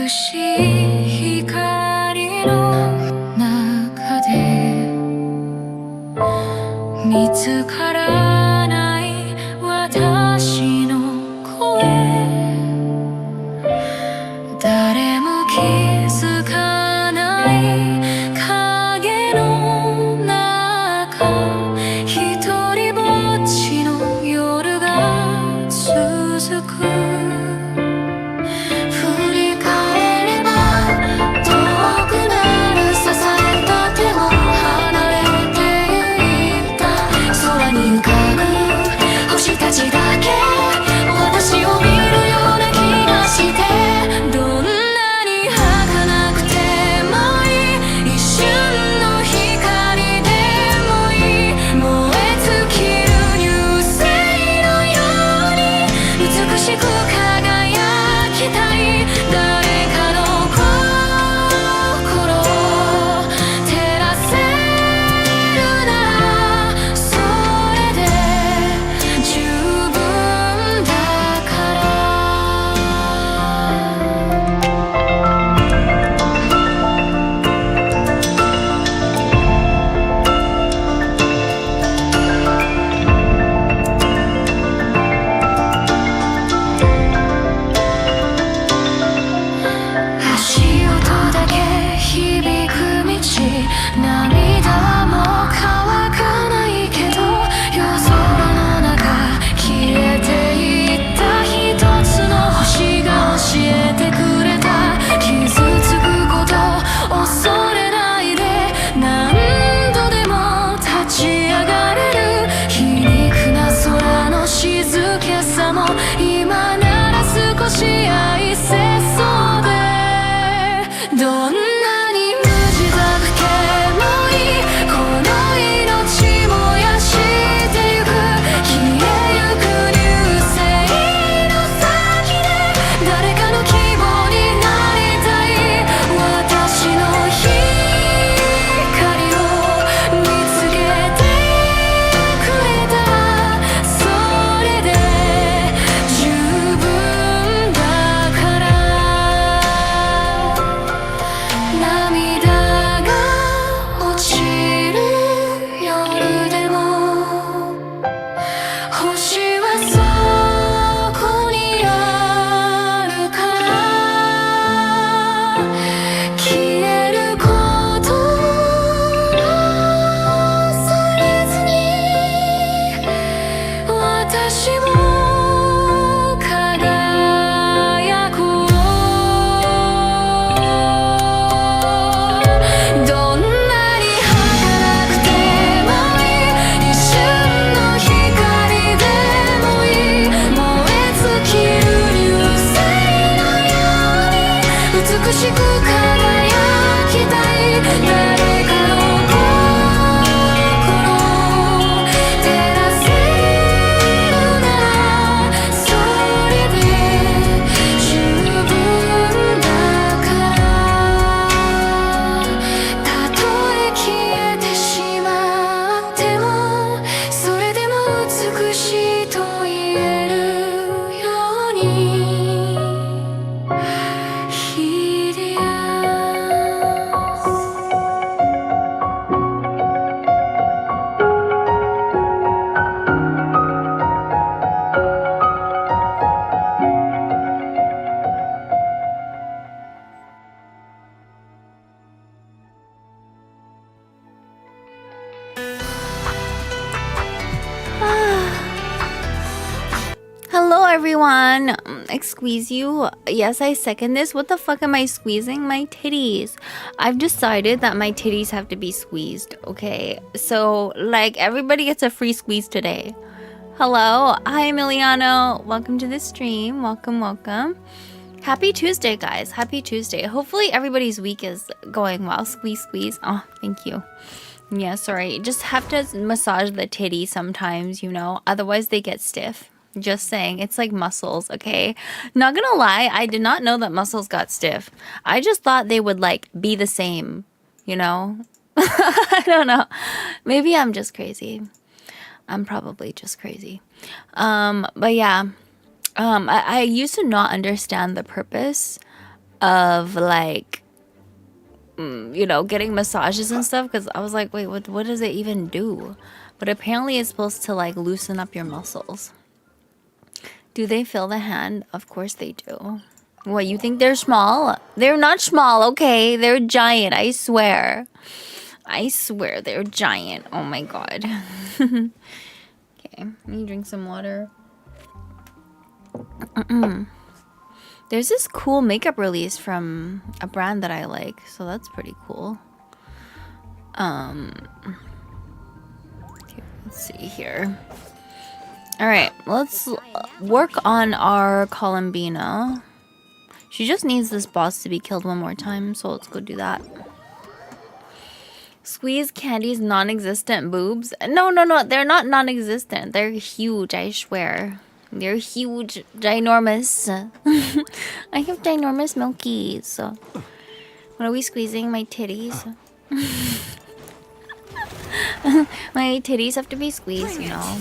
しい光の中で見つからない私の声誰も気づかない影の中一人ぼっちの夜が続く振り返れば遠くなる支えた手も離れていった空に浮かぶ星たちだけ私を見るような気がしてどんなに儚くてもいい一瞬の光でもいい燃え尽きる流星のように美しく輝きたい誰かの心を照らせるならそれで十分だから足音だけ響く道涙も乾かないけど夜空の中消えていった一つの星が教えてくれた傷つくこと恐れないで何度でも立ち上がれる皮肉な空の静けさも今なら少し愛せそうでどんなに無自覚でもいいこの命燃やしてゆく消えゆく流星の先で誰かの希望になりたい私の光を見つけてくれたらそれで十分だから涙が落ちる夜でも星はそこにあるから消えることを恐れずに私も輝こうどんなに儚くてもいい一瞬の光でもいい燃え尽きる流星のように美しく輝きたい誰かの心を照らせるならそれで十分だからたとえ消えてしまってもそれでも美しいと言えるようにヒデアスHello everyone. Excuse you. Yes, I second this. What the fuck am I squeezing? My titties. I've decided that my titties have to be squeezed, okay? So, like, everybody gets a free squeeze today. Hello. Hi, Emiliano. Welcome to the stream. Welcome, welcome. Happy Tuesday, guys. Happy Tuesday. Hopefully everybody's week is going well. Squeeze, squeeze. Oh, thank you. Yeah, sorry. Just have to massage the titty sometimes, you know? Otherwise they get stiff. Just saying, it's like muscles, okay? Not gonna lie, I did not know that muscles got stiff. I just thought they would like be the same, you know? I don't know. Maybe I'm just crazy. I'm probably just crazy. But yeah, I used to not understand the purpose of like, you know, getting massages and stuff, because I was like, wait, what does it even do? But apparently it's supposed to like loosen up your muscles. Do they feel the hand? Of course they do. What, you think they're small? They're not small, okay? They're giant, I swear. I swear they're giant. Oh my god. Okay, let me drink some water. There's this cool makeup release from a brand that I like, so that's pretty cool. Okay, let's see here. Alright, let's work on our Columbina. She just needs this boss to be killed one more time, so let's go do that. Squeeze Candy's non-existent boobs? No, they're not non-existent. They're huge, I swear. They're huge, ginormous. I have ginormous milkies. What are we squeezing? My titties? My titties have to be squeezed, you know,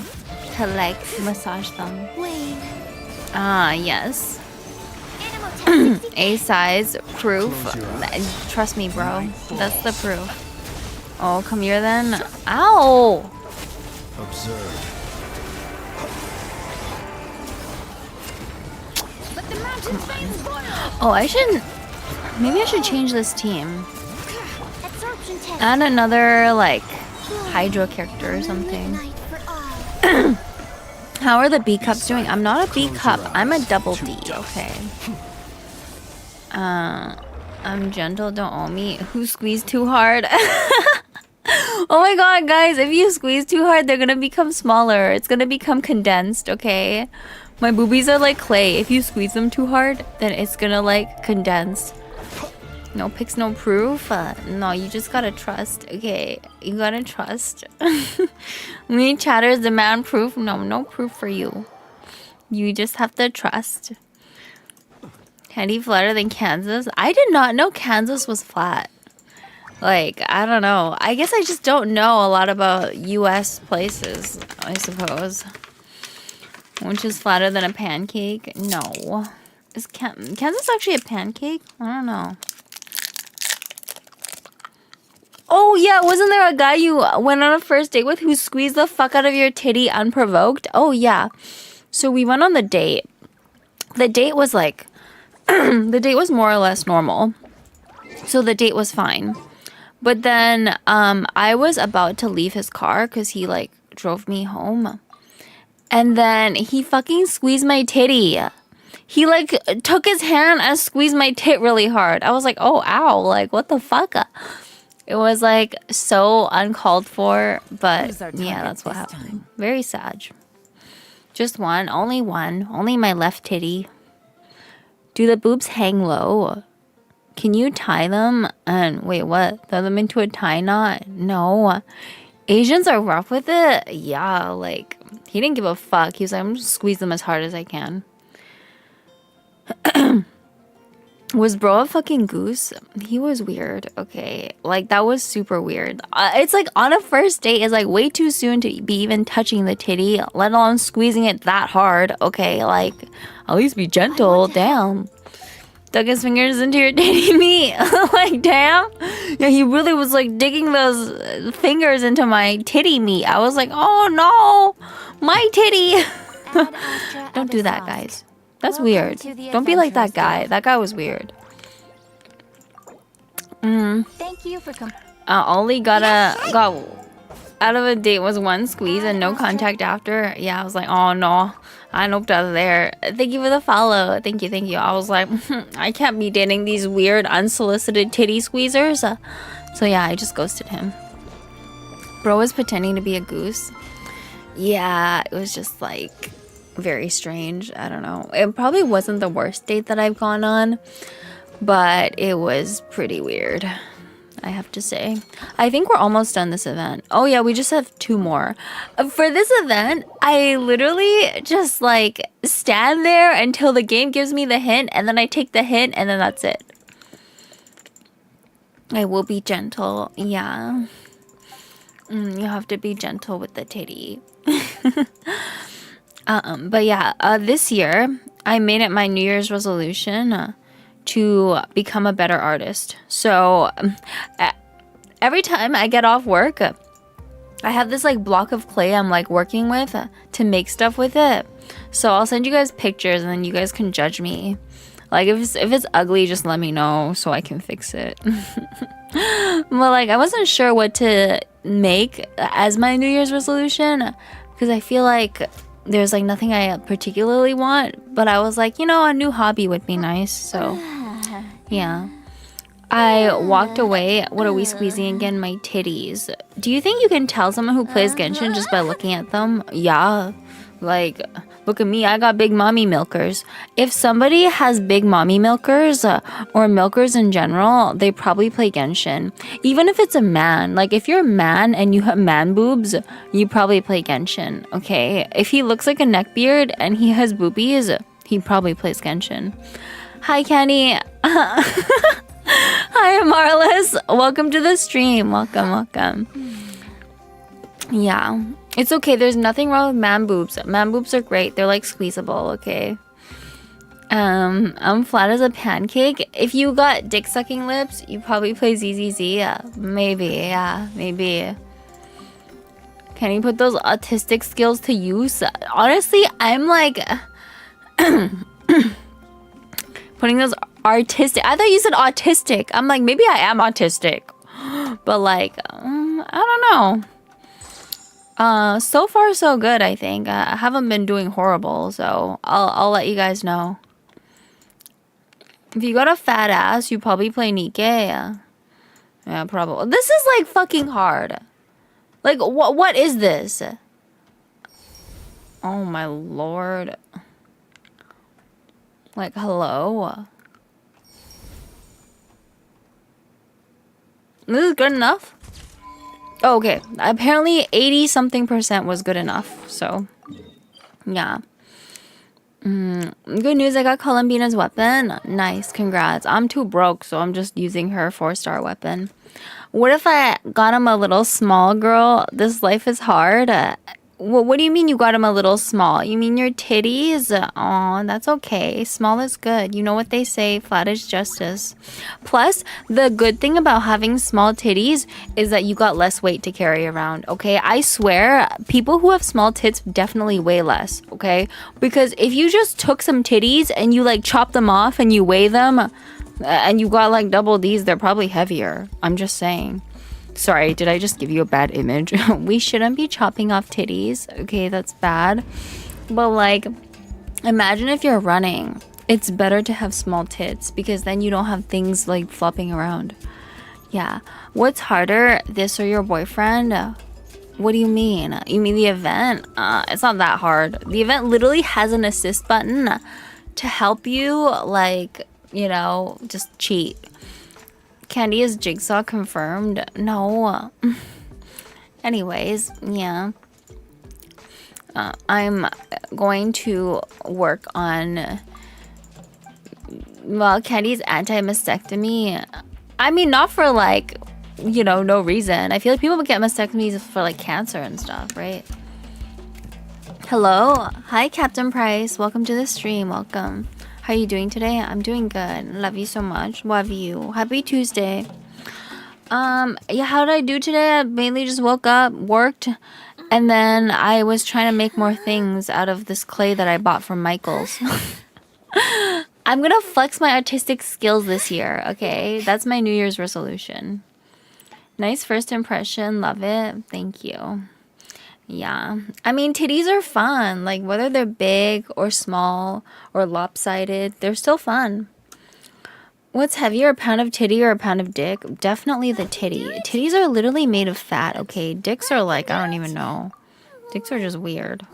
to like massage them. Ah, yes. A size proof. Trust me, bro. That's the proof. Oh, come here then. Ow! Observe. Oh, I should. Maybe I should change this team. Add another like Hydro character or something. How are the B cups doing? I'm not a B cup. I'm a double D. Okay. I'm gentle. Don't owe me. Who squeezed too hard? Oh my god, guys! If you squeeze too hard, they're gonna become smaller. It's gonna become condensed. Okay. My boobies are like clay. If you squeeze them too hard, then it's gonna like condense. No pics, no proof. No, you just gotta trust. Okay, you gotta trust. Me chatters demand proof. No proof for you. You just have to trust. Candy flatter than Kansas? I did not know Kansas was flat. Like, I don't know. I guess I just don't know a lot about US places, I suppose. Which is flatter than a pancake? No. Is Kansas actually a pancake? I don't know. Oh yeah, wasn't there a guy you went on a first date with who squeezed the fuck out of your titty unprovoked? Oh yeah. So we went on the date. The date was like, the date was more or less normal. So the date was fine. But then I was about to leave his car because he like drove me home. And then he fucking squeezed my titty. He like took his hand and squeezed my tit really hard. I was like, oh, ow. Like, what the fuck? It was like so uncalled for. But yeah, that's what happened. Very sad. Just one. Only one. Only my left titty. Do the boobs hang low? Can you tie them? And wait, what? Throw them into a tie knot? No. Asians are rough with it? Yeah, like, he didn't give a fuck. He was like, I'm just squeeze them as hard as I can. Was bro a fucking goose? He was weird, okay. Like, that was super weird. It's like, on a first date, it's like way too soon to be even touching the titty, let alone squeezing it that hard, okay? Like, at least be gentle, damn. Dug his fingers into your titty meat. Like, damn. Yeah, he really was like digging those fingers into my titty meat. I was like, oh no, my titty. Don't do that, guys. That's weird. Don't be like that guy. That guy was weird. Thank you for Only got out of a date was one squeeze and no contact after. Yeah, I was like, oh no. I noped out of there. Thank you for the follow. Thank you. I was like, I can't be dating these weird unsolicited titty squeezers. So yeah, I just ghosted him. Bro was pretending to be a goose. Yeah, it was just like very strange. I don't know. It probably wasn't the worst date that I've gone on, but it was pretty weird, I have to say. I think we're almost done this event. Oh yeah, we just have 2 more. For this event, I literally just like stand there until the game gives me the hint, and then I take the hint, and then that's it. I will be gentle. Yeah. You have to be gentle with the titty. But yeah, this year I made it my New Year's resolution to become a better artist. So every time I get off work, I have this like block of clay I'm like working with to make stuff with it. So I'll send you guys pictures and then you guys can judge me. Like if it's ugly, just let me know so I can fix it. But like I wasn't sure what to make as my New Year's resolution because I feel like there's like nothing I particularly want, but I was like, a new hobby would be nice. So yeah. I walked away. What are we squeezing again? My titties. Do you think you can tell someone who plays Genshin just by looking at them? Yeah. Like, look at me. I got big mommy milkers. If somebody has big mommy milkers or milkers in general, they probably play Genshin. Even if it's a man. Like, if you're a man and you have man boobs, you probably play Genshin. Okay? If he looks like a neckbeard and he has boobies, he probably plays Genshin. Hi, Kenny. Hi, Marlis. Welcome to the stream. Welcome. Yeah. It's okay. There's nothing wrong with man boobs. Man boobs are great. They're like squeezable, okay? I'm flat as a pancake. If you got dick sucking lips, you probably play ZZZ. Maybe. Can you put those autistic skills to use? Honestly, I'm like putting those artistic. I thought you said autistic. I'm like, maybe I am autistic. But like, I don't know. So far so good, I think. I haven't been doing horrible, so I'll let you guys know. If you got a fat ass, you probably play Nikke. Yeah, probably. This is like fucking hard. Like, what is this? Oh my lord. Like, hello? This is good enough? Oh, okay. Apparently 80-something% was good enough. So, yeah. Good news, I got Columbina's weapon. Nice, congrats. I'm too broke, so I'm just using her 4-star weapon. What if I got him a little small, girl? This life is hard. What do you mean you got him a little small? You mean your titties? Aw, that's okay. Small is good. You know what they say, flat is justice. Plus, the good thing about having small titties is that you got less weight to carry around, okay? I swear, people who have small tits definitely weigh less, okay? Because if you just took some titties and you like chop them off and you weigh them and you got like double these, they're probably heavier. I'm just saying. Sorry, did I just give you a bad image? We shouldn't be chopping off titties. Okay, that's bad. But like, imagine if you're running. It's better to have small tits because then you don't have things like flopping around. Yeah. What's harder, this or your boyfriend? What do you mean? You mean the event? It's not that hard. The event literally has an assist button to help you, like, just cheat. Candy is Jigsaw confirmed? No. Anyways, yeah. I'm going to work on, Candy's anti-mastectomy. I mean, not for like, no reason. I feel like people would get mastectomies for like cancer and stuff, right? Hello. Hi, Captain Price. Welcome to the stream. Welcome. How are you doing today? I'm doing good. Love you so much. Love you. Happy Tuesday. Yeah, how did I do today? I mainly just woke up, worked, and then I was trying to make more things out of this clay that I bought from Michael's. I'm gonna flex my artistic skills this year, okay? That's my New Year's resolution. Nice first impression. Love it. Thank you. Yeah. I mean, titties are fun. Like, whether they're big or small or lopsided, they're still fun. What's heavier, a pound of titty or a pound of dick? Definitely the titty. Titties are literally made of fat, okay? Dicks are like, I don't even know. Dicks are just weird.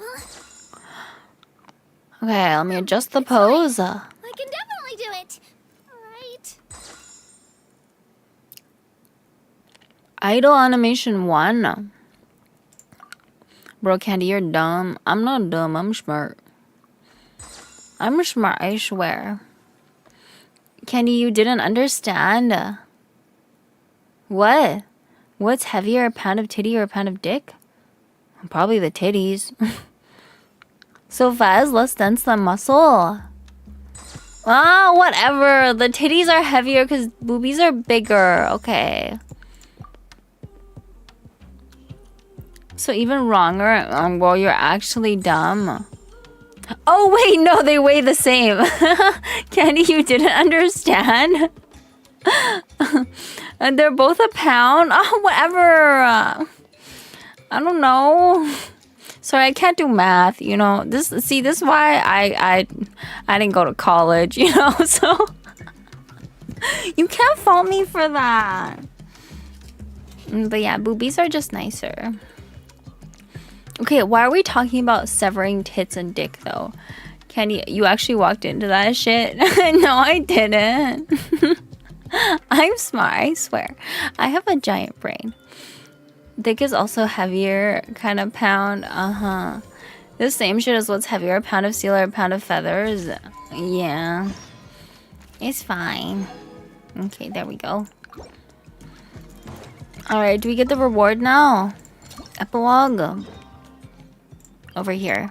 Okay, let me adjust the pose. I can definitely do it. Right. Idol Animation 1. Bro, Candy, you're dumb. I'm not dumb. I'm smart. I'm smart, I swear. Candy, you didn't understand. What? What's heavier, a pound of titty or a pound of dick? Probably the titties. So fast, let's dance the muscle. Ah, whatever. The titties are heavier because boobies are bigger. Okay. So even wronger. Well, you're actually dumb. Oh, wait, no, they weigh the same. Candy, you didn't understand? And they're both a pound? Oh, whatever. I don't know. Sorry, I can't do math, you know. This is why I didn't go to college, you know, so you can't fault me for that. But yeah, boobies are just nicer. Okay, why are we talking about severing tits and dick though? Candy, you actually walked into that shit? No, I didn't. I'm smart, I swear. I have a giant brain. Dick is also heavier, kind of pound. The same shit as what's heavier, a pound of steel or a pound of feathers. Yeah. It's fine. Okay, there we go. Alright, do we get the reward now? Epilogue. Over here.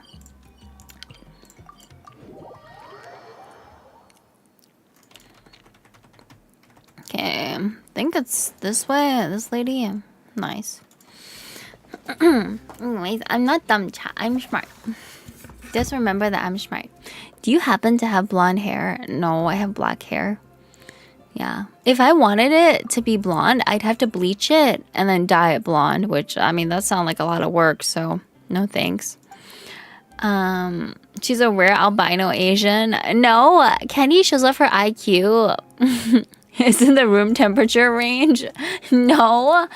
Okay, I think it's this way, this lady. Nice. Anyways, I'm not dumb, chat. I'm smart. Just remember that I'm smart. Do you happen to have blonde hair? No, I have black hair. Yeah. If I wanted it to be blonde, I'd have to bleach it and then dye it blonde, which, I mean, that sounds like a lot of work, so no thanks. She's a rare albino Asian. No, Candy shows off her IQ. Is in the room temperature range? No.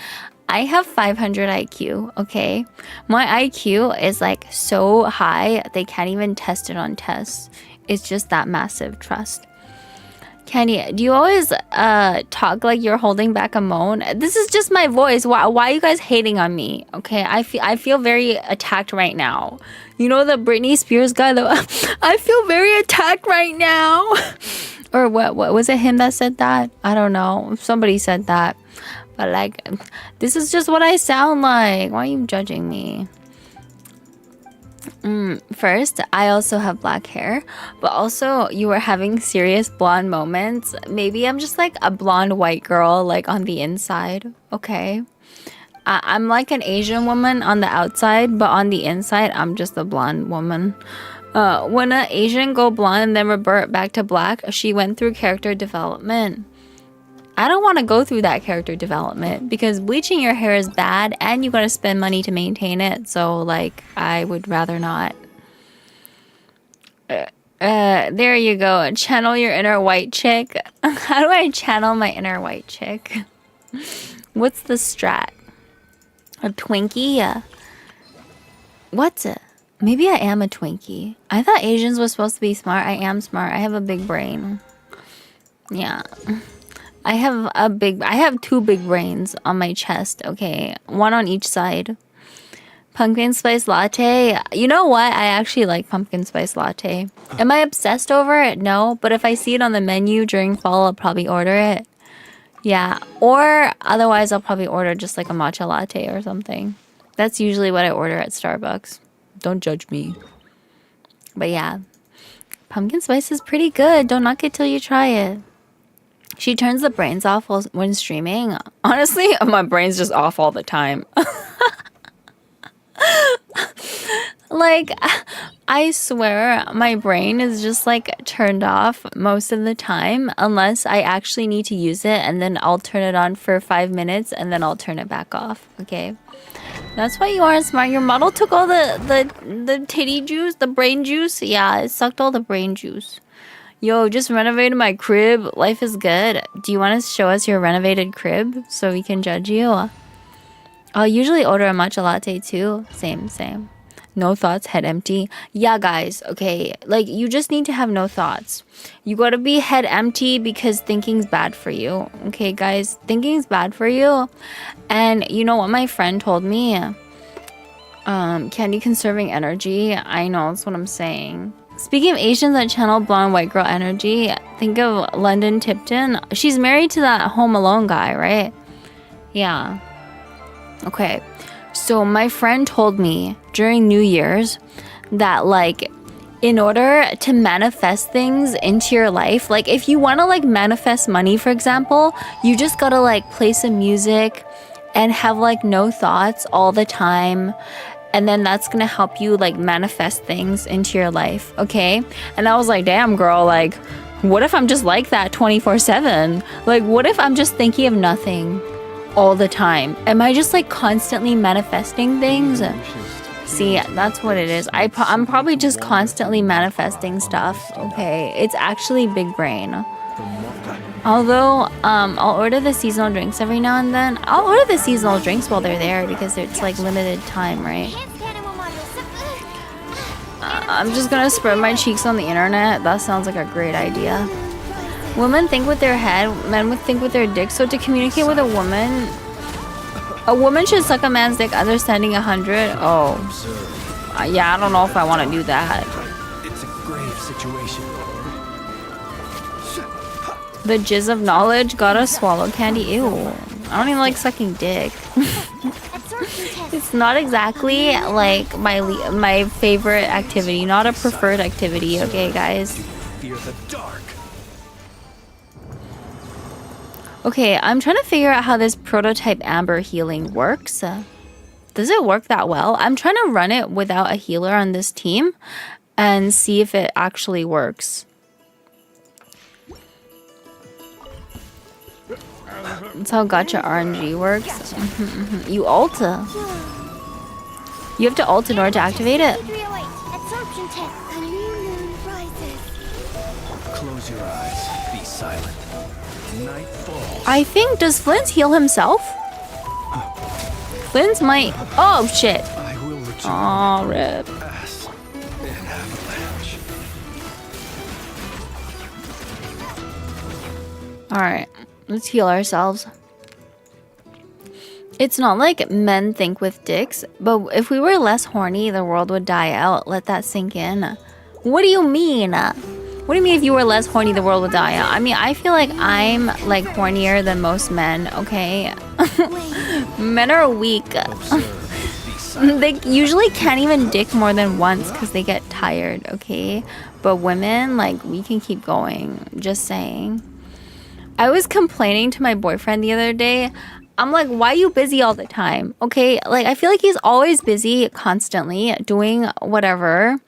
I have 500 IQ, okay? My IQ is like so high, they can't even test it on tests. It's just that massive, trust. Candy, do you always talk like you're holding back a moan? This is just my voice. Why are you guys hating on me? Okay, I feel very attacked right now. You know the Britney Spears guy that I feel very attacked right now. Or what was it him that said that? I don't know. Somebody said that. But like, this is just what I sound like. Why are you judging me? First, I also have black hair, but also you were having serious blonde moments. Maybe I'm just like a blonde white girl, like on the inside. Okay. I'm like an Asian woman on the outside, but on the inside, I'm just a blonde woman. When an Asian go blonde and then revert back to black, she went through character development. I don't want to go through that character development because bleaching your hair is bad and you gotta spend money to maintain it. So, like, I would rather not. There you go. Channel your inner white chick. How do I channel my inner white chick? What's the strat? A Twinkie? What's it? Maybe I am a Twinkie. I thought Asians were supposed to be smart. I am smart. I have a big brain. Yeah. I have two big brains on my chest, okay? One on each side. Pumpkin spice latte. You know what? I actually like pumpkin spice latte. Am I obsessed over it? No. But if I see it on the menu during fall, I'll probably order it. Yeah. Or otherwise, I'll probably order just like a matcha latte or something. That's usually what I order at Starbucks. Don't judge me. But yeah. Pumpkin spice is pretty good. Don't knock it till you try it. She turns the brains off when streaming. Honestly, my brain's just off all the time. Like, I swear my brain is just like turned off most of the time unless I actually need to use it, and then I'll turn it on for 5 minutes and then I'll turn it back off. Okay? That's why you aren't smart. Your model took all the titty juice, the brain juice. Yeah, it sucked all the brain juice. Yo, just renovated my crib. Life is good. Do you want to show us your renovated crib so we can judge you? I'll usually order a matcha latte too. Same. No thoughts, head empty. Yeah, guys, okay. Like, you just need to have no thoughts. You gotta be head empty because thinking's bad for you. Okay, guys? Thinking's bad for you. And you know what my friend told me? Candy conserving energy. I know, that's what I'm saying. Speaking of Asians that channel blonde white girl energy, think of London Tipton. She's married to that Home Alone guy, right? Yeah. Okay. So my friend told me during New Year's that, like, in order to manifest things into your life, like if you want to like manifest money, for example, you just gotta like play some music and have like no thoughts all the time. And then that's gonna help you like manifest things into your life, okay? And I was like, damn, girl, like, what if I'm just like that 24/7? Like, what if I'm just thinking of nothing all the time? Am I just like constantly manifesting things? See, that's what it is. I'm probably just constantly manifesting stuff, okay? It's actually big brain. Although, I'll order the seasonal drinks every now and then. I'll order the seasonal drinks while they're there because it's like limited time, right? I'm just gonna spread my cheeks on the internet. That sounds like a great idea. Women think with their head, men would think with their dick. So to communicate with a woman should suck a man's dick understanding 100. Oh, yeah, I don't know if I want to do that. It's a grave situation. The jizz of knowledge gotta swallow candy. Ew. I don't even like sucking dick. It's not exactly like my favorite activity, not a preferred activity, okay, guys? Fear the dark. Okay, I'm trying to figure out how this prototype amber healing works. Does it work that well? I'm trying to run it without a healer on this team and see if it actually works. That's how gacha RNG works. You ult. You have to ult in order to activate it. Absorption test. A new moon rises. Close your eyes. Be silent. Night falls. I think, does Flint heal himself? Flint's might. Oh shit. I will return. Oh, rip. Ass and avalanche. Alright, let's heal ourselves. It's not like men think with dicks, but if we were less horny, the world would die out. Let that sink in. What do you mean? What do you mean if you were less horny, the world would die out? I mean, I feel like I'm like hornier than most men, okay? Men are weak. They usually can't even dick more than once because they get tired, okay? But women, like, we can keep going. Just saying. I was complaining to my boyfriend the other day. I'm like, why are you busy all the time? Okay, like, I feel like he's always busy constantly doing whatever.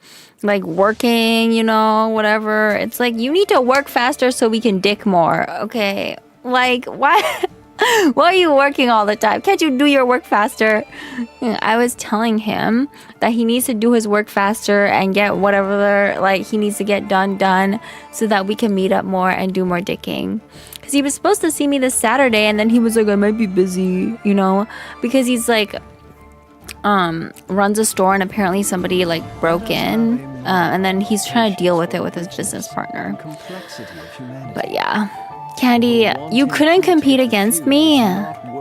Like, working, you know, whatever. It's like, you need to work faster so we can dick more, okay? Like, why? Why are you working all the time? Can't you do your work faster? I was telling him that he needs to do his work faster and get whatever, like, he needs to get done so that we can meet up more and do more dicking. Because he was supposed to see me this Saturday, and then he was like, I might be busy, you know? Because he's like, runs a store, and apparently somebody like broke in, and then he's trying to deal with it with his business partner. But yeah. Candy, you couldn't compete against me?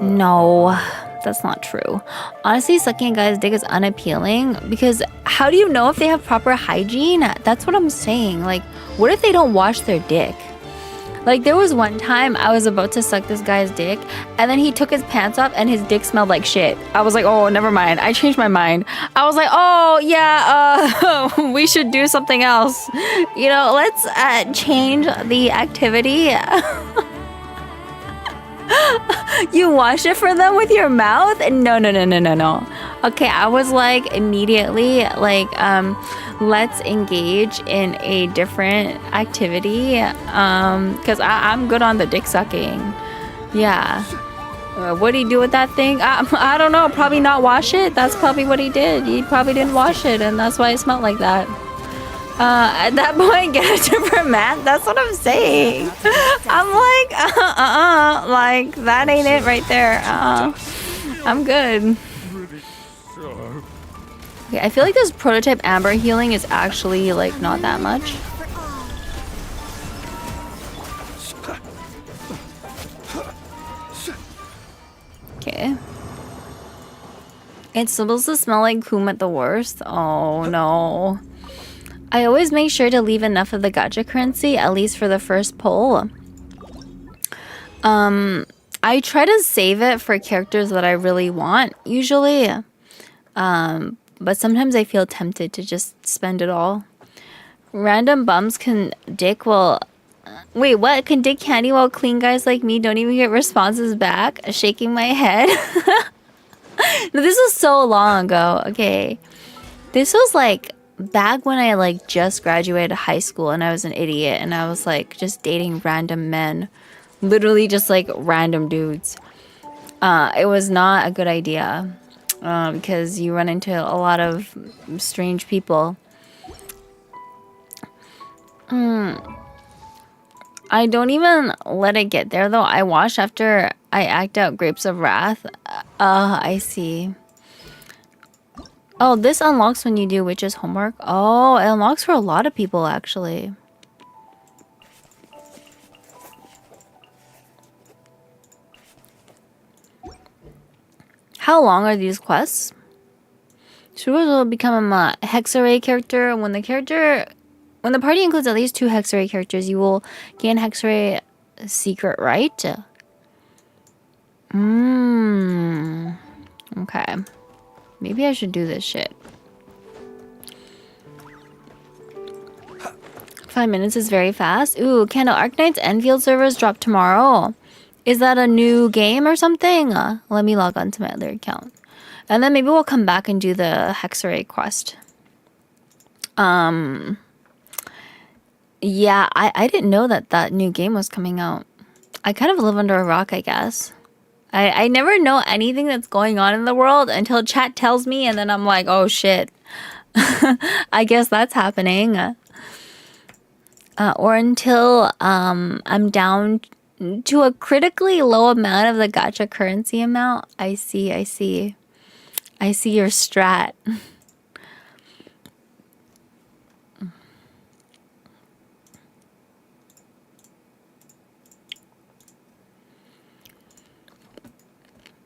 No, that's not true. Honestly, sucking a guy's dick is unappealing because how do you know if they have proper hygiene? That's what I'm saying. Like, what if they don't wash their dick? Like, there was one time I was about to suck this guy's dick, and then he took his pants off, and his dick smelled like shit. I was like, oh, never mind. I changed my mind. I was like, oh, yeah, we should do something else. You know, let's change the activity. You wash it for them with your mouth? No. Okay, I was like, immediately, like, let's engage in a different activity, because I'm good on the dick sucking. Yeah. What did he do with that thing? I don't know. Probably not wash it. That's probably what he did. He probably didn't wash it, and that's why it smelled like that. At that point, get a different mat. That's what I'm saying. I'm like, like, that ain't it right there. I'm good. Okay, I feel like this prototype amber healing is actually like not that much. Okay. It's supposed to smell like coom at the worst. Oh no. I always make sure to leave enough of the gacha currency, at least for the first poll. I try to save it for characters that I really want, usually. But sometimes I feel tempted to just spend it all. Random bums can dick while. Wait, what? Can dick candy while clean guys like me don't even get responses back? Shaking my head. No, this was so long ago. Okay. This was like back when I like just graduated high school and I was an idiot and I was like just dating random men. Literally just like random dudes. It was not a good idea. Because you run into a lot of strange people. I don't even let it get there though. I watch after I act out Grapes of Wrath. I see. Oh, this unlocks when you do witches homework. Oh, it unlocks for a lot of people actually. How long are these quests? Shugos will become a Hexarray character. When the party includes at least 2 Hexarray characters, you will gain Hexarray secret, right? Okay. Maybe I should do this shit. 5 minutes is very fast. Ooh, Candle Arknight's Enfield servers drop tomorrow. Is that a new game or something? Let me log on to my other account. And then maybe we'll come back and do the Hexarray quest. Yeah, I didn't know that new game was coming out. I kind of live under a rock, I guess. I never know anything that's going on in the world until chat tells me, and then I'm like, oh shit. I guess that's happening. Or until I'm down to a critically low amount of the gacha currency amount. I see your strat.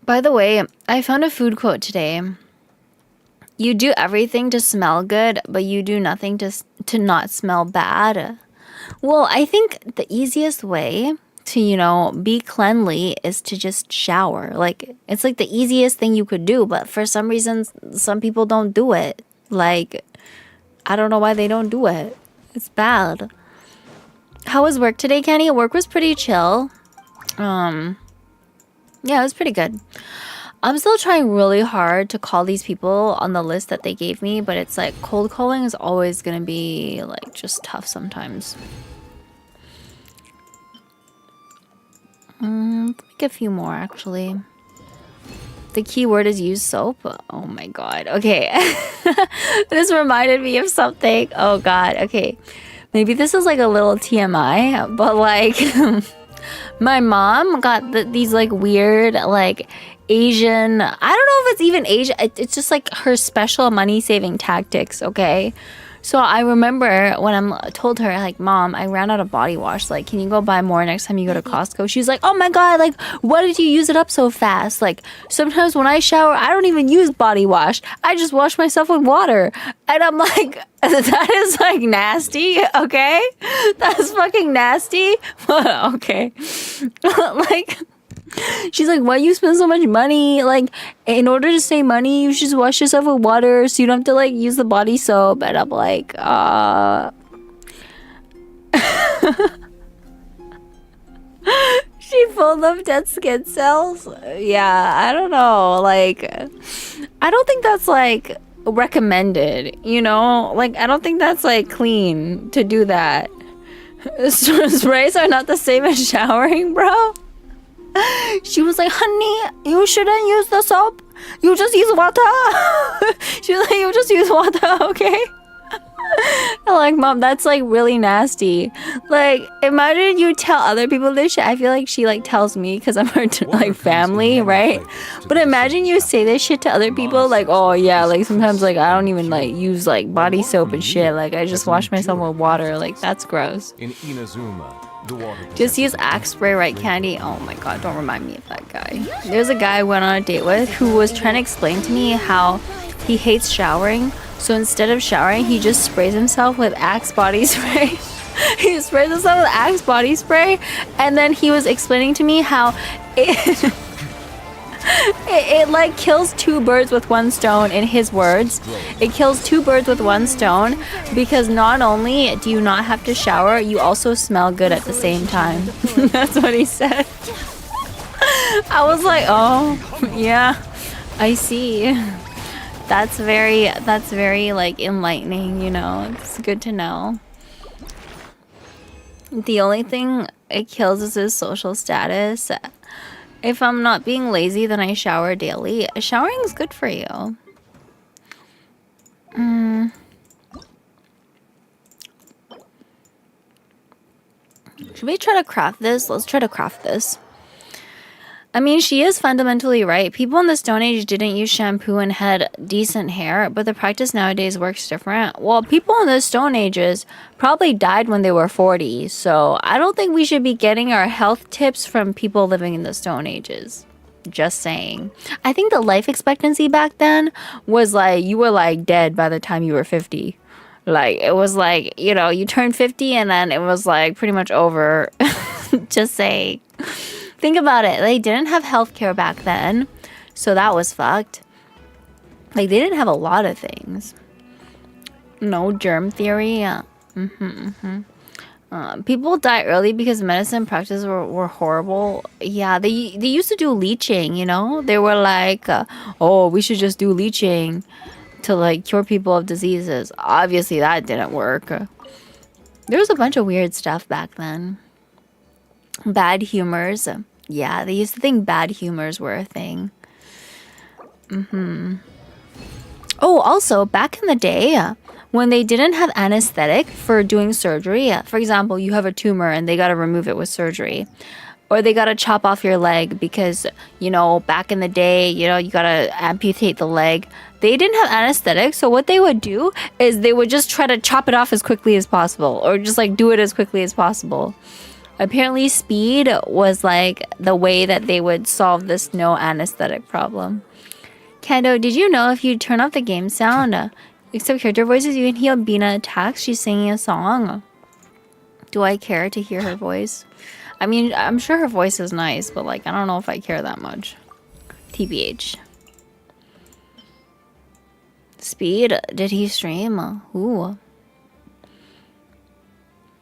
By the way, I found a food quote today. You do everything to smell good, but you do nothing to not smell bad. Well, I think the easiest way to, be cleanly is to just shower. Like, it's like the easiest thing you could do, but for some reason, some people don't do it. Like, I don't know why they don't do it. It's bad. How was work today, Kenny? Work was pretty chill. Yeah, it was pretty good. I'm still trying really hard to call these people on the list that they gave me, but it's like cold calling is always gonna be like just tough sometimes. Let's make a few more actually. The key word is use soap. Oh my god. Okay. This reminded me of something. Oh god. Okay. Maybe this is like a little TMI, but like my mom got these like weird like Asian, I don't know if it's even Asian, it's just like her special money saving tactics, okay? So I remember when I told her, like, Mom, I ran out of body wash. Like, can you go buy more next time you go to Costco? She's like, oh my god, like, why did you use it up so fast? Like, sometimes when I shower, I don't even use body wash. I just wash myself with water. And I'm like, that is like nasty, okay? That's fucking nasty. Okay. Like, she's like, why you spend so much money? Like, in order to save money, you should just wash yourself with water so you don't have to like use the body soap. And I'm like, she full of dead skin cells. Yeah, I don't know. Like, I don't think that's like recommended, Like, I don't think that's like clean to do that. Sprays are not the same as showering, bro. She was like, honey, you shouldn't use the soap. You just use water. She was like, you just use water, okay? I'm like, Mom, that's like really nasty. Like, imagine you tell other people this shit. I feel like she like tells me because I'm her like family, right? But imagine you say this shit to other people, like, oh yeah, like sometimes like I don't even like use like body soap and shit. Like I just wash myself with water. Like that's gross. In Inazuma, just use Axe spray, right, Candy? Oh my god, don't remind me of that guy. There's a guy I went on a date with who was trying to explain to me how he hates showering. So instead of showering, he just sprays himself with Axe body spray. He sprays himself with Axe body spray. And then he was explaining to me how It like kills two birds with one stone, in his words. It kills two birds with one stone because not only do you not have to shower, you also smell good at the same time. That's what he said. I was like, oh, yeah, I see. That's very like enlightening, you know. It's good to know. The only thing it kills is his social status. If I'm not being lazy, then I shower daily. Showering is good for you. Should we try to craft this? Let's try to craft this. I mean, she is fundamentally right. People in the Stone Age didn't use shampoo and had decent hair, but the practice nowadays works different. Well, people in the Stone Ages probably died when they were 40, so I don't think we should be getting our health tips from people living in the Stone Ages. Just saying. I think the life expectancy back then was like, you were like dead by the time you were 50. Like, it was like, you know, you turned 50 and then it was like pretty much over. Just saying. Think about it. They didn't have healthcare back then, so that was fucked. Like, they didn't have a lot of things. No germ theory. People die early because medicine practices were horrible. Yeah, they used to do leeching, you know? They were like, oh, we should just do leeching to, like, cure people of diseases. Obviously, that didn't work. There was a bunch of weird stuff back then. Bad humors. Yeah, they used to think bad humors were a thing. Oh, also, back in the day, when they didn't have anesthetic for doing surgery, for example, you have a tumor and they gotta remove it with surgery. Or they gotta chop off your leg because, you know, back in the day, you know, you gotta amputate the leg. They didn't have anesthetic, so what they would do is they would just try to chop it off as quickly as possible. Or just, like, do it as quickly as possible. Apparently speed was like the way that they would solve this no anesthetic problem. Kendo, did you know if you turn off the game sound, except character voices, you can hear Bina attacks? She's singing a song. Do I care to hear her voice? I mean, I'm sure her voice is nice, but like, I don't know if I care that much. TBH. Speed, did he stream? Ooh.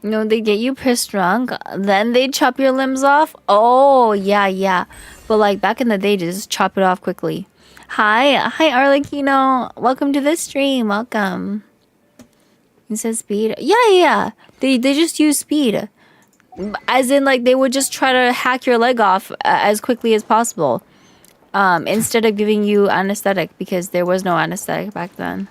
No, they get you pissed drunk, then they chop your limbs off? Oh, yeah. But like back in the day, just chop it off quickly. Hi Arlecchino. Welcome to the stream. Welcome. It says speed. Yeah. They just use speed. As in, like, they would just try to hack your leg off as quickly as possible. Instead of giving you anesthetic, because there was no anesthetic back then.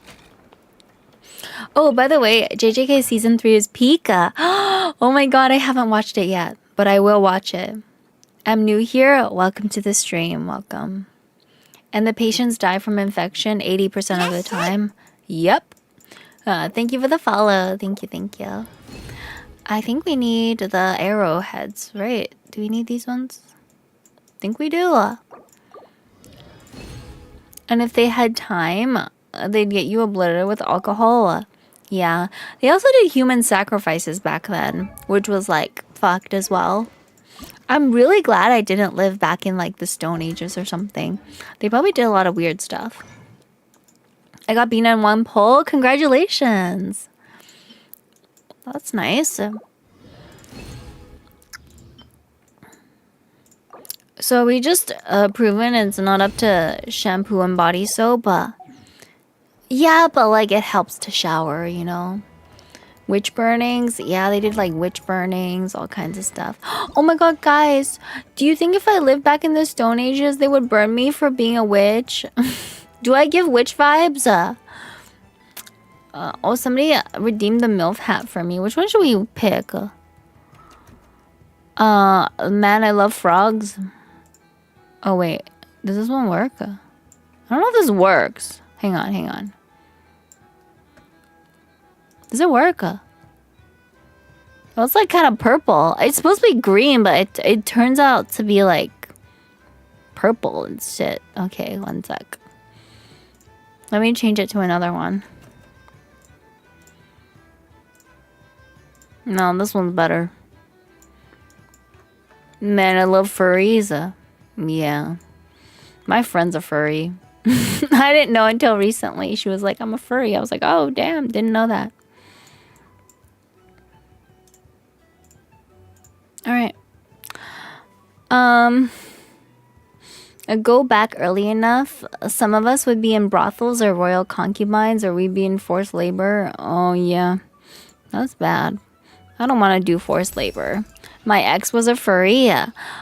Oh, by the way, JJK Season 3 is peak. Oh my god, I haven't watched it yet, but I will watch it. I'm new here. Welcome to the stream. Welcome. And the patients die from infection 80% of the time. Yep. Thank you for the follow. Thank you. I think we need the arrowheads, right? Do we need these ones? I think we do. And if they had time, they'd get you obliterated with alcohol. Yeah. They also did human sacrifices back then, which was like fucked as well. I'm really glad I didn't live back in like the Stone Ages or something. They probably did a lot of weird stuff. I got Bina in one poll. Congratulations. That's nice. So we just proven it's not up to shampoo and body soap. Yeah, but like it helps to shower, you know. Witch burnings. Yeah, they did like witch burnings, all kinds of stuff. Oh my god, guys. Do you think if I lived back in the Stone Ages, they would burn me for being a witch? Do I give witch vibes? Oh, somebody redeemed the MILF hat for me. Which one should we pick? Man, I love frogs. Oh, wait. Does this one work? I don't know if this works. Hang on. Does it work? Well, it's like kind of purple. It's supposed to be green, but it turns out to be like purple and shit. Okay, one sec. Let me change it to another one. No, this one's better. Man, I love furries. Yeah. My friend's a furry. I didn't know until recently. She was like, I'm a furry. I was like, oh, damn. Didn't know that. All right. Go back early enough. Some of us would be in brothels or royal concubines, or we'd be in forced labor. Oh, yeah. That's bad. I don't want to do forced labor. My ex was a furry.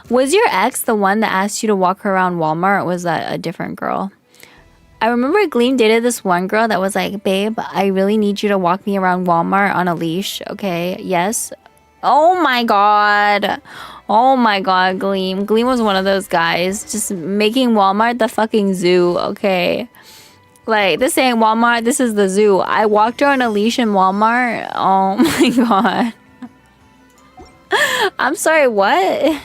Was your ex the one that asked you to walk her around Walmart, or was that a different girl? I remember Gleam dated this one girl that was like, babe, I really need you to walk me around Walmart on a leash, okay? Yes. Oh my god. Oh my god, Gleam. Gleam was one of those guys just making Walmart the fucking zoo, okay? Like, this ain't Walmart, this is the zoo. I walked her on a leash in Walmart. Oh my god. I'm sorry, what?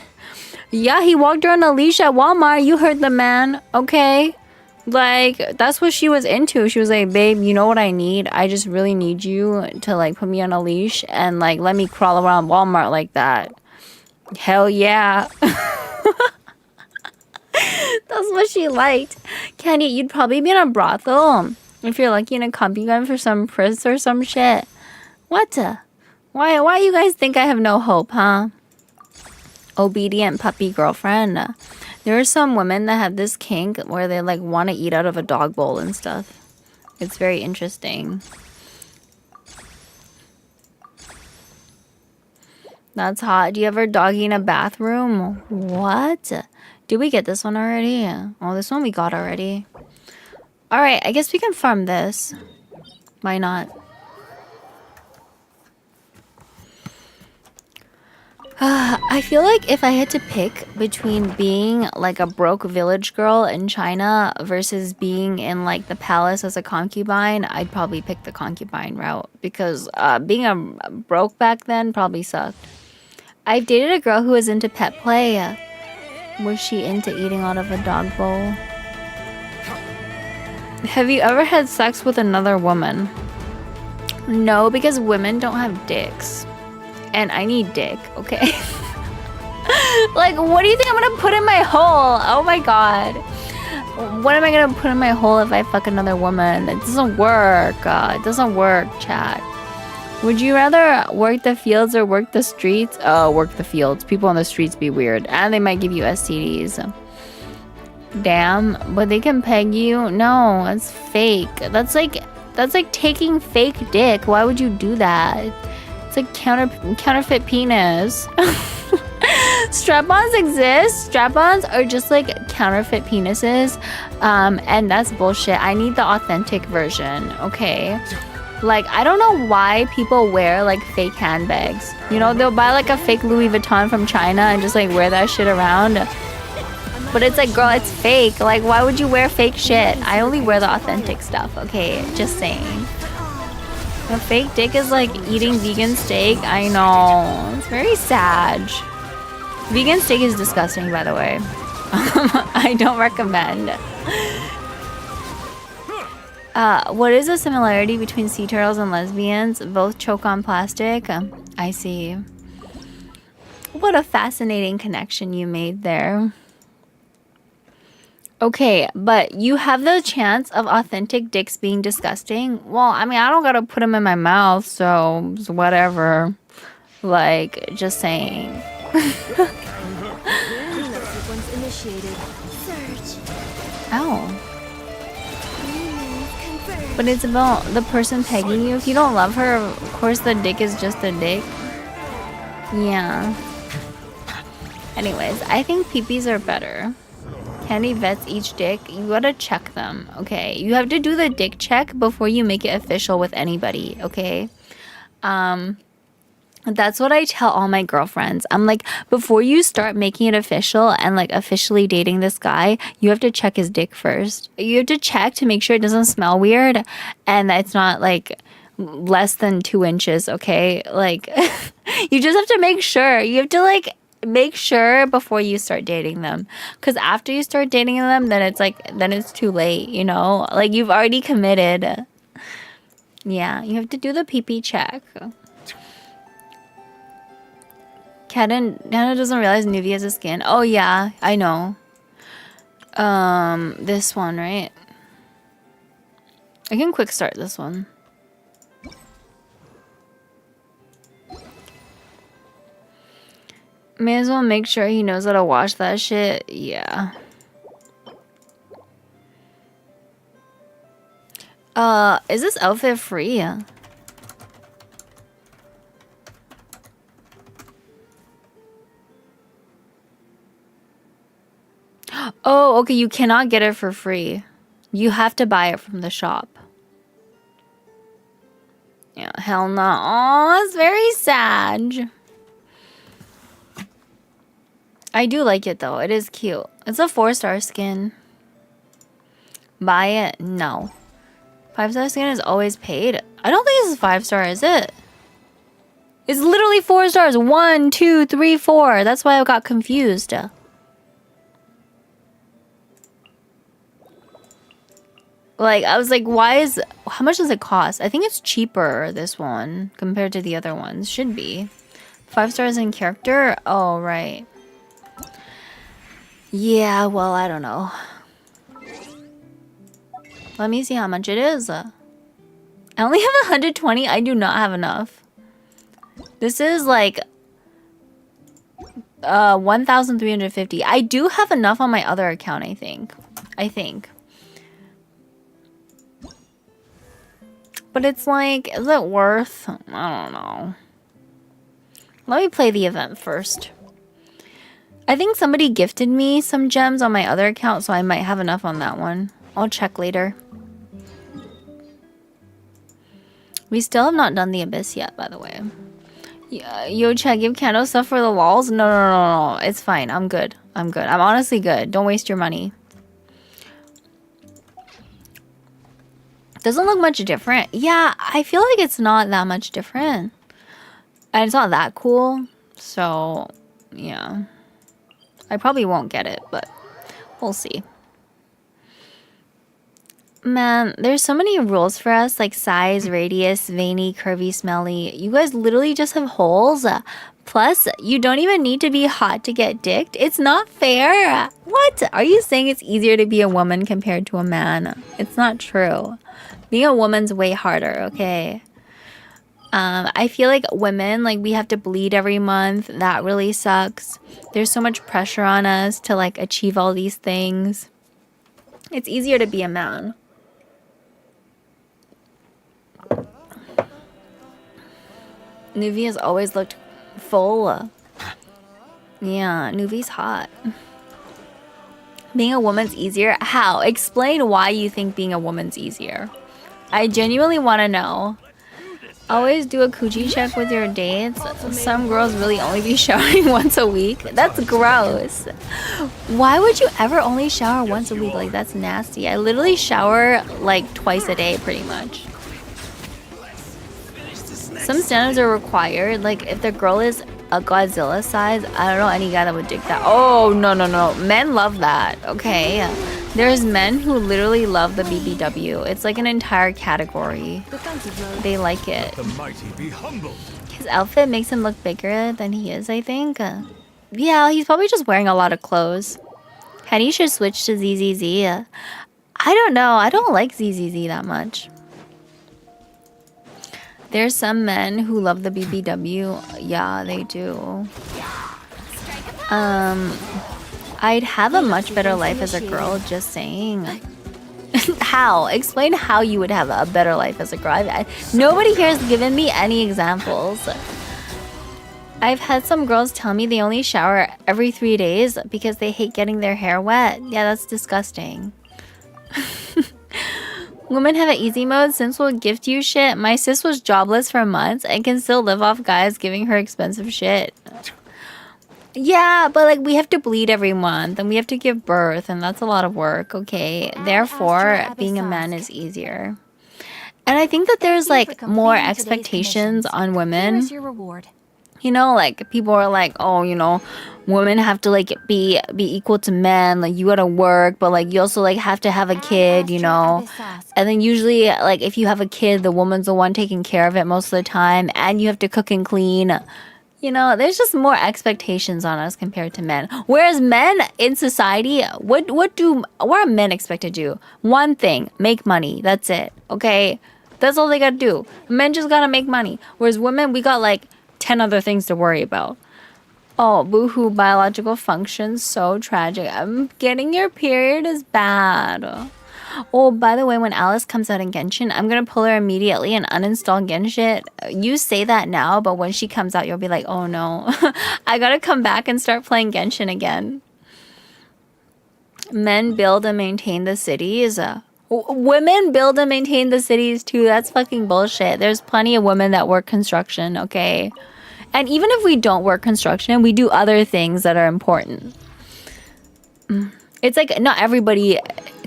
Yeah, he walked her on a leash at Walmart. You heard the man, okay? Like, that's what she was into. She was like, babe, you know what I need? I just really need you to, like, put me on a leash and, like, let me crawl around Walmart like that. Hell yeah. That's what she liked. Kenny, you'd probably be in a brothel if you're lucky in a concubine for some prince or some shit. What? Why you guys think I have no hope, huh? Obedient puppy girlfriend. There are some women that have this kink where they like want to eat out of a dog bowl and stuff. It's very interesting. That's hot. Do you ever doggy in a bathroom? What? Did we get this one already? Oh, this one we got already. Alright, I guess we can farm this. Why not? I feel like if I had to pick between being like a broke village girl in China versus being in like the palace as a concubine, I'd probably pick the concubine route because being a broke back then probably sucked. I've dated a girl who was into pet play. Was she into eating out of a dog bowl? Have you ever had sex with another woman? No, because women don't have dicks. And I need dick, okay? Like, what do you think I'm gonna put in my hole? Oh my god. What am I gonna put in my hole if I fuck another woman? It doesn't work. It doesn't work, chat. Would you rather work the fields or work the streets? Oh, work the fields. People on the streets be weird. And they might give you STDs. Damn, but they can peg you? No, that's fake. That's like taking fake dick. Why would you do that? It's like counterfeit penis. Strap-ons exist. Strap-ons are just like counterfeit penises. And that's bullshit. I need the authentic version, okay? Like, I don't know why people wear like fake handbags. You know, they'll buy like a fake Louis Vuitton from China and just like wear that shit around. But it's like, girl, it's fake. Like, why would you wear fake shit? I only wear the authentic stuff, okay? Just saying. A fake dick is like eating vegan steak. I know. It's very sad. Vegan steak is disgusting, by the way. I don't recommend. What is the similarity between sea turtles and lesbians? Both choke on plastic. I see. What a fascinating connection you made there. Okay, but you have the chance of authentic dicks being disgusting. Well, I mean, I don't gotta put them in my mouth, so whatever. Like, just saying. Ow. But it's about the person pegging you. If you don't love her, of course the dick is just a dick. Yeah. Anyways, I think peepees are better. Candy vets each dick. You gotta check them, okay? You have to do the dick check before you make it official with anybody, okay? That's what I tell all my girlfriends. I'm like, before you start making it official and like officially dating this guy, you have to check his dick first. You have to check to make sure it doesn't smell weird and that it's not like less than 2 inches, okay? Like, you just have to make sure. You have to like make sure before you start dating them, because after you start dating them, then it's like, then it's too late, you know? Like, you've already committed. Yeah, you have to do the pee-pee check. Nana doesn't realize Nuvia has a skin. Oh yeah, I know. This one, right? I can quick start this one. May as well make sure he knows how to wash that shit. Yeah. Is this outfit free? Oh, okay, you cannot get it for free. You have to buy it from the shop. Yeah, hell no. Oh, that's very sad. I do like it though. It is cute. It's a 4-star skin. Buy it? No. 5-star skin is always paid. I don't think this is 5-star, is it? It's literally 4 stars. 1, 2, 3, 4. That's why I got confused. Like, I was like, how much does it cost? I think it's cheaper, this one, compared to the other ones. Should be. 5 stars in character? Oh, right. Yeah, well, I don't know. Let me see how much it is. I only have 120. I do not have enough. This is like 1,350. I do have enough on my other account, I think. But it's like, is it worth? I don't know. Let me play the event first. I think somebody gifted me some gems on my other account, so I might have enough on that one. I'll check later. We still have not done the Abyss yet, by the way. Yo, Chad, give Kando stuff for the lols? No. It's fine. I'm good. I'm honestly good. Don't waste your money. Doesn't look much different. Yeah, I feel like it's not that much different. And it's not that cool. So, yeah. I probably won't get it, but we'll see. Man, there's so many rules for us, like size, radius, veiny, curvy, smelly. You guys literally just have holes. Plus, you don't even need to be hot to get dicked. It's not fair. What? Are you saying it's easier to be a woman compared to a man? It's not true. Being a woman's way harder, okay? I feel like women, like, we have to bleed every month. That really sucks. There's so much pressure on us to, like, achieve all these things. It's easier to be a man. Nuvi has always looked full. Yeah, Nuvi's hot. Being a woman's easier? How? Explain why you think being a woman's easier. I genuinely want to know. Always do a coochie check with your dates. Some girls really only be showering once a week. That's gross. Why would you ever only shower once a week? Like, that's nasty. I literally shower like twice a day pretty much. Some standards are required. Like, if the girl is a Godzilla size, I don't know any guy that would dig that. Oh, no. Men love that, okay? There's men who literally love the BBW. It's like an entire category. They like it. His outfit makes him look bigger than he is, I think. Yeah, he's probably just wearing a lot of clothes. Henny should switch to ZZZ. I don't know. I don't like ZZZ that much. There's some men who love the BBW. Yeah, they do. I'd have a much better life as a girl, just saying. How? Explain how you would have a better life as a girl. Nobody here has given me any examples. I've had some girls tell me they only shower every 3 days because they hate getting their hair wet. Yeah, that's disgusting. Women have an easy mode. Sis will gift you shit. My sis was jobless for months and can still live off guys giving her expensive shit. Yeah, but like we have to bleed every month and we have to give birth and that's a lot of work, okay? Therefore, being a man is easier. And I think that there's like more expectations on women. Here's your reward. You know, like people are like, oh, you know, women have to like be equal to men. Like you gotta work, but like you also like have to have a kid, you know. And then usually like if you have a kid, the woman's the one taking care of it most of the time, and you have to cook and clean. You know, there's just more expectations on us compared to men. Whereas men in society, what are men expected to do? One thing, make money. That's it. Okay? That's all they gotta do. Men just gotta make money. Whereas women, we got like 10 other things to worry about. Oh, boohoo, biological functions, so tragic. Getting your period is bad. Oh, by the way, when Alice comes out in Genshin, I'm gonna pull her immediately and uninstall Genshin. You say that now, but when she comes out, you'll be like, oh no, I gotta come back and start playing Genshin again. Men build and maintain the cities. Women build and maintain the cities too. That's fucking bullshit. There's plenty of women that work construction, okay? And even if we don't work construction, we do other things that are important. It's like not everybody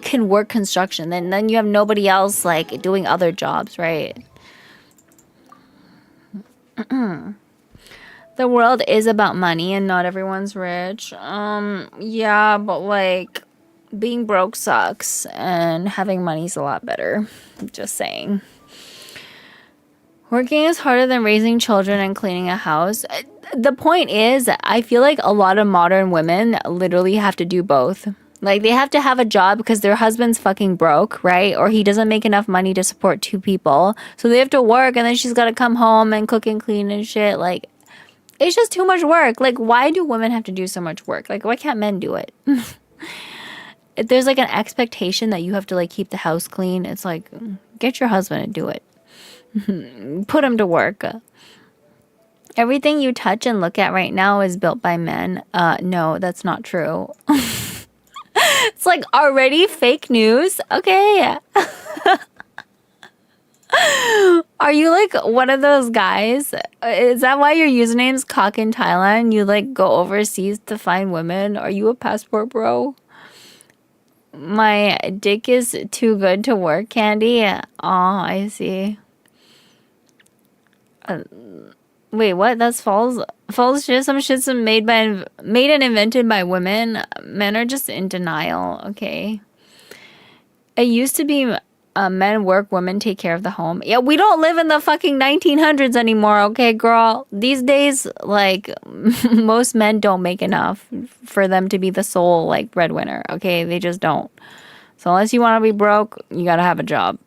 can work construction. Then you have nobody else like doing other jobs, right? The world is about money and not everyone's rich. Yeah, but like being broke sucks and having money's a lot better. Just saying. Working is harder than raising children and cleaning a house. The point is, I feel like a lot of modern women literally have to do both. Like, they have to have a job because their husband's fucking broke, right? Or he doesn't make enough money to support 2 people. So they have to work, and then she's got to come home and cook and clean and shit. Like, it's just too much work. Like, why do women have to do so much work? Like, why can't men do it? There's, like, an expectation that you have to, like, keep the house clean. It's like, get your husband to do it. Put him to work. Everything you touch and look at right now is built by men. No, that's not true. It's like already fake news. Okay. Are you like one of those guys? Is that why your username's Cock in Thailand? You like go overseas to find women? Are you a passport bro? My dick is too good to work, Candy. Oh, I see. Wait, what? That's false. False shit. Some shit's made and invented by women. Men are just in denial. Okay. It used to be men work, women take care of the home. Yeah, we don't live in the fucking 1900s anymore. Okay, girl. These days, like most men don't make enough for them to be the sole like breadwinner. Okay, they just don't. So unless you want to be broke, you gotta have a job.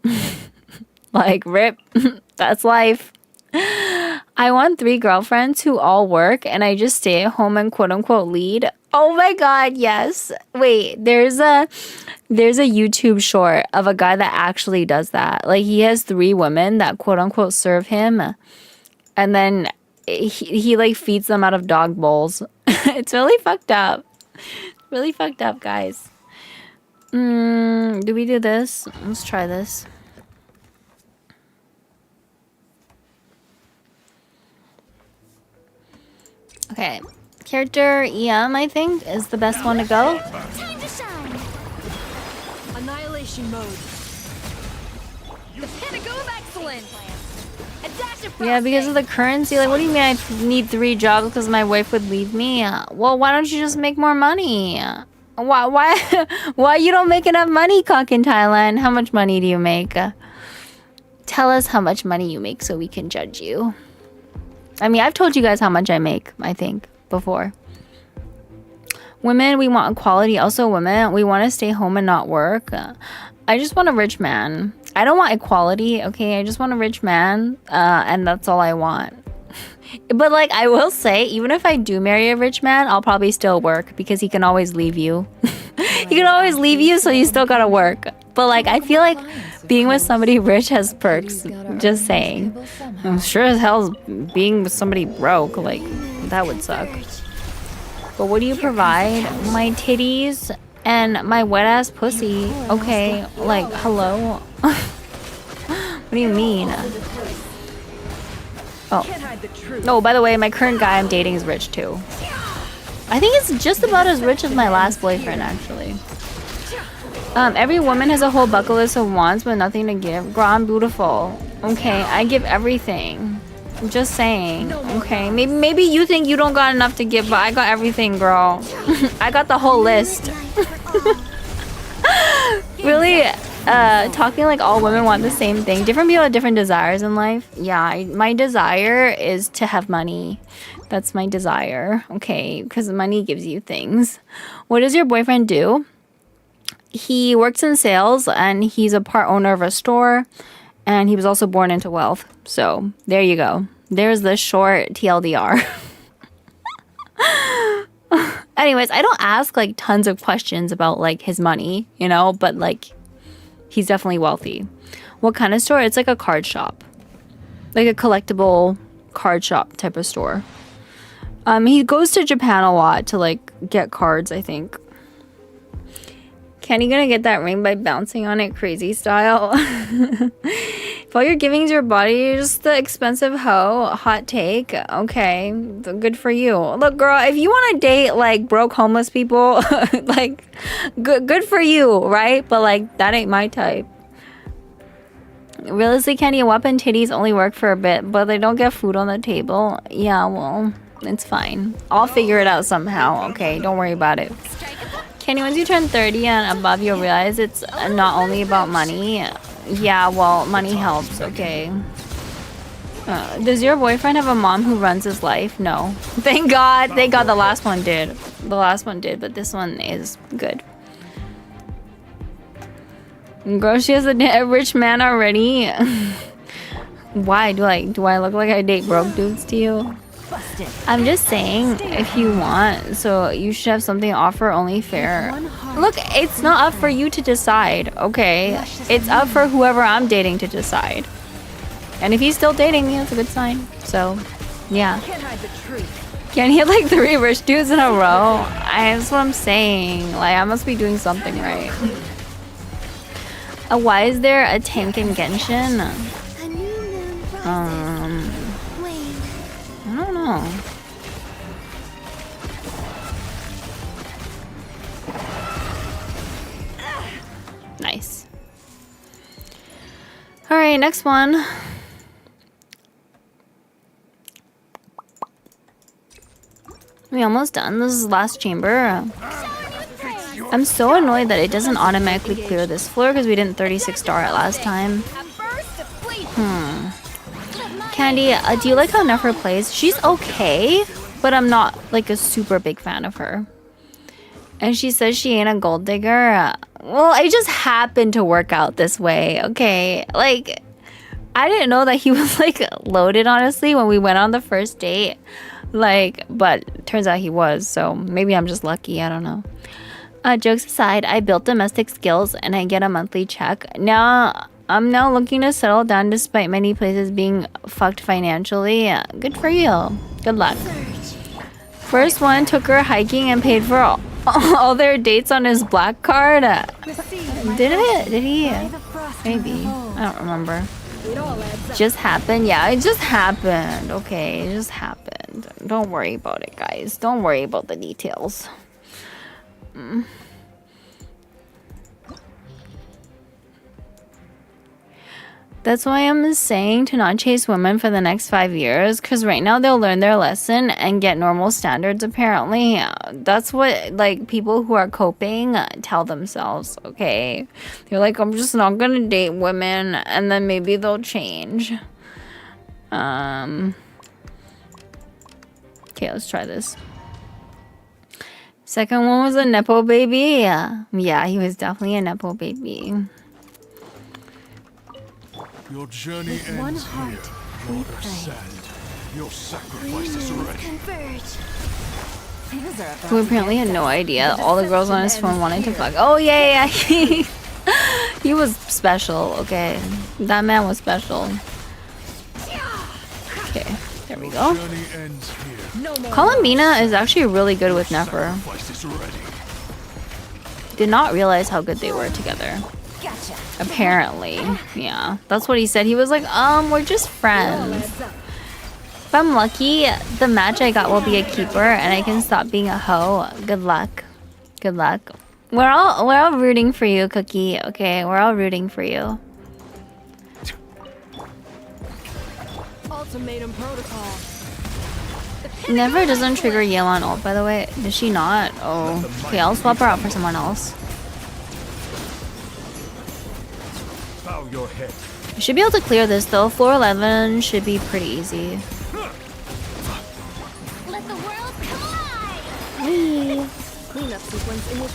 Like rip. That's life. I want 3 girlfriends who all work and I just stay at home and quote unquote lead. Oh my god, yes. Wait, there's a YouTube short of a guy that actually does that. Like he has 3 women that quote unquote serve him and then he like feeds them out of dog bowls. It's really fucked up. Really fucked up, guys. Do we do this? Let's try this. Okay, character EM, I think, is the best one to go. Time to shine. Annihilation mode. The pinnacle of excellence. A dash of Yeah, because of the currency. Like, what do you mean I need 3 jobs because my wife would leave me? Well, why don't you just make more money? Why you don't make enough money, Cock in Thailand? How much money do you make? Tell us how much money you make so we can judge you. I mean, I've told you guys how much I make, I think, before. Women, we want equality. Also, women, we want to stay home and not work. I just want a rich man. I don't want equality, okay? I just want a rich man, and that's all I want. But, like, I will say, even if I do marry a rich man, I'll probably still work because he can always leave you. He can always leave you, so you still gotta work. But, like, I feel like being with somebody rich has perks. Just saying. I'm sure as hell being with somebody broke, like, that would suck. But what do you provide? My titties and my wet-ass pussy. Okay, like, hello? What do you mean? Oh. No, by the way, my current guy I'm dating is rich, too. I think it's just about as rich as my last boyfriend, actually. Every woman has a whole bucket list of wants but nothing to give. Girl, I'm beautiful. Okay, I give everything. I'm just saying. Okay, maybe you think you don't got enough to give, but I got everything, girl. I got the whole list. Really, talking like all women want the same thing. Different people have different desires in life. Yeah, my desire is to have money. That's my desire. Okay, because money gives you things. What does your boyfriend do? He works in sales and he's a part owner of a store, and he was also born into wealth. So there you go. There's the short TLDR. Anyways, I don't ask like tons of questions about like his money, you know, but like he's definitely wealthy. What kind of store? It's like a card shop. Like a collectible card shop type of store. He goes to Japan a lot to like get cards, I think. Kenny gonna get that ring by bouncing on it crazy style. If all you're giving is your body, you're just the expensive hoe. Hot take. Okay, good for you. Look, girl, if you want to date like broke homeless people, like good for you, right? But like that ain't my type. Realistically, Kenny, weapon titties only work for a bit, but they don't get food on the table. Yeah, well, it's fine. I'll figure it out somehow. Okay, don't worry about it. Kenny, once you turn 30 and above, you'll realize it's not only about money. Yeah, well, money helps, okay. Does your boyfriend have a mom who runs his life? No. Thank God. Thank God the last one did. The last one did, but this one is good. Girl, she has a rich man already. Why? Do I look like I date broke dudes to you? I'm just saying, if you want, so you should have something to offer, only fair. Look, it's not up for you to decide, okay? It's up for whoever I'm dating to decide. And if he's still dating me, that's a good sign. So, yeah. Can he have like 3 rich dudes in a row? That's what I'm saying. Like, I must be doing something right. Why is there a tank in Genshin? I don't know. Nice. Alright, next one. We almost done. This is last chamber. I'm so annoyed that it doesn't automatically clear this floor because we didn't 36 star it last time. Candy, do you like how Nefer plays? She's okay, but I'm not like a super big fan of her. And she says she ain't a gold digger. Well, it just happened to work out this way, okay? Like, I didn't know that he was like loaded, honestly, when we went on the first date. Like, but turns out he was, so maybe I'm just lucky, I don't know. Jokes aside, I built domestic skills and I get a monthly check. I'm now looking to settle down despite many places being fucked financially. Good for you. Good luck. First one took her hiking and paid for all their dates on his black card. Did it? Did he? Maybe. I don't remember. Just happened? Yeah, it just happened. Okay, it just happened. Don't worry about it, guys. Don't worry about the details. That's why I'm saying to not chase women for the next 5 years, because right now they'll learn their lesson and get normal standards, apparently. That's what, like, people who are coping tell themselves, okay? They're like, I'm just not gonna date women, and then maybe they'll change. Okay, let's try this. Second one was a Nepo baby. Yeah, he was definitely a Nepo baby. Your journey ends here, Lord of Sand. Your sacrifices are ready. Who apparently had no idea. All the girls on his phone wanted to fuck. Oh yeah, he was special. Okay, that man was special. Okay, there we go. Columbina is actually really good with Nefer. Did not realize how good they were together. Apparently, yeah. That's what he said. He was like, we're just friends. If I'm lucky, the match I got will be a keeper and I can stop being a hoe. Good luck. Good luck. We're all rooting for you, Cookie. Okay, we're all rooting for you. Ultimatum protocol. Never doesn't trigger Yelan ult, by the way. Does she not? Oh. Okay, I'll swap her out for someone else. your head. You should be able to clear this though. Floor 11 should be pretty easy. Let the world collide! Whee! Cleanup sequence in which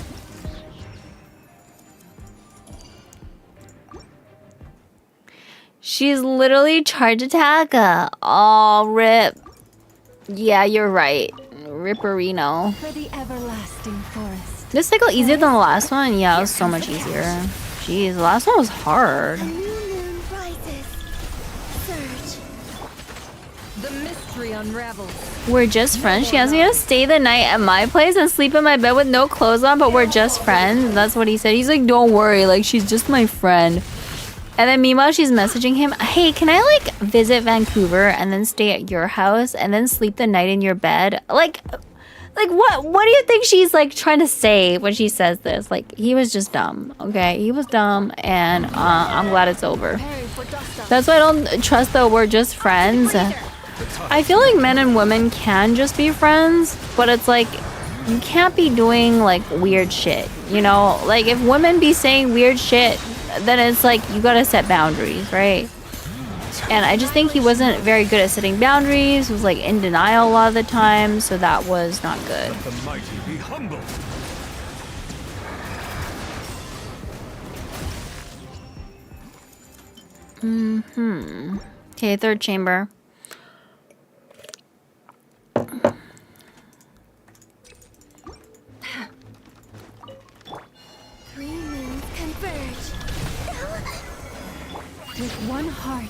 She's literally charge attack. Oh, rip. Yeah, you're right. Ripperino. For the everlasting forest. This cycle easier than the last one? Yeah, it was so much easier. Jeez, the last one was hard. new moon rises. Surge. The mystery unravels. We're just friends. She asked me to stay the night at my place and sleep in my bed with no clothes on, but we're just friends. That's what he said. He's like, don't worry, like she's just my friend. And then meanwhile, she's messaging him, hey, can I like visit Vancouver and then stay at your house and then sleep the night in your bed? Like what do you think she's like trying to say when she says this? Like, he was just dumb, okay? He was dumb, and I'm glad it's over. That's why I don't trust that we're just friends. I feel like men and women can just be friends, but it's like, you can't be doing like weird shit, you know? Like, if women be saying weird shit, then it's like you gotta set boundaries, right? And I just think he wasn't very good at setting boundaries. He was like in denial a lot of the time, so that was not good. Let the mighty be humble. Okay, third chamber. 3 moons converge. With one heart,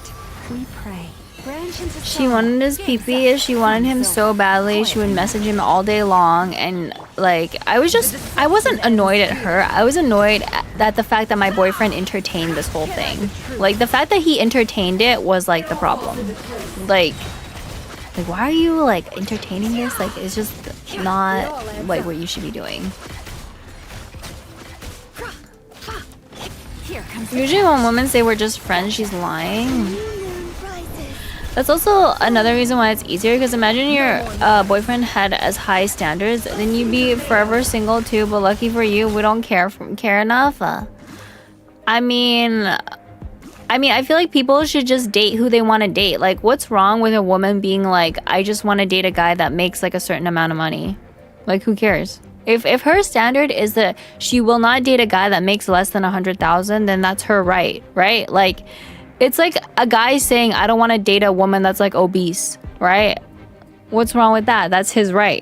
we pray. Branch into She wanted his pee-pee. She wanted him so badly. She would message him all day long. And like, I wasn't annoyed at her. I was annoyed at the fact that my boyfriend entertained this whole thing. Like, the fact that he entertained it was like the problem. Like why are you like entertaining this? Like, it's just not like what you should be doing. Here comes Usually when women say we're just friends, she's lying. New moon rises. That's also another reason why it's easier, because imagine your boyfriend had as high standards, then you'd be forever single too, but lucky for you, we don't care enough. I mean, I feel like people should just date who they want to date. Like, what's wrong with a woman being like, I just want to date a guy that makes like a certain amount of money? Like, who cares? If her standard is that she will not date a guy that makes less than 100,000, then that's her right? Like, it's like a guy saying, I don't want to date a woman that's like obese, right? What's wrong with that? That's his right.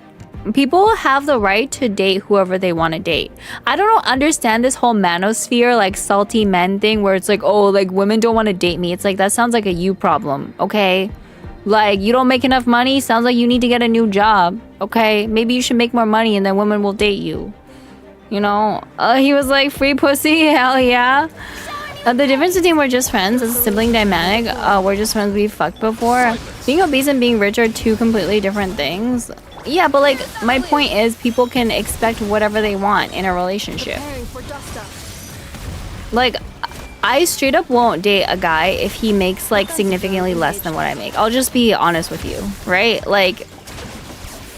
People have the right to date whoever they want to date. I don't understand this whole manosphere, like salty men thing where it's like, oh, like women don't want to date me. It's like, that sounds like a you problem, okay? Like, you don't make enough money? Sounds like you need to get a new job, okay? Maybe you should make more money and then women will date you. You know? He was like, free pussy? Hell yeah. The difference between we're just friends is a sibling dynamic. We're just friends, we fucked before. Being obese and being rich are two completely different things. Yeah, but like, my point is people can expect whatever they want in a relationship. Like, I straight up won't date a guy if he makes like significantly less than what I make. I'll just be honest with you, right? Like,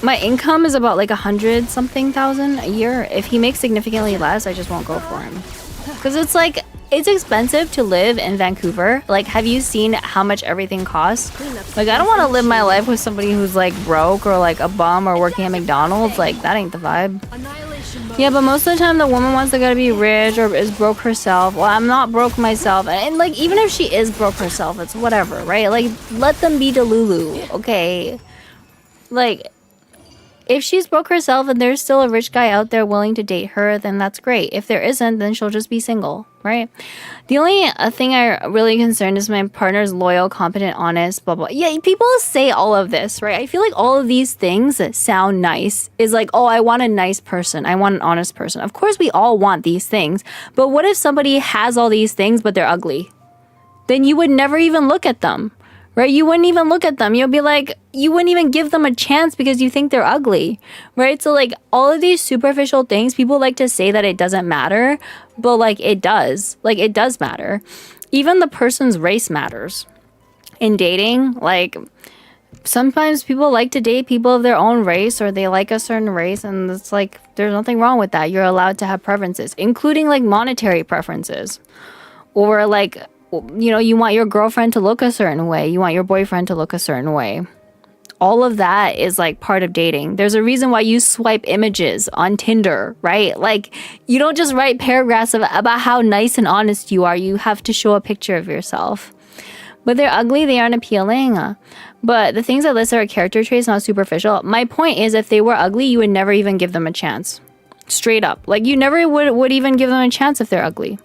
my income is about like 100 something thousand a year. If he makes significantly less, I just won't go for him. Because it's like, it's expensive to live in Vancouver. Like, have you seen how much everything costs? Like, I don't want to live my life with somebody who's like broke or like a bum or working at McDonald's. Like, that ain't the vibe. Yeah, but most of the time the woman wants to gotta be rich or is broke herself. Well, I'm not broke myself. And like, even if she is broke herself, it's whatever, right? Like, let them be Delulu, okay? Like, if she's broke herself and there's still a rich guy out there willing to date her, then that's great. If there isn't, then she'll just be single, right? The only thing I'm really concerned is my partner's loyal, competent, honest, blah, blah. Yeah, people say all of this, right? I feel like all of these things sound nice. Is like, oh, I want a nice person. I want an honest person. Of course, we all want these things. But what if somebody has all these things, but they're ugly? Then you would never even look at them. Right? You wouldn't even look at them. You'll be like, you wouldn't even give them a chance because you think they're ugly. Right? So like, all of these superficial things, people like to say that it doesn't matter, but like, it does. Like, it does matter. Even the person's race matters. In dating, like, sometimes people like to date people of their own race, or they like a certain race, and it's like, there's nothing wrong with that. You're allowed to have preferences, including like monetary preferences. Or like, you know, you want your girlfriend to look a certain way. You want your boyfriend to look a certain way. All of that is like part of dating. There's a reason why you swipe images on Tinder, right? Like, you don't just write paragraphs about how nice and honest you are. You have to show a picture of yourself. But they're ugly, they aren't appealing. But the things I listed are character traits, not superficial. My point is, if they were ugly, you would never even give them a chance. Straight up. Like, you never would even give them a chance if they're ugly.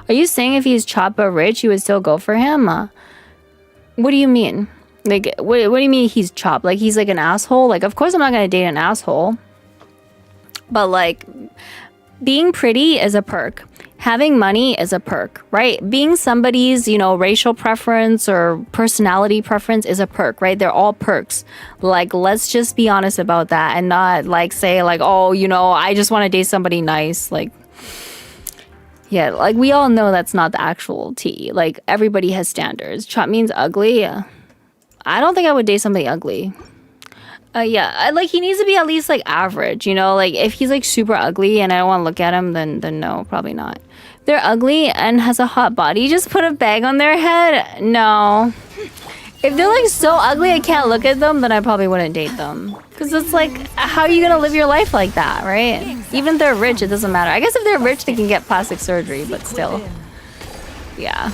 Are you saying if he's chop but rich, you would still go for him? What do you mean? Like, what do you mean he's chop? Like, he's like an asshole? Like, of course I'm not going to date an asshole. But, like, being pretty is a perk. Having money is a perk, right? Being somebody's, you know, racial preference or personality preference is a perk, right? They're all perks. Like, let's just be honest about that and not, like, say, like, oh, you know, I just want to date somebody nice. Like, yeah, like, we all know that's not the actual tea. Like, everybody has standards. Chop means ugly. I don't think I would date somebody ugly. Like, he needs to be at least, like, average, you know? Like, if he's, like, super ugly and I don't want to look at him, then no, probably not. They're ugly and has a hot body, just put a bag on their head? No. If they're, like, so ugly I can't look at them, then I probably wouldn't date them. Because it's, like, how are you going to live your life like that, right? Even if they're rich, it doesn't matter. I guess if they're rich, they can get plastic surgery, but still. Yeah.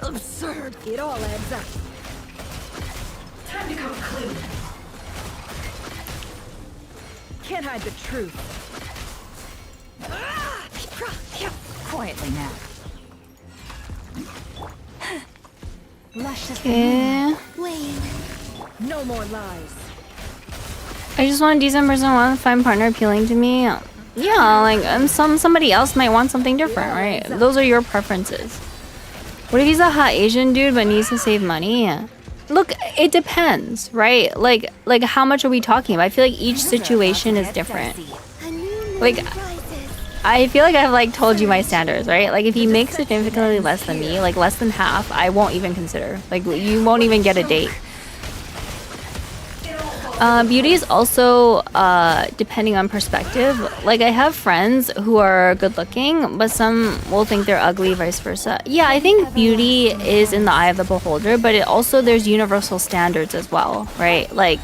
Absurd. It all adds up. Time to come clean. Can't hide the truth. Quietly now. Luscious. Okay. Wait. No more lies. I just want a decent person, want to find partner appealing to me. Yeah, like, somebody else might want something different, right? Those are your preferences. What if he's a hot Asian dude but needs to save money? Look, it depends, right? Like how much are we talking about? I feel like each situation is different. Like, I feel like I've, like, told you my standards, right? Like, if he makes significantly less than me, like less than half, I won't even consider. Like, you won't even get a date. Beauty is also depending on perspective. Like, I have friends who are good looking, but some will think they're ugly, vice versa. Yeah, I think beauty is in the eye of the beholder, but there's universal standards as well, right? Like,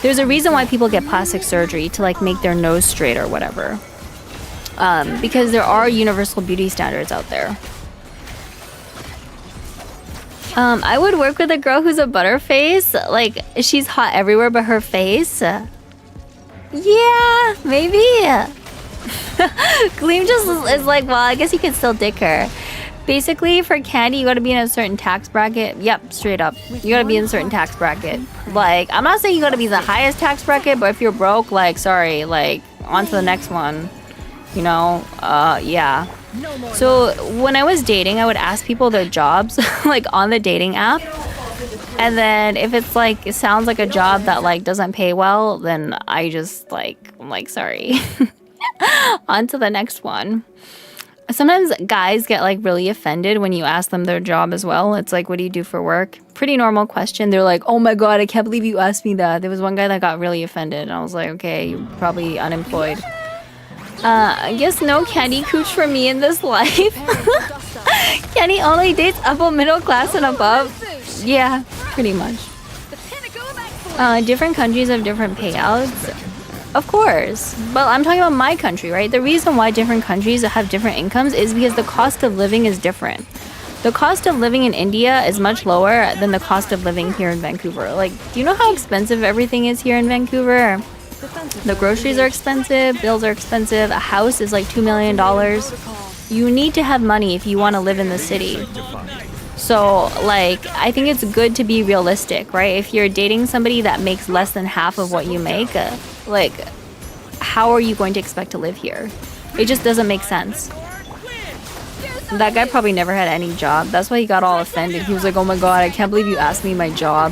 there's a reason why people get plastic surgery to, like, make their nose straight or whatever. Because there are universal beauty standards out there. I would work with a girl who's a butterface. Like, she's hot everywhere but her face. Yeah, maybe. Gleam just is like, well, I guess you could still dick her. Basically, for candy, you gotta be in a certain tax bracket. Yep, straight up. You gotta be in a certain tax bracket. Like, I'm not saying you gotta be the highest tax bracket, but if you're broke, like, sorry, like, on to the next one. You know, yeah. So when I was dating, I would ask people their jobs, like, on the dating app. And then if it's like, it sounds like a job that, like, doesn't pay well, then I just, like, I'm like, sorry. On to the next one. Sometimes guys get, like, really offended when you ask them their job as well. It's like, what do you do for work? Pretty normal question. They're like, oh my God, I can't believe you asked me that. There was one guy that got really offended. And I was like, okay, you're probably unemployed. I guess no candy cooch for me in this life. Candy only dates upper middle class and above. Yeah, pretty much. Different countries have different payouts. Of course. But I'm talking about my country, right? The reason why different countries have different incomes is because the cost of living is different. The cost of living in India is much lower than the cost of living here in Vancouver. Like, do you know how expensive everything is here in Vancouver? The groceries are expensive, bills are expensive, a house is like $2 million. You need to have money if you want to live in the city. So, like, I think it's good to be realistic, right? If you're dating somebody that makes less than half of what you make, like, how are you going to expect to live here? It just doesn't make sense. That guy probably never had any job. That's why he got all offended. He was like, oh my God, I can't believe you asked me my job.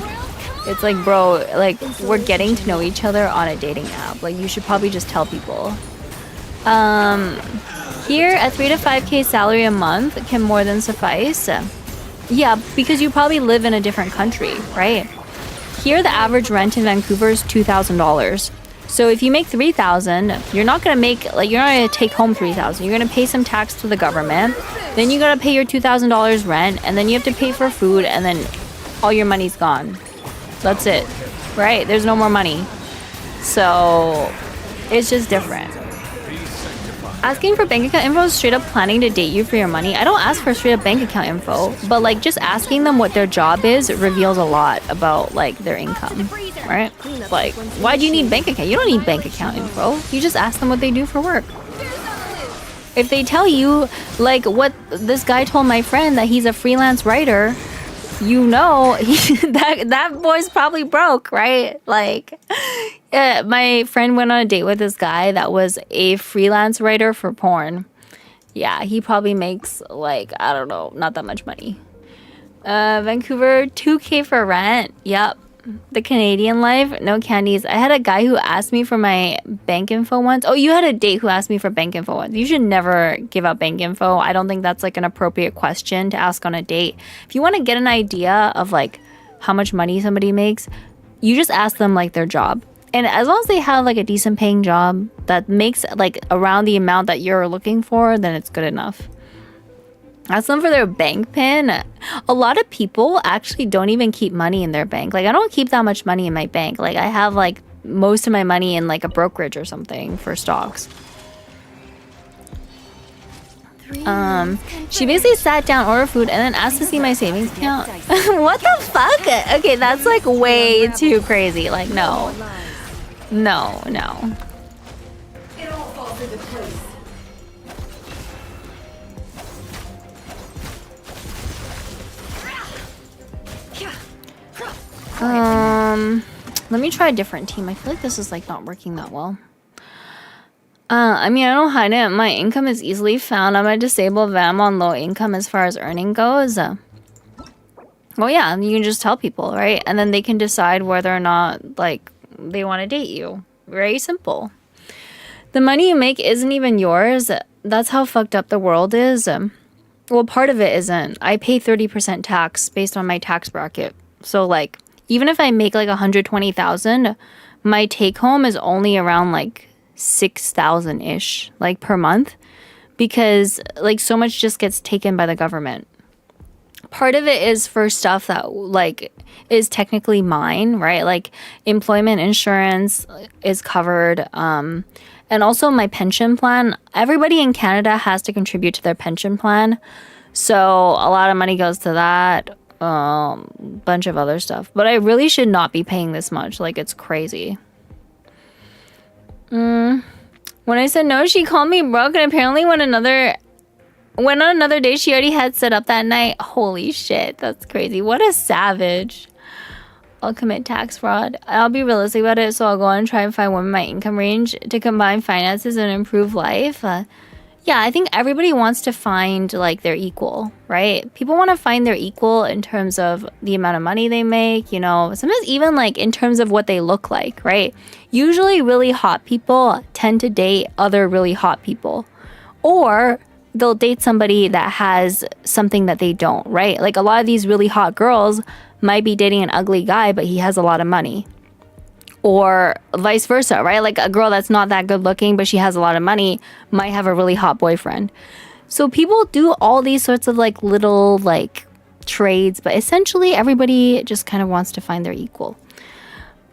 It's like, bro, like, we're getting to know each other on a dating app. Like, you should probably just tell people. Here, a 3 to 5K salary a month can more than suffice. Yeah, because you probably live in a different country, right? Here, the average rent in Vancouver is $2,000. So if you make 3,000, you're not gonna make like you're not gonna take home 3,000. You're gonna pay some tax to the government. Then you gotta pay your $2,000 rent, and then you have to pay for food, and then all your money's gone. That's it, right? There's no more money. So it's just different. Asking for bank account info is straight up planning to date you for your money. I don't ask for straight up bank account info, but like just asking them what their job is reveals a lot about like their income, right? Like, why do you need bank account? You don't need bank account info. You just ask them what they do for work. If they tell you, like what this guy told my friend that he's a freelance writer, you know that boy's probably broke, right? Like, my friend went on a date with this guy that was a freelance writer for porn. Yeah, he probably makes like, I don't know, not that much money. Vancouver, 2K for rent. Yep. The Canadian life, no candies. I had a guy who asked me for my bank info once. Oh, you had a date who asked me for bank info once. You should never give out bank info. I don't think that's like an appropriate question to ask on a date. If you want to get an idea of like how much money somebody makes, you just ask them like their job. And as long as they have like a decent paying job that makes like around the amount that you're looking for, then it's good enough. Ask them for their bank pin. A lot of people actually don't even keep money in their bank. Like, I don't keep that much money in my bank. Like, I have like most of my money in like a brokerage or something for stocks. She basically sat down, ordered food, and then asked to see my savings account. What the fuck? Okay, that's like way too crazy. Like, no. No, no. It all falls into place. Let me try a different team. I feel like this is like not working that well. I mean, I don't hide it. My income is easily found. I'm a disabled VAM on low income as far as earning goes. Well, yeah, you can just tell people, right? And then they can decide whether or not, like, they want to date you. Very simple. The money you make isn't even yours. That's how fucked up the world is. Well, part of it isn't. I pay 30% tax based on my tax bracket. So, like, even if I make like 120,000, my take home is only around like 6,000-ish, like per month, because like so much just gets taken by the government. Part of it is for stuff that like is technically mine, right? Like employment insurance is covered. And also my pension plan. Everybody in Canada has to contribute to their pension plan. So a lot of money goes to that. Bunch of other stuff, but I really should not be paying this much. Like, it's crazy. When I said no, she called me broke, and apparently when on another day she already had set up that night. Holy shit, that's crazy. What a savage. I'll commit tax fraud. I'll be realistic about it, so I'll go on and try and find one in my income range to combine finances and improve life. Yeah, I think everybody wants to find like their equal, right? People want to find their equal in terms of the amount of money they make, you know, sometimes even like in terms of what they look like, right? Usually really hot people tend to date other really hot people, or they'll date somebody that has something that they don't, right? Like a lot of these really hot girls might be dating an ugly guy, but he has a lot of money. Or vice versa, right? Like a girl that's not that good looking, but she has a lot of money, might have a really hot boyfriend. So people do all these sorts of like little like trades, but essentially everybody just kind of wants to find their equal.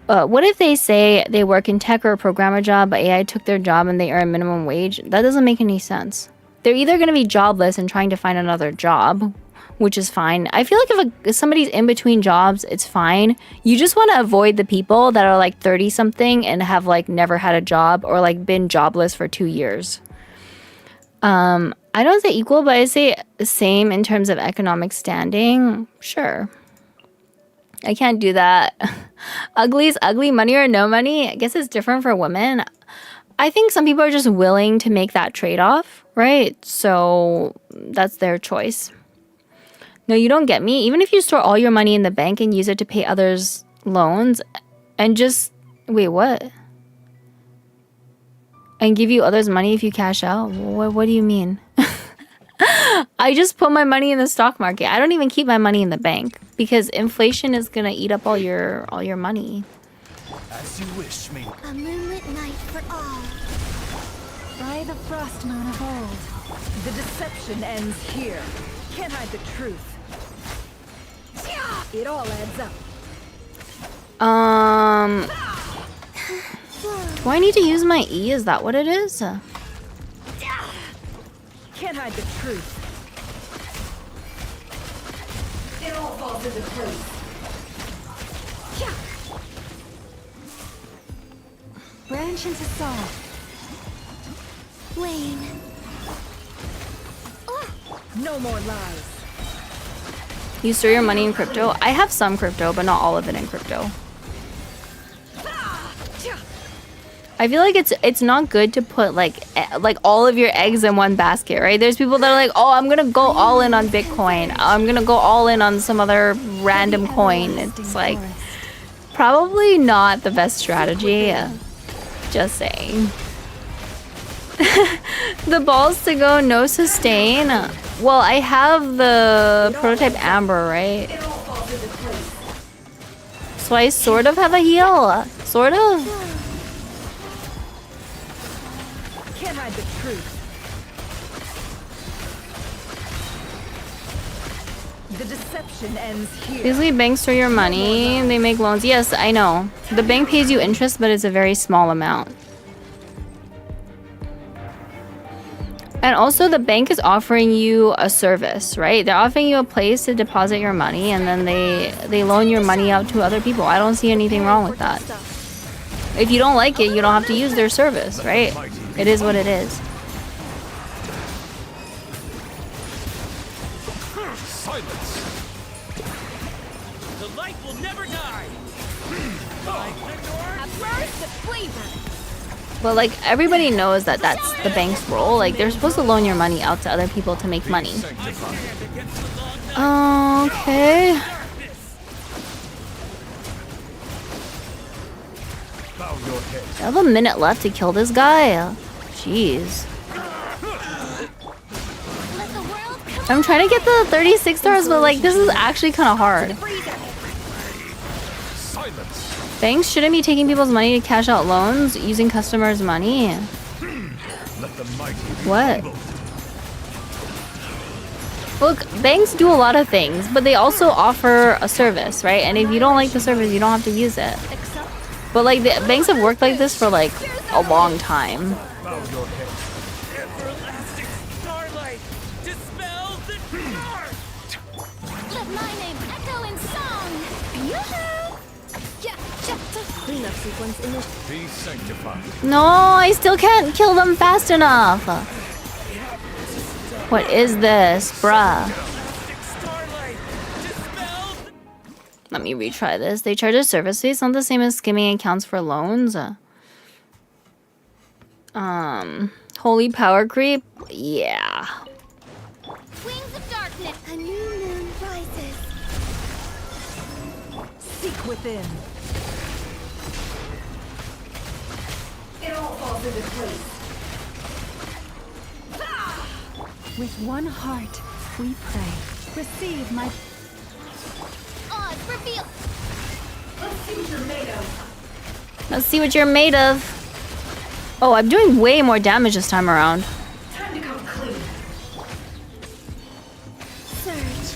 What if they say they work in tech or a programmer job, but AI took their job and they earn minimum wage? That doesn't make any sense. They're either going to be jobless and trying to find another job, which is fine. I feel like if somebody's in between jobs, it's fine. You just want to avoid the people that are like 30 something and have like never had a job or like been jobless for 2 years. I don't say equal, but I say same in terms of economic standing. Sure. I can't do that. Ugly is ugly, money or no money. I guess it's different for women. I think some people are just willing to make that trade-off, right? So that's their choice. No, you don't get me. Even if you store all your money in the bank and use it to pay others' loans and just... Wait, what? And give you others' money if you cash out? What do you mean? I just put my money in the stock market. I don't even keep my money in the bank because inflation is going to eat up all your money. As you wish me. A moonlit night for all. By the frost moon of old. The deception ends here. Can't hide the truth. It all adds up. Do I need to use my E? Is that what it is? Can't hide the truth. It all falls into place. Branch into song. Wayne. No more lies. You store your money in crypto? I have some crypto, but not all of it in crypto. I feel like it's not good to put like all of your eggs in one basket, right? There's people that are like, oh, I'm gonna go all in on Bitcoin. I'm gonna go all in on some other random coin. It's like probably not the best strategy. Just saying. The balls to go no sustain. Well, I have the prototype Amber, right? So I sort of have a heal. Sort of. Can't hide the truth. The deception ends here. Usually banks store your money, they make loans. Yes, I know. The bank pays you interest, but it's a very small amount. And also the bank is offering you a service, right? They're offering you a place to deposit your money and then they loan your money out to other people. I don't see anything wrong with that. If you don't like it, you don't have to use their service, right? It is what it is. Silence. The light will never die. A burst of flavor. But like everybody knows that that's the bank's role. Like they're supposed to loan your money out to other people to make money. Okay. Bow your head. I have a minute left to kill this guy. Jeez. Let the world come. I'm trying to get the 36 stars, but like this is actually kind of hard. Silence. Banks shouldn't be taking people's money to cash out loans using customers' money. Let the mighty be What? humbled. Look, banks do a lot of things, but they also offer a service, right? And if you don't like the service, you don't have to use it. But like the banks have worked like this for like a long time. Bow your head. Everlasting starlight dispels the dark. Let my name echo in song. Yoo-hoo! Yeah, cleanup sequence in this. Be sanctified. No, I still can't kill them fast enough. What is this, bruh? Starlight dispels. Let me retry this. They charge a service fee. It's not the same as skimming accounts for loans. Holy power creep? Yeah. Wings of darkness. A new moon rises. Seek within. It all falls into place. With one heart, we pray. Receive my. Odds reveal. Let's see what you're made of. Let's see what you're made of. Oh, I'm doing way more damage this time around. Time to come clean. Surge.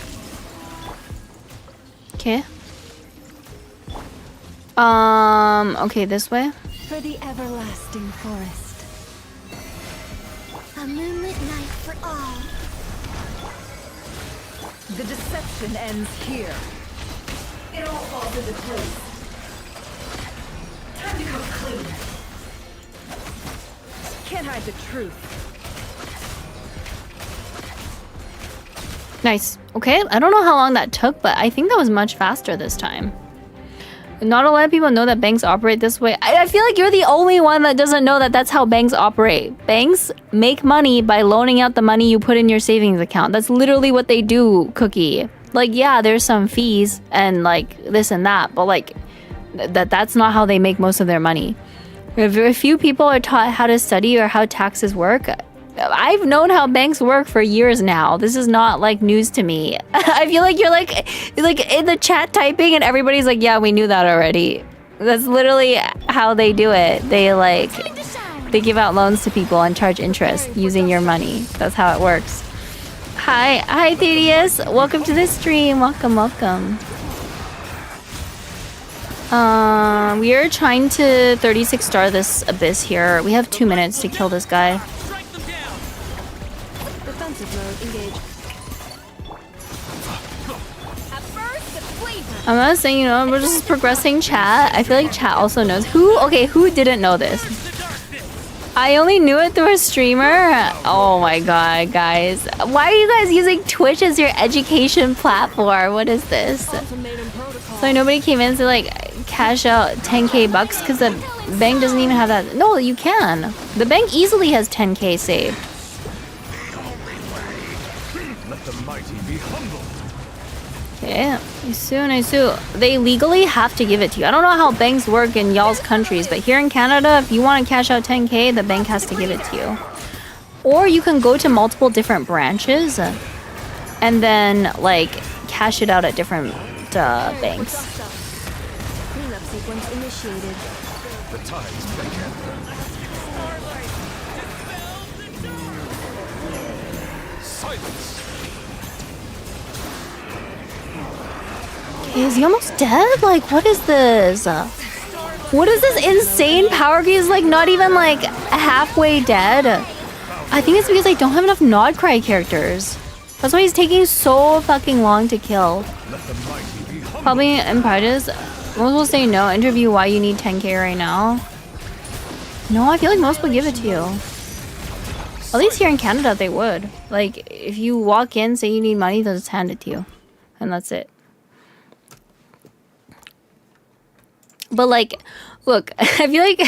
Okay. Okay, this way. For the everlasting forest. A moonlit night for all. The deception ends here. It all falls into place. Time to come clean. Can't hide the truth. Nice. Okay, I don't know how long that took, but I think that was much faster this time. Not a lot of people know that banks operate this way. I feel like you're the only one that doesn't know that that's how banks operate. Banks make money by loaning out the money you put in your savings account. That's literally what they do, Cookie. Like, yeah, there's some fees and like this and that, but like that's not how they make most of their money. If few people are taught how to study or how taxes work, I've known how banks work for years now. This is not like news to me. I feel like you're like in the chat typing and everybody's like, yeah, we knew that already. That's literally how they do it. They like Time to shine. they give out loans to people and charge interest using your money. That's how it works. Hi Thaddeus. Welcome to the stream. Welcome. We are trying to 36 star this abyss here. We have 2 minutes to kill this guy. Strike them down! Defensive mode engaged. At first, the flavor. I'm not saying, you know, we're just progressing chat. I feel like chat also knows. Who didn't know this? The darkness! I only knew it through a streamer. Oh my god, guys. Why are you guys using Twitch as your education platform? What is this? Ultimatum protocol. So nobody came in to like cash out 10k bucks because the bank doesn't even have that. No, you can. The bank easily has 10k saved. Let the mighty be humbled. Okay, nice. They legally have to give it to you. I don't know how banks work in y'all's countries, but here in Canada, if you want to cash out 10k, the bank has to give it to you. Or you can go to multiple different branches and then like cash it out at different banks. Cleanup sequence initiated. The tides beckon. Starlight! Dispel the dark! Silence. Is he almost dead? Like, what is this? What is this insane power? He's like not even like halfway dead. I think it's because I don't have enough Nod Cry characters. That's why he's taking so fucking long to kill. Let the mighty be humbled. Probably in practice, most will say no. Interview why you need 10k right now. No, I feel like most will give it to you. At least here in Canada, they would. Like, if you walk in, say you need money, they'll just hand it to you. And that's it. But like, look, I feel like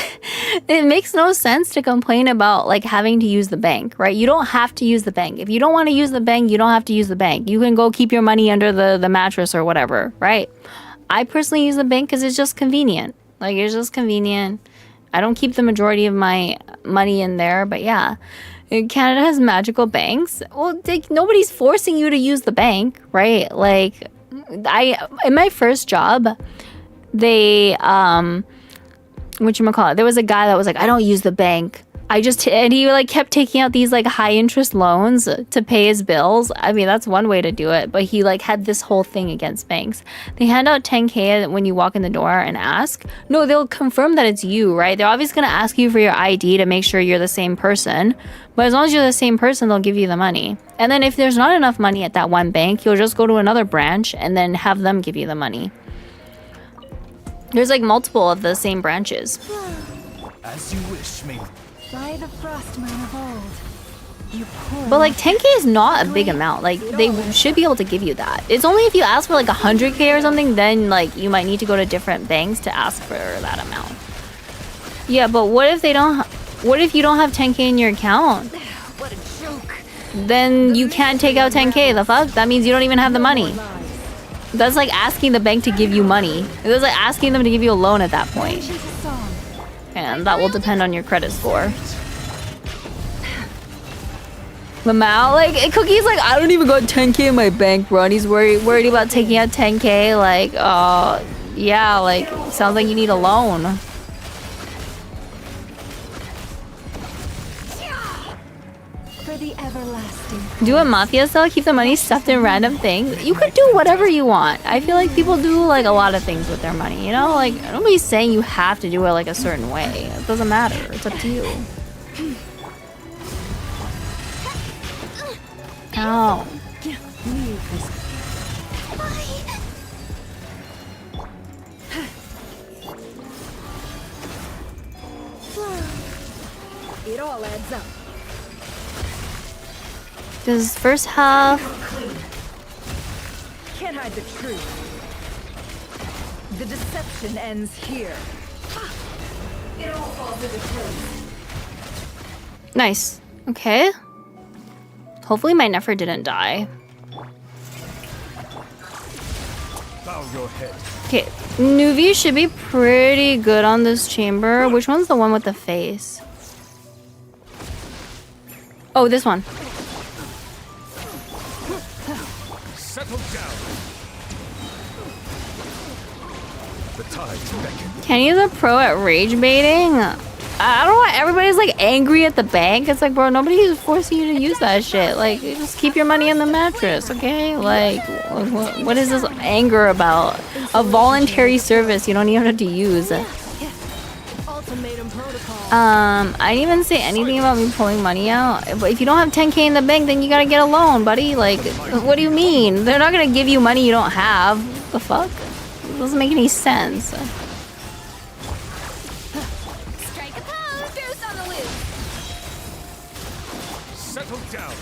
it makes no sense to complain about like having to use the bank, right? You don't have to use the bank. If you don't want to use the bank, you don't have to use the bank. You can go keep your money under the mattress or whatever, right? I personally use the bank because it's just convenient. Like, it's just convenient. I don't keep the majority of my money in there, but yeah. Canada has magical banks. Well, nobody's forcing you to use the bank, right? Like, in my first job, they whatchamacallit, there was a guy that was like, I don't use the bank. And he like kept taking out these like high interest loans to pay his bills. I mean, that's one way to do it, but he like had this whole thing against banks. They hand out 10k when you walk in the door and ask. No, they'll confirm that it's you, right? They're obviously going to ask you for your ID to make sure you're the same person. But as long as you're the same person, they'll give you the money. And then if there's not enough money at that one bank, you'll just go to another branch and then have them give you the money. There's like multiple of the same branches. As you wish, me. By the frost moon of old. You poor But like 10k is not a big amount. Like they should be able to give you that. It's only if you ask for like 100k or something, then like you might need to go to different banks to ask for that amount. Yeah, but what if they don't? What if you don't have 10k in your account? what a joke. Then you can't take out 10k. The fuck? That means you don't even have the money. That's like asking the bank to give you money. It's like asking them to give you a loan at that point. She's a song. And that will depend on your credit score. Lamau, like, Cookie's like, I don't even got 10k in my bank, bro. And he's worried about taking out 10k. Like, yeah, like, sounds like you need a loan. For the everlasting. Do a mafia style, keep the money stuffed in random things. You could do whatever you want. I feel like people do like a lot of things with their money, you know? Like, nobody's saying you have to do it like a certain way. It doesn't matter. It's up to you. Ow. It all adds up. This first half. Can't hide the truth. The deception ends here. It all falls into place. Nice. Okay. Hopefully my Nefer didn't die. Bow your head. Okay. Nuvi should be pretty good on this chamber. Which one's the one with the face? Oh, this one. Settle down. The tides beckon. Kenny's a pro at rage baiting. I don't know why everybody's like angry at the bank. It's like, bro, nobody's forcing you to use that shit. Like, just keep your money in the mattress, okay? Like, what is this anger about? A voluntary service you don't even have to use. Ultimatum protocol. I didn't even say anything about me pulling money out. But if you don't have 10K in the bank, then you gotta get a loan, buddy. Like, what do you mean? They're not gonna give you money you don't have. The fuck? It doesn't make any sense. Strike a pose, Bruce on the loose. Settle down.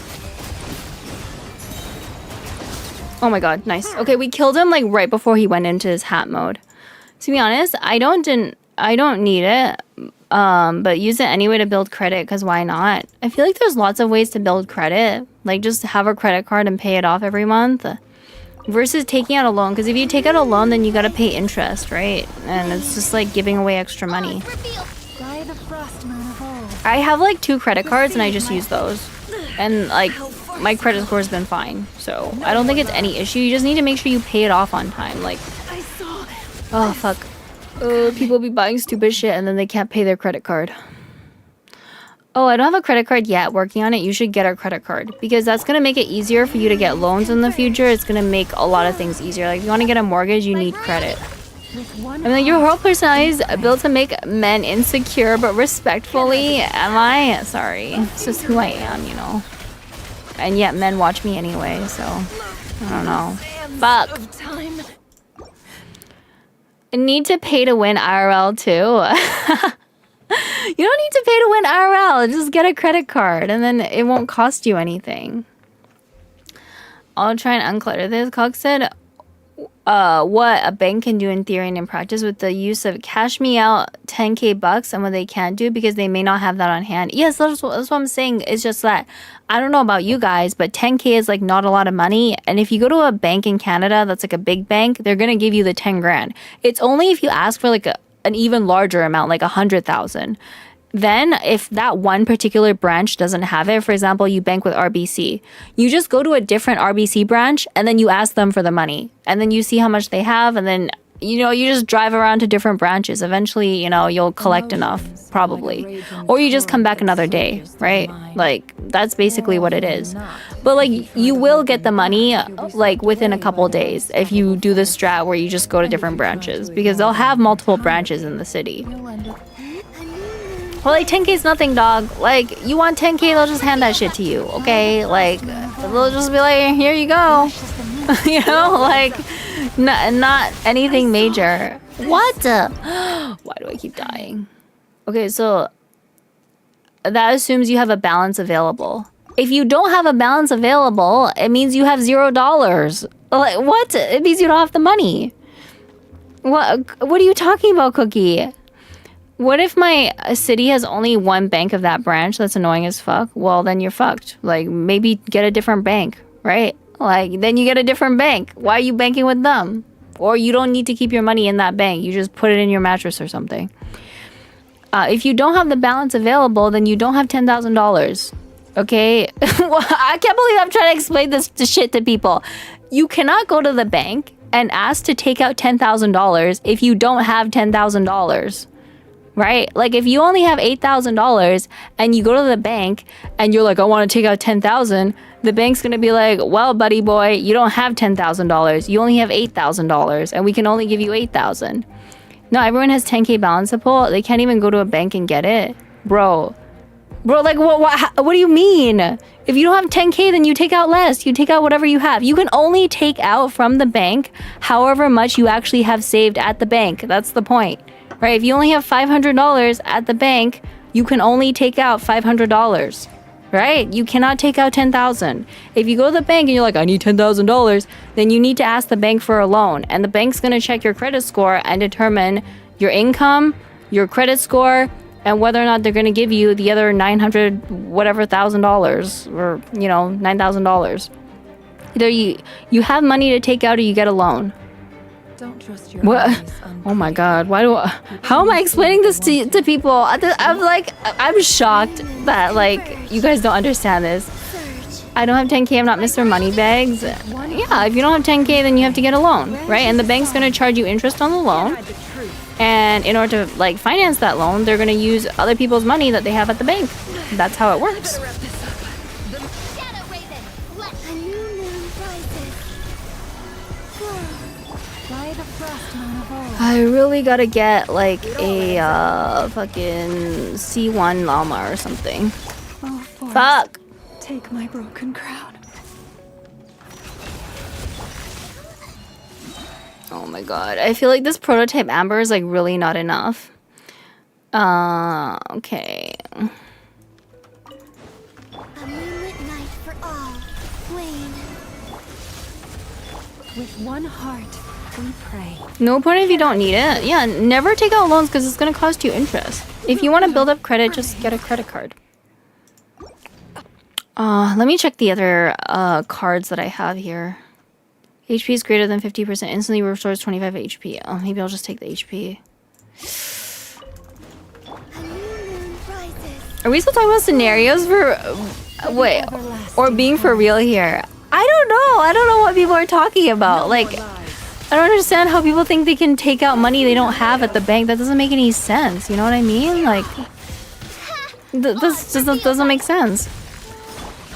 Oh my god, nice. Okay, we killed him like right before he went into his hat mode. To be honest, I don't need it. But use it anyway to build credit, because why not? I feel like there's lots of ways to build credit. Like, just have a credit card and pay it off every month. Versus taking out a loan, because if you take out a loan, then you gotta pay interest, right? And it's just like giving away extra money. Guy the Frostman of old. I have like 2 credit cards and I just use those. And like, my credit score's been fine. So, I don't think it's any issue. You just need to make sure you pay it off on time. Like, oh, fuck. People be buying stupid shit and then they can't pay their credit card. Oh, I don't have a credit card yet. Working on it. You should get a credit card, because that's going to make it easier for you to get loans in the future. It's going to make a lot of things easier. Like, if you want to get a mortgage, you need credit. I mean, like, your whole personality is built to make men insecure, but respectfully. Am I? Sorry. It's just who I am, you know. And yet men watch me anyway, so I don't know. Fuck. I need to pay to win IRL too. You don't need to pay to win IRL. Just get a credit card and then it won't cost you anything. I'll try and unclutter this. Cox said, what a bank can do in theory and in practice with the use of cash me out 10K bucks and what they can't do because they may not have that on hand. Yes, that's what I'm saying. It's just that I don't know about you guys, but 10K is like not a lot of money. And if you go to a bank in Canada that's like a big bank, they're going to give you the 10 grand. It's only if you ask for like an even larger amount, like 100,000. Then if that one particular branch doesn't have it, for example, you bank with RBC, you just go to a different RBC branch and then you ask them for the money and then you see how much they have. And then, you know, you just drive around to different branches. Eventually, you know, you'll collect enough probably, or you just come back another day, right? Like, that's basically what it is. But like, you will get the money like within a couple days if you do the strat where you just go to different branches, because they'll have multiple branches in the city. Well, like, 10K is nothing, dog. Like, you want 10K, they'll just hand that shit to you, okay? Like, they'll just be like, here you go. You know, like, not anything major. What? Why do I keep dying? Okay, so that assumes you have a balance available. If you don't have a balance available, it means you have $0. Like, what? It means you don't have the money. What are you talking about, Cookie? What if my city has only one bank of that branch that's annoying as fuck? Well, then you're fucked. Like, maybe get a different bank, right? Like, then you get a different bank. Why are you banking with them? Or you don't need to keep your money in that bank. You just put it in your mattress or something. If you don't have the balance available, then you don't have $10,000. Okay? Well, I can't believe I'm trying to explain this shit to people. You cannot go to the bank and ask to take out $10,000 if you don't have $10,000. Right? Like, if you only have $8,000 and you go to the bank and you're like, I want to take out $10,000, the bank's going to be like, well, buddy boy, you don't have $10,000. You only have $8,000 and we can only give you $8,000. No, everyone has 10K balance to pull. They can't even go to a bank and get it. Bro, like, what do you mean? If you don't have 10K, then you take out less. You take out whatever you have. You can only take out from the bank however much you actually have saved at the bank. That's the point. Right? If you only have $500 at the bank, you can only take out $500. Right? You cannot take out $10,000. If you go to the bank and you're like, I need $10,000, then you need to ask the bank for a loan. And the bank's going to check your credit score and determine your income, your credit score, and whether or not they're going to give you the other $900,000 or, you know, $9,000. Either you have money to take out or you get a loan. Don't trust your What? eyes Oh my god, how am I explaining this to people? I'm shocked that, like, you guys don't understand this. I don't have 10K, I'm not Mr. Moneybags. Yeah, if you don't have 10K, then you have to get a loan, right? And the bank's gonna charge you interest on the loon. And in order to like finance that loan, they're gonna use other people's money that they have at the bank. That's how it works. Shadow Raven, let a new moon rises. Fly the frost moon of old. I really gotta get like a fucking C1 llama or something. Oh, forest, Fuck. take my broken crown. Oh my god. I feel like this prototype amber is like really not enough. Okay. A moonlit night for all. Wayne. With one heart, we pray. No point if you don't need it. Yeah, never take out loans because it's gonna cost you interest. If you want to build up credit, just get a credit card. Let me check the other cards that I have here. HP is greater than 50%. Instantly restores 25 HP. Oh, maybe I'll just take the HP. A new moon rises. Are we still talking about scenarios for... wait, or being for real here? I don't know. I don't know what people are talking about. Like, I don't understand how people think they can take out money they don't have at the bank. That doesn't make any sense. You know what I mean? Like, this doesn't make sense.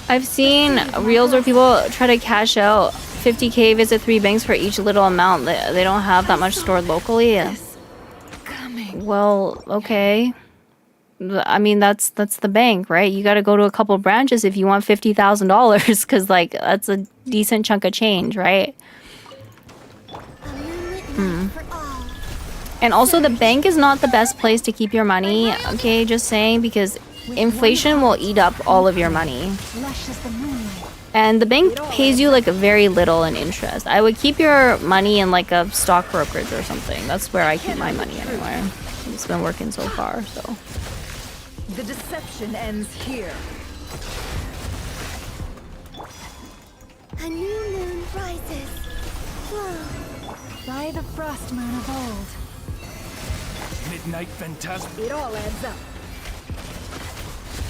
I've seen reels where people try to cash out 50k, visit 3 banks for each little amount. They don't have that much stored locally. Well, okay. I mean, that's the bank, right? You got to go to a couple branches if you want $50,000 because, like, that's a decent chunk of change, right? A moonlit night for all. And also, the bank is not the best place to keep your money, okay? Just saying, because inflation will eat up all of your money. Lush as the moonlight. And the bank pays you like very little in interest. I would keep your money in like a stock brokerage or something. That's where I keep my money anyway. It's been working so far, so. The deception ends here. A new moon rises. Whoa. By the frost moon of old. Midnight phantasm. It all adds up.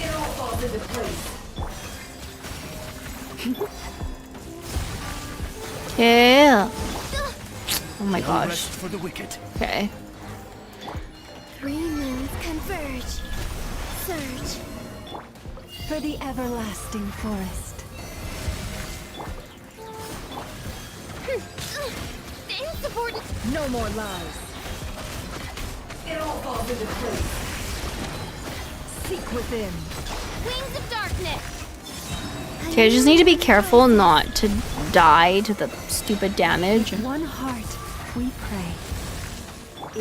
It all falls into place. Yeah. Oh my No gosh. rest for the wicked. Okay. 3 moons converge. Surge. For the everlasting forest. Insubordinate. No more lies. It all falls into place. Seek within. Wings of darkness. Okay, I just need to be careful not to die to the stupid damage. One heart, we pray.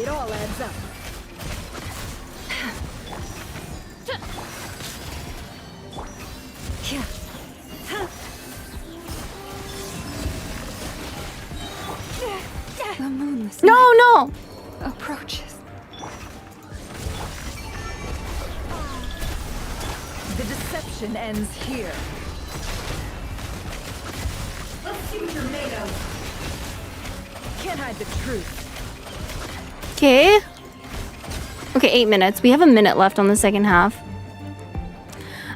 It all adds up. The moonless No! approaches. The deception ends here. Let's see what you're made of. Can't hide the truth. Okay. Okay, 8 minutes. We have a minute left on the second half.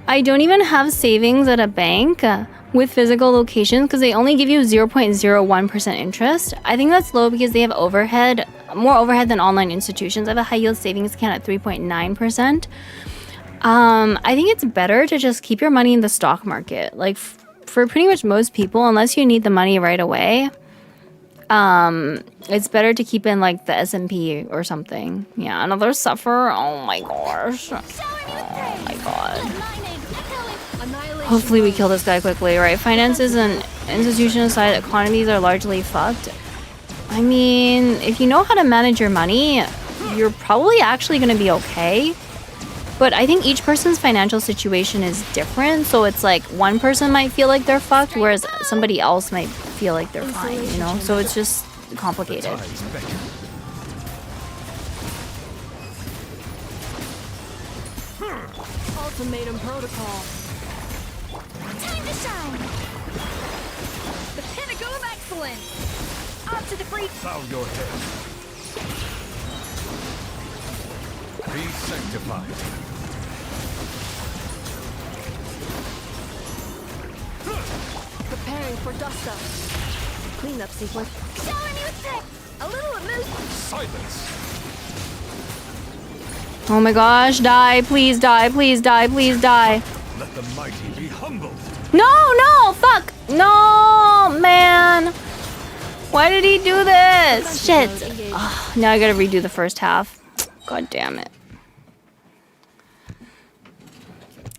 I don't even have savings at a bank with physical locations because they only give you 0.01% interest. I think that's low because they have overhead, more overhead than online institutions. I have a high yield savings account at 3.9%. I think it's better to just keep your money in the stock market. Like for pretty much most people, unless you need the money right away, it's better to keep in like the S&P or something. Yeah, another suffer. Oh my gosh. Oh my god. Hopefully we kill this guy quickly, right? Finances and institution aside, economies are largely fucked. I mean, if you know how to manage your money, you're probably actually going to be okay. But I think each person's financial situation is different. So it's like one person might feel like they're fucked, whereas somebody else might feel like they're fine, you know? So it's just complicated. Ultimatum protocol. Time to shine. The pinnacle of excellence. Up to the free. Bow your head. Be sanctified. Preparing for dust up. Cleanup sequence. Shower me with tech. A little amuse. Silence. Oh my gosh, die, please die, please die, please die. Let the mighty be humbled. No, fuck. No, man. Why did he do this? Shit. Ugh, now I gotta redo the first half. God damn it.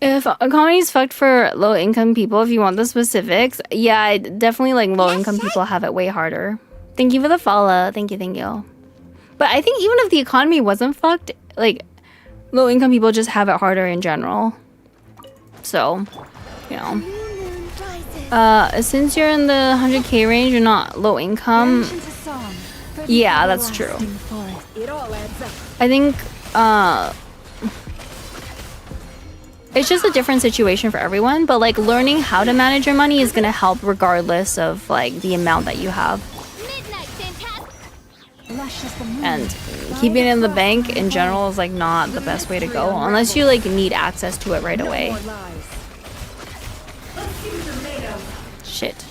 If economy's fucked for low-income people, if you want the specifics, yeah, definitely like low-income people have it way harder. Thank you for the follow. Thank you, thank you. But I think even if the economy wasn't fucked, like low-income people just have it harder in general. So, you know. Since you're in the 100K range, you're not low-income. Yeah, that's true. I think it's just a different situation for everyone, but like learning how to manage your money is gonna help regardless of like the amount that you have. And keeping it in the bank in general is like not the best way to go unless you like need access to it right away. Shit.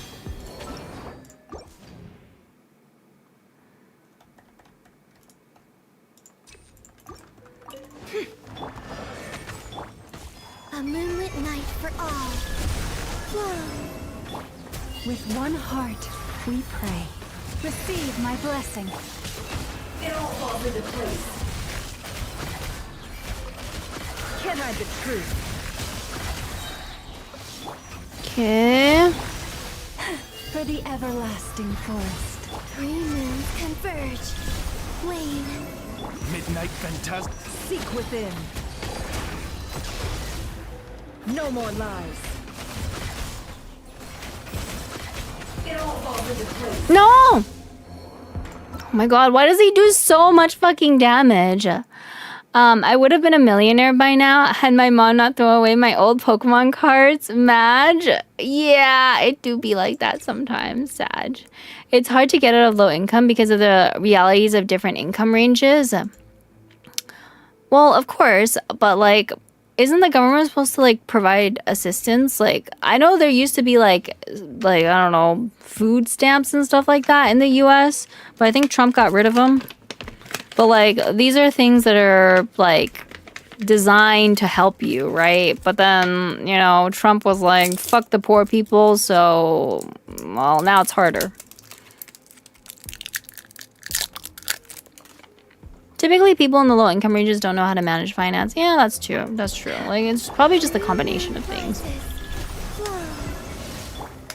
A moonlit night for all. With one heart, we pray. Receive my blessing. It all falls into place. Can't hide the truth. Okay. For the everlasting forest. 3 moons converge. Wane. Midnight Phantasm. Seek within. No more lies. It all falls into place. No! Oh my god, why does he do so much fucking damage? I would have been a millionaire by now had my mom not thrown away my old Pokemon cards. Madge? Yeah, it do be like that sometimes, Sag. It's hard to get out of low income because of the realities of different income ranges. Well, of course, but like, isn't the government supposed to like provide assistance? Like, I know there used to be like I don't know, food stamps and stuff like that in the US, but I think Trump got rid of them. But like, these are things that are like designed to help you, right? But then, you know, Trump was like, fuck the poor people, so, well, now it's harder. Typically, people in the low income ranges don't know how to manage finance. Yeah, that's true. That's true. Like, it's probably just a combination of things.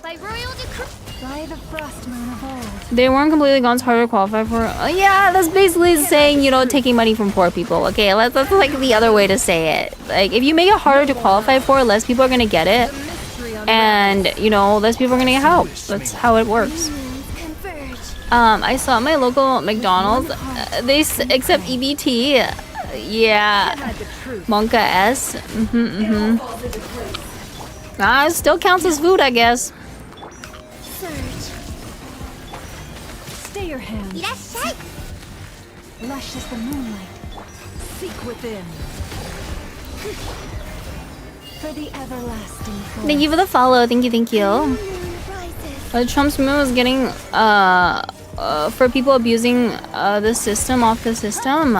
By royal decree. By the frost moon of old. They weren't completely gone. It's harder to qualify for. Yeah, that's basically saying, you know, taking money from poor people. Okay, that's like the other way to say it. Like, if you make it harder to qualify for, less people are gonna get it, and you know, less people are gonna get help. That's how it works. I saw my local McDonald's. They accept EBT. Yeah, Monka S. It still counts as food, I guess. Stay your hand. Lush as the moonlight. Seek within. For the everlasting forest. Thank you for the follow. Thank you, thank you. Trump's move was getting for people abusing the system off the system.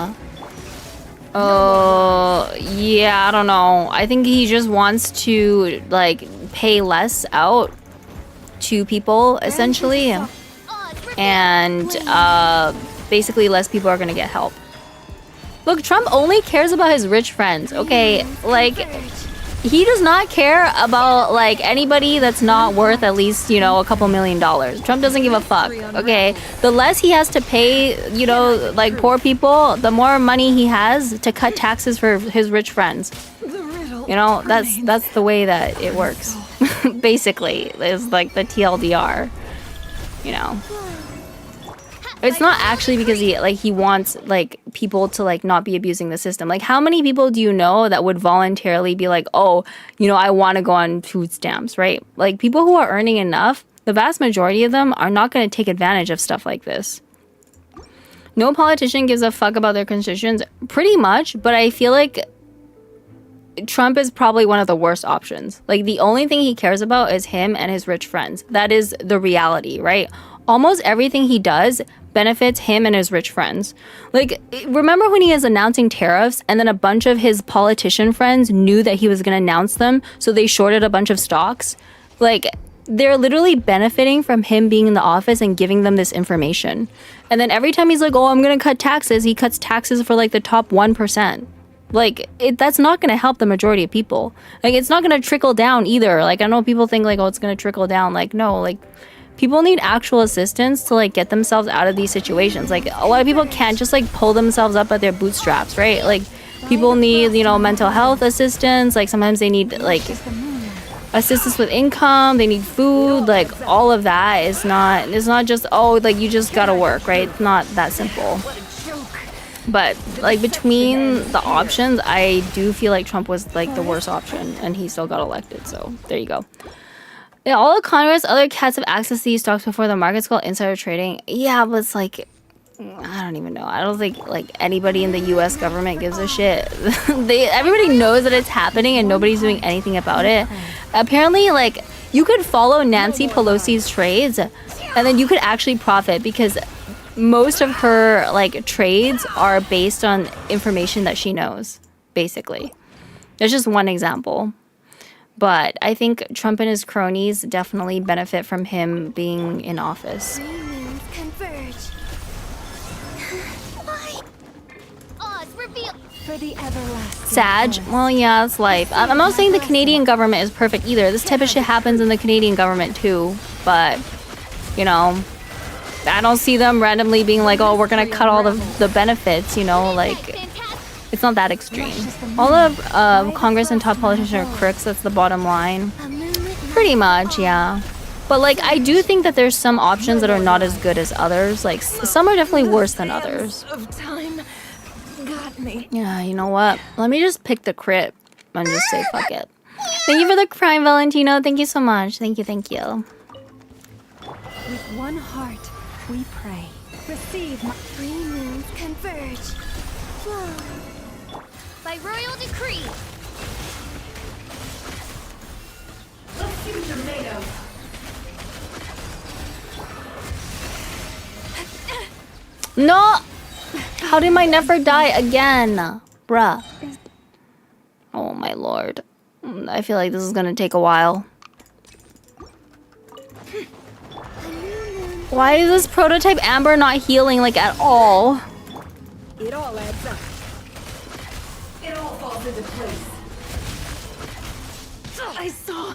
Yeah, I don't know. I think he just wants to like pay less out to people essentially, and basically less people are gonna get help. Look, Trump only cares about his rich friends. Okay, like, he does not care about like anybody that's not worth at least, you know, a couple $1 million. Trump doesn't give a fuck. Okay, the less he has to pay, you know, like poor people, the more money he has to cut taxes for his rich friends. You know, that's the way that it works. Basically, it's like the TLDR. You know, it's not actually because he wants like people to like not be abusing the system. Like, how many people do you know that would voluntarily be like, oh, you know, I want to go on food stamps, right? Like, people who are earning enough, the vast majority of them are not going to take advantage of stuff like this. No politician gives a fuck about their constituents, pretty much, but I feel like Trump is probably one of the worst options. Like, the only thing he cares about is him and his rich friends. That is the reality, right? almost everything he does benefits him and his rich friends. Like, remember when he was announcing tariffs and then a bunch of his politician friends knew that he was going to announce them, so they shorted a bunch of stocks? Like, they're literally benefiting from him being in the office and giving them this information. And then every time he's like, oh, I'm going to cut taxes, he cuts taxes for like the top 1%. Like, that's not going to help the majority of people. Like, it's not going to trickle down either. Like, I know people think like, oh, it's going to trickle down. Like, no, like, people need actual assistance to like get themselves out of these situations. Like, a lot of people can't just like pull themselves up at their bootstraps, right? Like, people need, you know, mental health assistance. Like, sometimes they need like assistance with income, they need food. Like, all of that is not, it's not just, oh, like, you just gotta work, right? It's not that simple. But like, between the options, I do feel like Trump was like the worst option, and he still got elected. So there you go. Yeah, all of Congress, other cats have access to these stocks before the market's called insider trading. Yeah, but it's like, I don't even know. I don't think like anybody in the U.S. government gives a shit. Everybody knows that it's happening and nobody's doing anything about it. Apparently, like, you could follow Nancy Pelosi's trades and then you could actually profit because most of her like trades are based on information that she knows, basically. There's just one example. But I think Trump and his cronies definitely benefit from him being in office. Three moons converge. Why? Oz, reveal. For the everlasting. Sag? Well, yeah, it's life. I'm not saying the Canadian government is perfect either. This type of shit happens in the Canadian government too. But, you know, I don't see them randomly being like, oh, we're gonna cut all the benefits, you know, like, it's not that extreme. All of Congress and top politicians are crooks, that's the bottom line. Pretty much, yeah. But like, I do think that there's some options that are not as good as others. Like, some are definitely worse than others. Of time got me. Yeah, you know what? Let me just pick the crit and just say fuck it. Thank you for the crime, Valentino. Thank you so much. Thank you, thank you. With one heart, we pray. Receive my three moons converge. Flow. By royal decree. No! How did my never die again? Bruh. Oh my lord. I feel like this is gonna take a while. Why is this prototype Amber not healing like at all? It all adds up. It all falls into place. I saw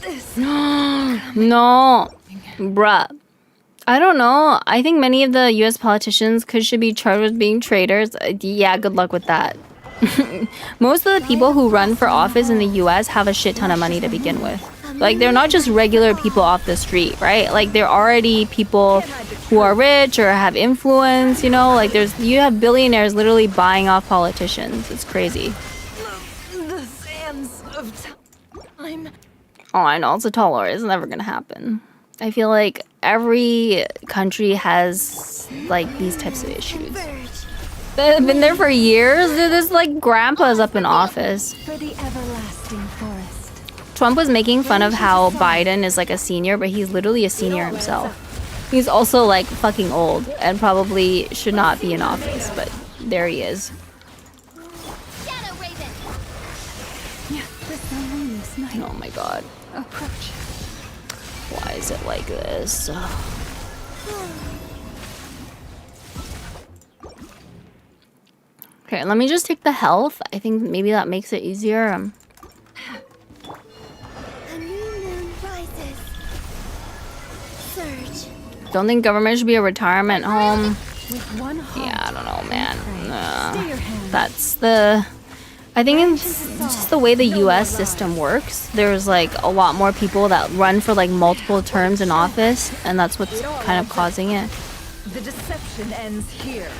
this. No. Bruh. I don't know. I think many of the US politicians should be charged with being traitors. Yeah, good luck with that. Most of the people who run for office in the US have a shit ton of money to begin with. Like, they're not just regular people off the street, right? Like, they're already people who are rich or have influence, you know? Like, you have billionaires literally buying off politicians. It's crazy. The sands of time. Oh, I know. It's a tall order. It's never gonna happen. I feel like every country has, like, these types of issues. They've been there for years. There's, like, grandpas up in office. For the everlasting forest. Trump was making fun of how Biden is, like, a senior, but he's literally a senior himself. He's also, like, fucking old and probably should not be in office, but there he is. Shadow Raven. The sun's night Oh my god. approach. Why is it like this? Okay, let me just take the health. I think maybe that makes it easier. A new moon rises. Surge. Don't think government should be a retirement home. With one heart. Yeah, I don't know, man. Stay your hand. That's the... I think it's just the way the US system works. There's like a lot more people that run for like multiple terms in office, and that's what's kind of causing it. The deception ends here.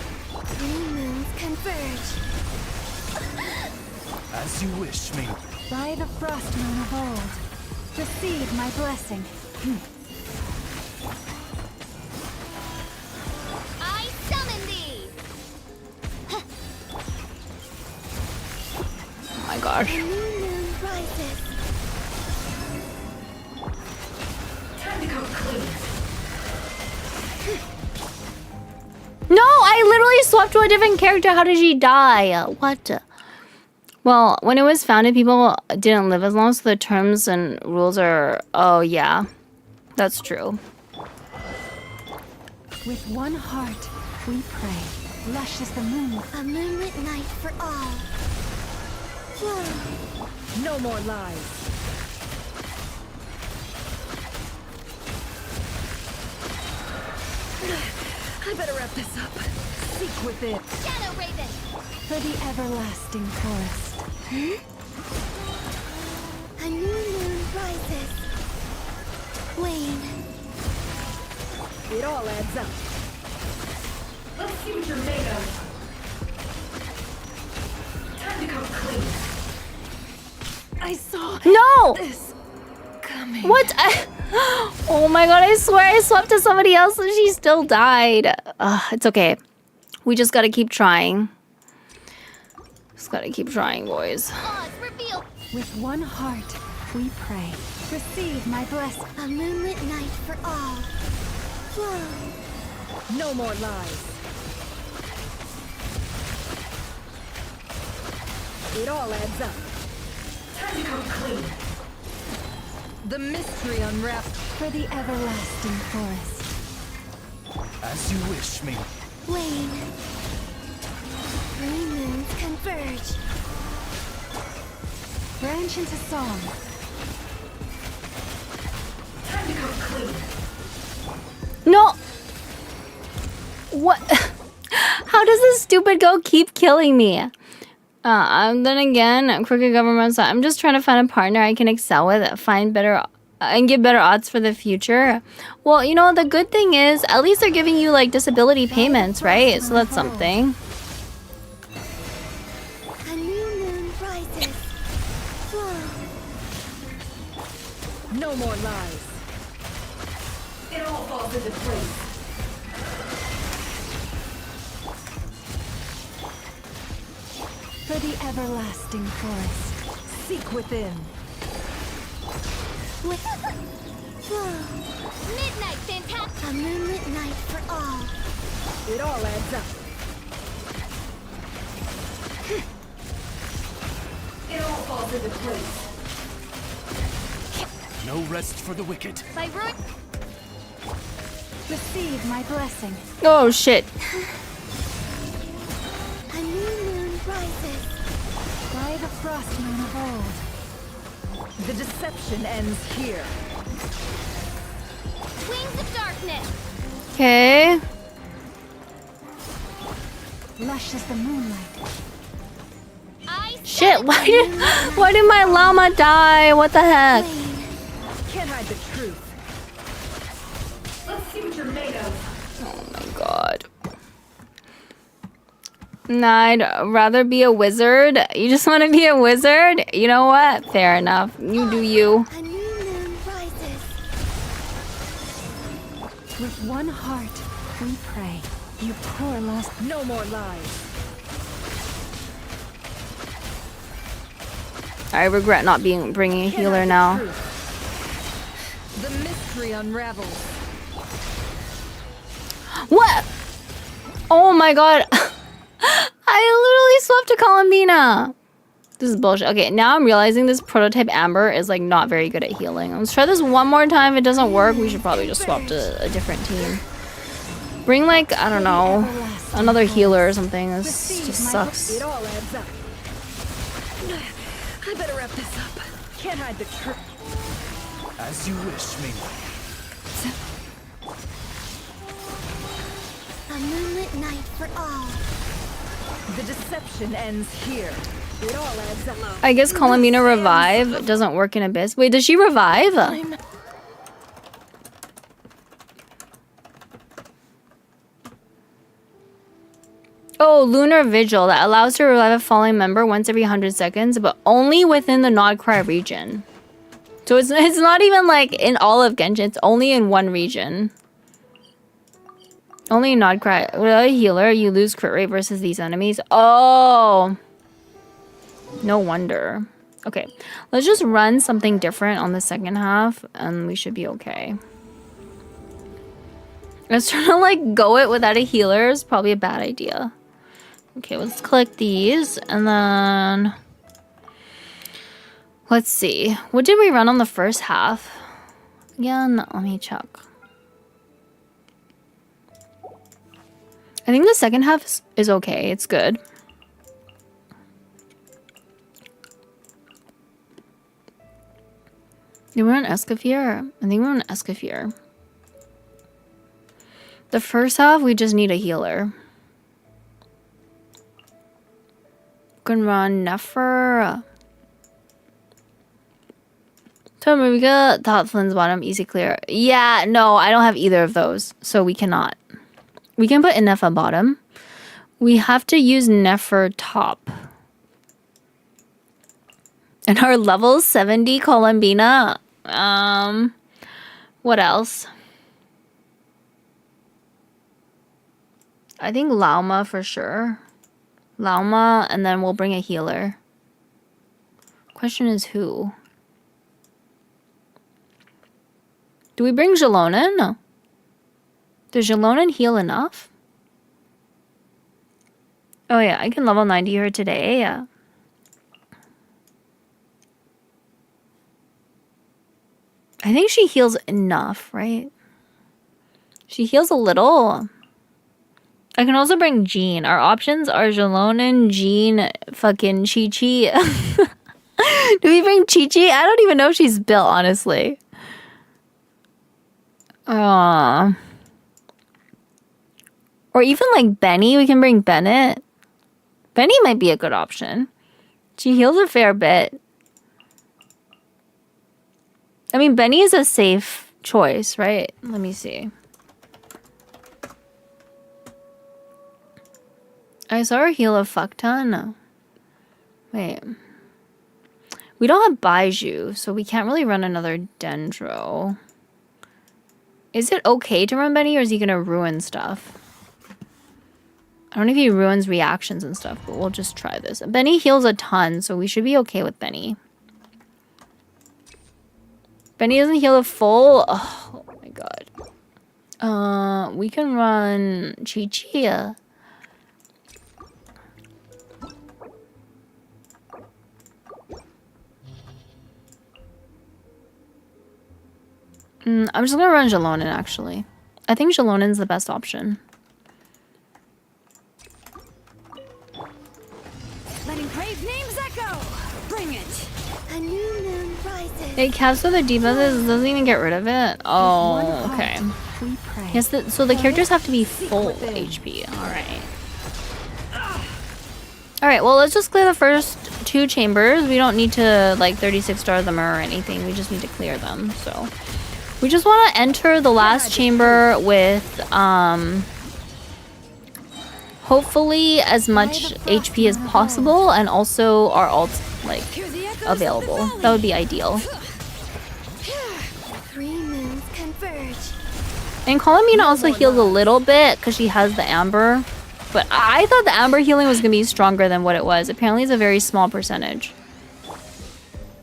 Three moons converge. As you wish, me. By the frost moon of old. Receive my blessing. I summon thee. Oh my gosh. New moon rises. Time to go clean. swapped to a different character. How did she die? What? Well, when it was founded, people didn't live as long, so the terms and rules are... Oh, yeah. That's true. With one heart, we pray. Lush as the moon. A moonlit night for all. No more lies. I better wrap this up. Seek within. Shadow Raven. For the everlasting forest. A new moon rises. Wane. It all adds up. Let's see what you're made of. Time to come clean. I saw No! this coming. What? Oh my god, I swear I swapped to somebody else and she still died. It's okay. We just gotta keep trying. Just gotta keep trying, boys. Oz reveal. With one heart, we pray. Receive my blessing. A moonlit night for all. No more lies. It all adds up. Time to come clean. The mystery unwrapped for the everlasting forest. As you wish, me. Wane. Three moons converge. Branch into song. Time to come clean. No! What? How does this stupid goat keep killing me? Then again, crooked government, so I'm just trying to find a partner I can excel with, find better, and get better odds for the future. Well, you know, the good thing is, at least they're giving you, like, disability payments, right? So that's something. A new moon rises. No more lies. It all falls into place. For the everlasting forest. Seek within. Midnight fantastic. A moonlit night for all. It all adds up. It all falls into place. No rest for the wicked. By ruin. Receive my blessing. Oh, shit. A new moon rises. By the frost moon of old. The deception ends here. Wings of darkness. Okay. Lush as the moonlight. I Shit, why did my llama die? What the heck? Can't hide the truth. Let's see what you're made of. Oh my god. Nah, I'd rather be a wizard. You just want to be a wizard? You know what? Fair enough. You do you. A new moon rises. With one heart, we pray. You poor lost. No more lies. I regret not bringing a healer now. The mystery unravels. What? Oh my god. I literally swapped to Columbina. This is bullshit. Okay, now I'm realizing this prototype Amber is like not very good at healing. Let's try this one more time. If it doesn't work, we should probably just swap to a different team. Bring like, I don't know, another healer or something. This just sucks. It all adds up. I better wrap this up. Can't hide the truth. As you wish, me. A moonlit night for all. The deception ends here. It all adds up. I guess Columbina revive doesn't work in Abyss. Wait, does she revive? Oh, Lunar Vigil that allows her to revive a fallen member once every 100 seconds, but only within the Nodcry region. So it's not even like in all of Genshin, it's only in one region. Only in Nodcry. Without a healer, you lose crit rate versus these enemies. Oh. No wonder. Okay, let's just run something different on the second half and we should be okay. I was trying to like go it without a healer is probably a bad idea. Okay, let's collect these and then let's see. What did we run on the first half? Again, let me check. I think the second half is okay. It's good. Did we run Escoffier? I think we run Escoffier. The first half, we just need a healer. Can run Nefer. So we got top Flynn's bottom, easy clear. Yeah, no, I don't have either of those, so we cannot. We can put Nefer bottom. We have to use Nefer top. And our level 70 Columbina. What else? I think Lauma for sure. Lauma, and then we'll bring a healer. Question is who? Do we bring Jalonen? No. Does Jalonen heal enough? Oh yeah, I can level 90 her today, yeah. I think she heals enough, right? She heals a little. I can also bring Jean. Our options are Jalonen, Jean, fucking Chi-Chi. Do we bring Chi-Chi? I don't even know if she's built, honestly. Or even like Benny. We can bring Bennett. Benny might be a good option. She heals a fair bit. I mean, Benny is a safe choice, right? Let me see. I saw her heal a fuck ton. Wait. We don't have Baiju, so we can't really run another Dendro. Is it okay to run Benny, or is he gonna ruin stuff? I don't know if he ruins reactions and stuff, but we'll just try this. Benny heals a ton, so we should be okay with Benny. Benny doesn't heal a full. Oh my god. We can run Chi-Chi. I'm just gonna run Jalonen, actually. I think Jalonen's the best option. Letting brave names echo. Bring it. A new moon rises. It casts with the debuff, doesn't even get rid of it. Oh, okay. Yes, so the characters have to be full HP. Alright. Alright, well, let's just clear the first 2 chambers. We don't need to, like, 36 star them or anything. We just need to clear them, so. We just want to enter the last chamber with, hopefully as much HP as possible, and also our ult, like, available. That would be ideal. 3 moons converge. And Colomina also heals a little bit because she has the amber. But I thought the amber healing was going to be stronger than what it was. Apparently it's a very small percentage.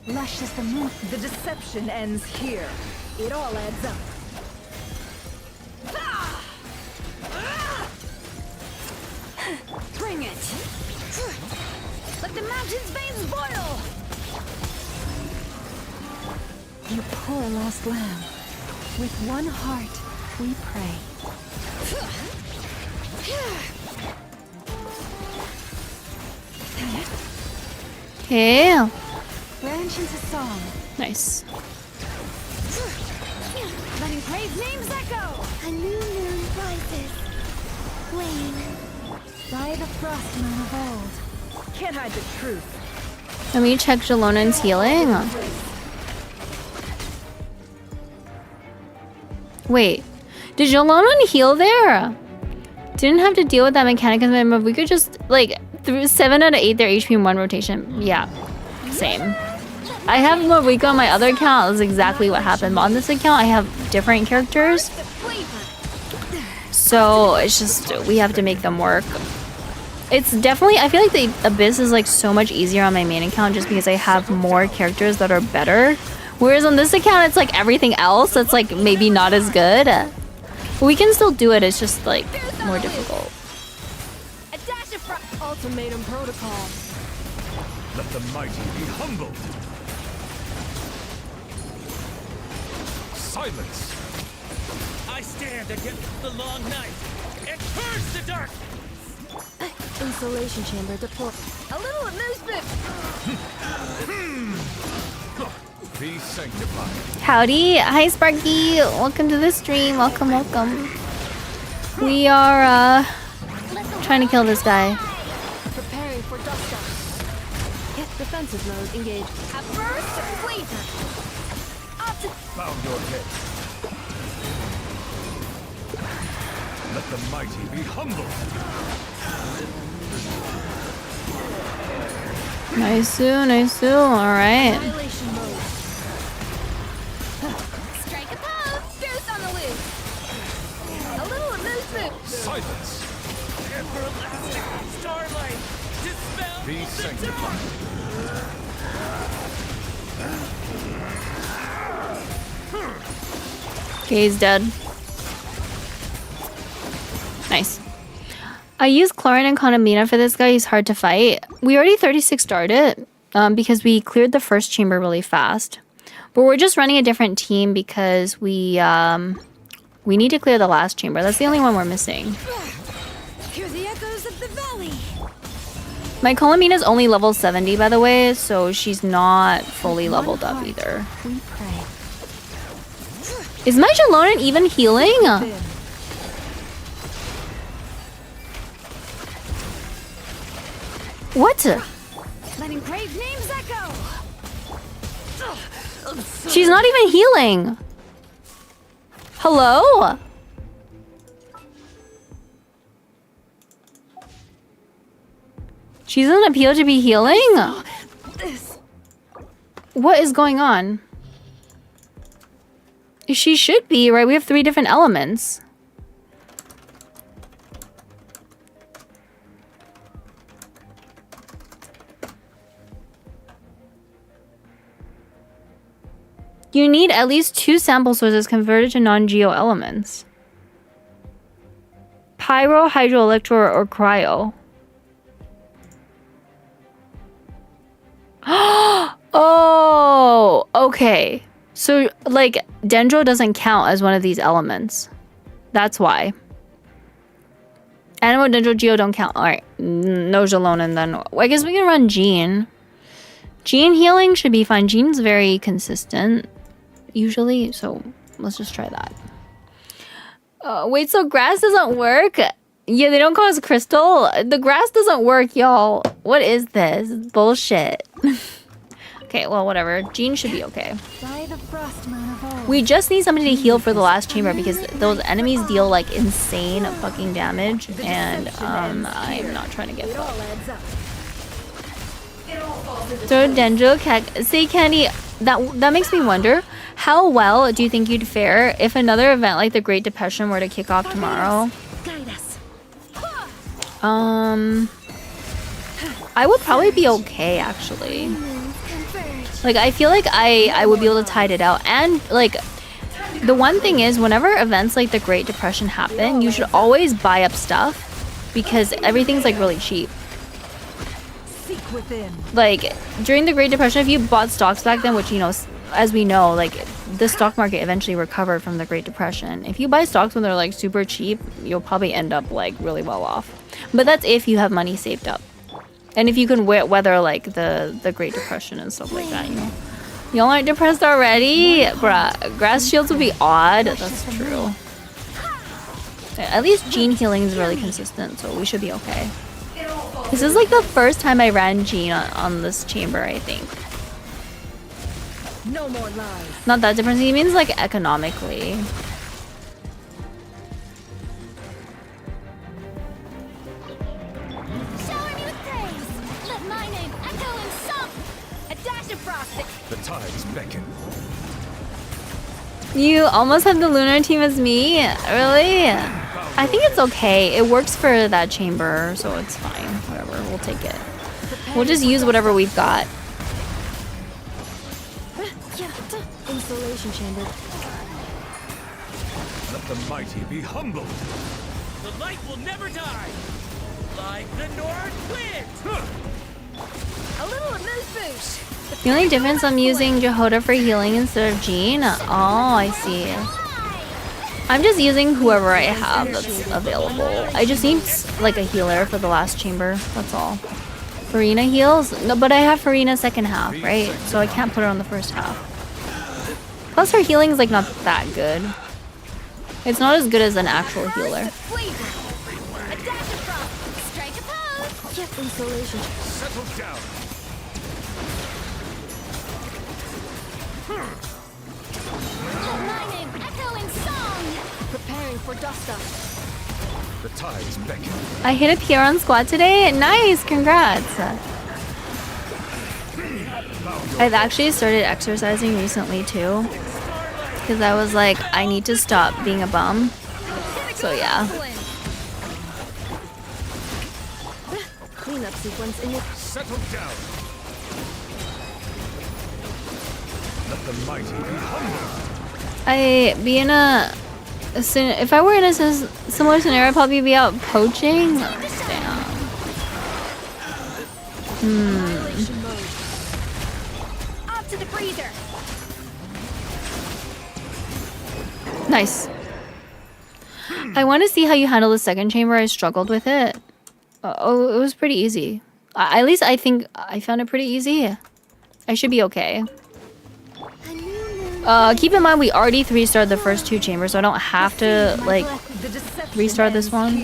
Lush as the moon. The deception ends here. It all adds up. Bring it. Let the mountain's veins boil. You poor lost lamb. With one heart, we pray. Okay. Branch into song. Nice. Letting brave names echo. A new moon rises. Wane. By the frost moon of old. Can't hide the truth. Let me check Jalonen's healing. Wait. Did Jalonen heal there? Didn't have to deal with that mechanic, but we could just, like, 7 out of 8 their HP in 1 rotation. Yeah. Same. I have Morika on my other account. That's exactly what happened. But on this account, I have different characters. So it's just, we have to make them work. It's definitely, I feel like the Abyss is like so much easier on my main account just because I have more characters that are better. Whereas on this account, it's like everything else that's like maybe not as good. But we can still do it. It's just like more difficult. A dash of Ultimatum protocol. Let the mighty be humbled. Silence. I stand against the long night and purge the dark. Insulation chamber deployed. A little amusement. Be sanctified. Howdy. Hi, Sparky. Welcome to the stream. Welcome, welcome. We are, trying to kill this guy. Preparing for dust up. Hit defensive mode engaged. A burst of flavor. Bow your head. Let the mighty be humbled. Nice, alright. Annihilation mode. Strike a pose. Goose on the loose. A little amusement. Silence. Everlasting starlight, dispel Be sanctified. Okay, he's dead. Nice. I used chlorine and conamina for this guy. He's hard to fight. We already 36 started because we cleared the first chamber really fast. But we're just running a different team because we need to clear the last chamber. That's the only one we're missing. Hear the echoes of the valley. My Colamina's only level 70, by the way, so she's not fully leveled up either. We pray. Is my Jalonan even healing? What? Letting brave names echo. She's not even healing. Hello? She doesn't appear to be healing? What is going on? She should be, right? We have 3 different elements. You need at least 2 sample sources converted to non-geo elements. Pyro, hydroelectro, or cryo. Oh, okay. So, like, Dendro doesn't count as one of these elements. That's why. Animo, Dendro, Geo don't count. Alright, no Jalonan then. I guess we can run Jean. Jean healing should be fine. Jean's very consistent, usually, so let's just try that. Wait, so grass doesn't work? Yeah, they don't call us crystal. The grass doesn't work, y'all. What is this? It's bullshit. Okay, well, whatever. Jean should be okay. By the frost moon of old. We just need somebody to heal for the last chamber because those enemies deal like insane fucking damage, and I'm not trying to get fucked. So Dendro, say Candy, that makes me wonder, how well do you think you'd fare if another event like the Great Depression were to kick off tomorrow? Guide us. I would probably be okay actually. Like, I feel like I would be able to tide it out. And, like, the one thing is, whenever events like the Great Depression happen, you should always buy up stuff because everything's, like, really cheap. Seek within. Like, during the Great Depression, if you bought stocks back then, which, you know, as we know, like, the stock market eventually recovered from the Great Depression. If you buy stocks when they're, like, super cheap, you'll probably end up, like, really well off. But that's if you have money saved up. And if you can weather, like, the Great Depression and stuff like that, you know. Y'all aren't depressed already? Bruh, grass shields would be odd. That's true. At least Jean healing is really consistent, so we should be okay. This is, like, the first time I ran Jean on this chamber, I think. No more lies. Not that different. He means, like, economically. The tides beckon. You almost have the lunar team as me? Really? I think it's okay. It works for that chamber, so it's fine. Whatever, we'll take it. We'll just use whatever we've got. Insulation chamber. Let the mighty be humbled. The light will never die. like the north wind. A little moose boosh. The only difference, I'm using Jehoda for healing instead of Jean. Oh, I see. I'm just using whoever I have that's available. I just need like a healer for the last chamber. That's all. Farina heals? No, but I have Farina second half, right? So I can't put her on the first half. Plus her healing is like not that good. It's not as good as an actual healer. A dash across. Strike a pose. Get insulation. Settle down. Let my name echo in song. Preparing for dust up. The tides beckon. I hit a PR on squad today. Nice, congrats. I've actually started exercising recently too. Because I was like, I need to stop being a bum. So yeah. Cleanup sequence in it. Settle down. Let the mighty be humble. I be in a if I were in a similar scenario, I'd probably be out poaching. Damn. Annihilation mode. Up to the freezer. Nice. I want to see how you handle the second chamber. I struggled with it. Oh, it was pretty easy. At least I think I found it pretty easy. I should be okay. Keep in mind we already 3-starred the first 2 chambers, so I don't have to like restart this one.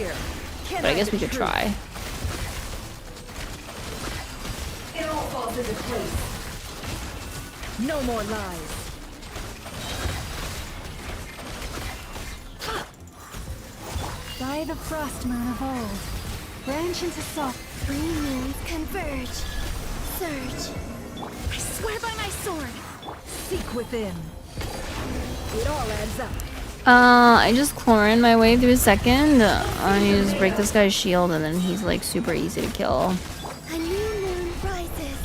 But I guess we could try. It all falls into place. No more lies. By the frost moon of old, branch into salt. 3 moons converge. Surge. I swear by my sword. Seek within. It all adds up. I just chlorine my way through second. I need to just break this guy's shield and then he's like super easy to kill. A new moon rises.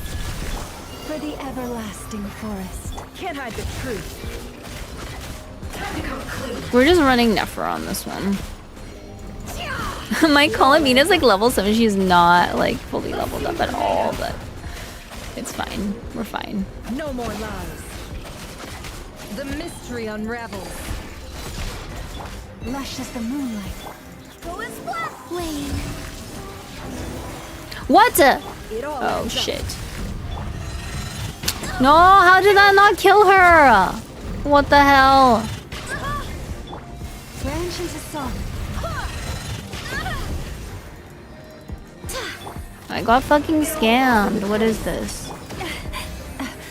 For the everlasting forest. Can't hide the truth. Time to come clean. We're just running Nephra on this one. My Columbina's like level 7. She's not like fully leveled up at all, but it's fine. We're fine. No more lies. The mystery unravels. Lush as the moonlight. Go as black. Wayne. What? It all Oh adds up. shit. No, how did that not kill her? What the hell? Branch into song. I got fucking scammed. What is this?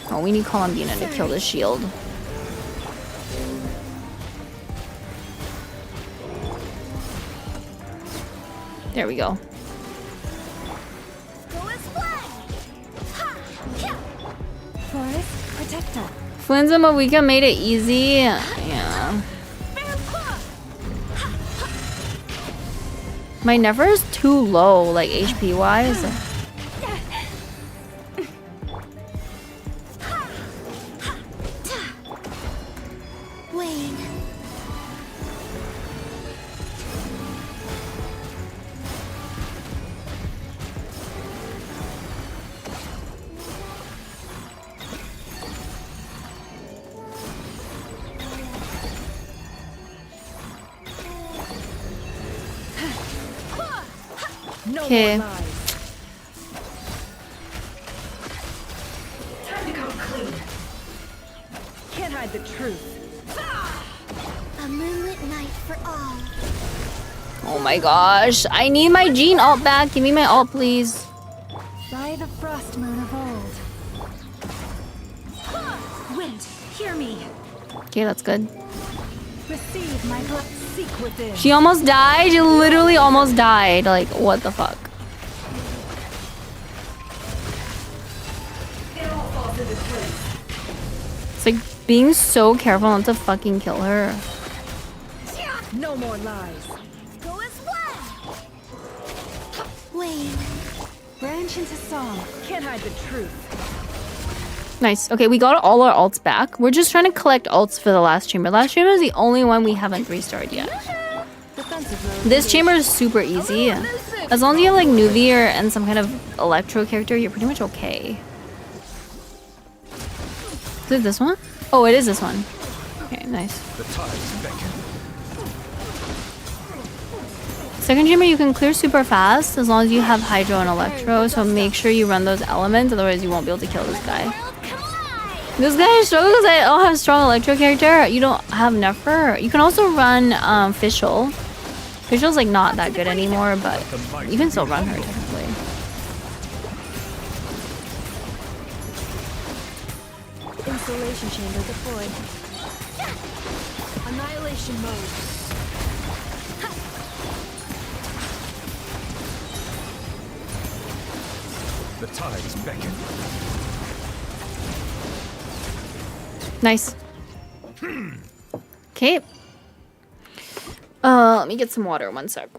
Oh, we need Columbina to kill the shield. There we go. Go as black. Forest protector. Flynn's and Mawika made it easy. Yeah. My Never is too low, like HP wise. Wayne. No Okay. more lies. Time to come clean. Can't hide the truth. A moonlit night for all. Oh my gosh. I need my Jean alt back. Give me my alt, please. By the frost moon of old. Wind, hear me. Okay, that's good. Receive my blood. Seek within. She almost died. She literally almost died. Like, what the fuck? It all falls into place. It's like being so careful not to fucking kill her. No more lies. Go as black. Wayne. Branch into song. Can't hide the truth. Nice. Okay, we got all our alts back. We're just trying to collect alts for the last chamber. Last chamber is the only one we haven't restarted yet. Defensive mode. This chamber is super easy. As long as you have like Nuvi or and some kind of electro character, you're pretty much okay. Is it this one? Oh, it is this one. Okay, nice. The tides beckon. Second chamber you can clear super fast as long as you have Hydro and Electro, so make sure you run those elements, otherwise you won't be able to kill this guy. This guy struggles because I don't have strong Electro character. You don't have Nefer. You can also run Fischl. Fischl's like not that good anymore, but you can still run her technically. Insulation chamber deployed. Annihilation mode. The tides beckon. Nice. Okay. Let me get some water. One sec.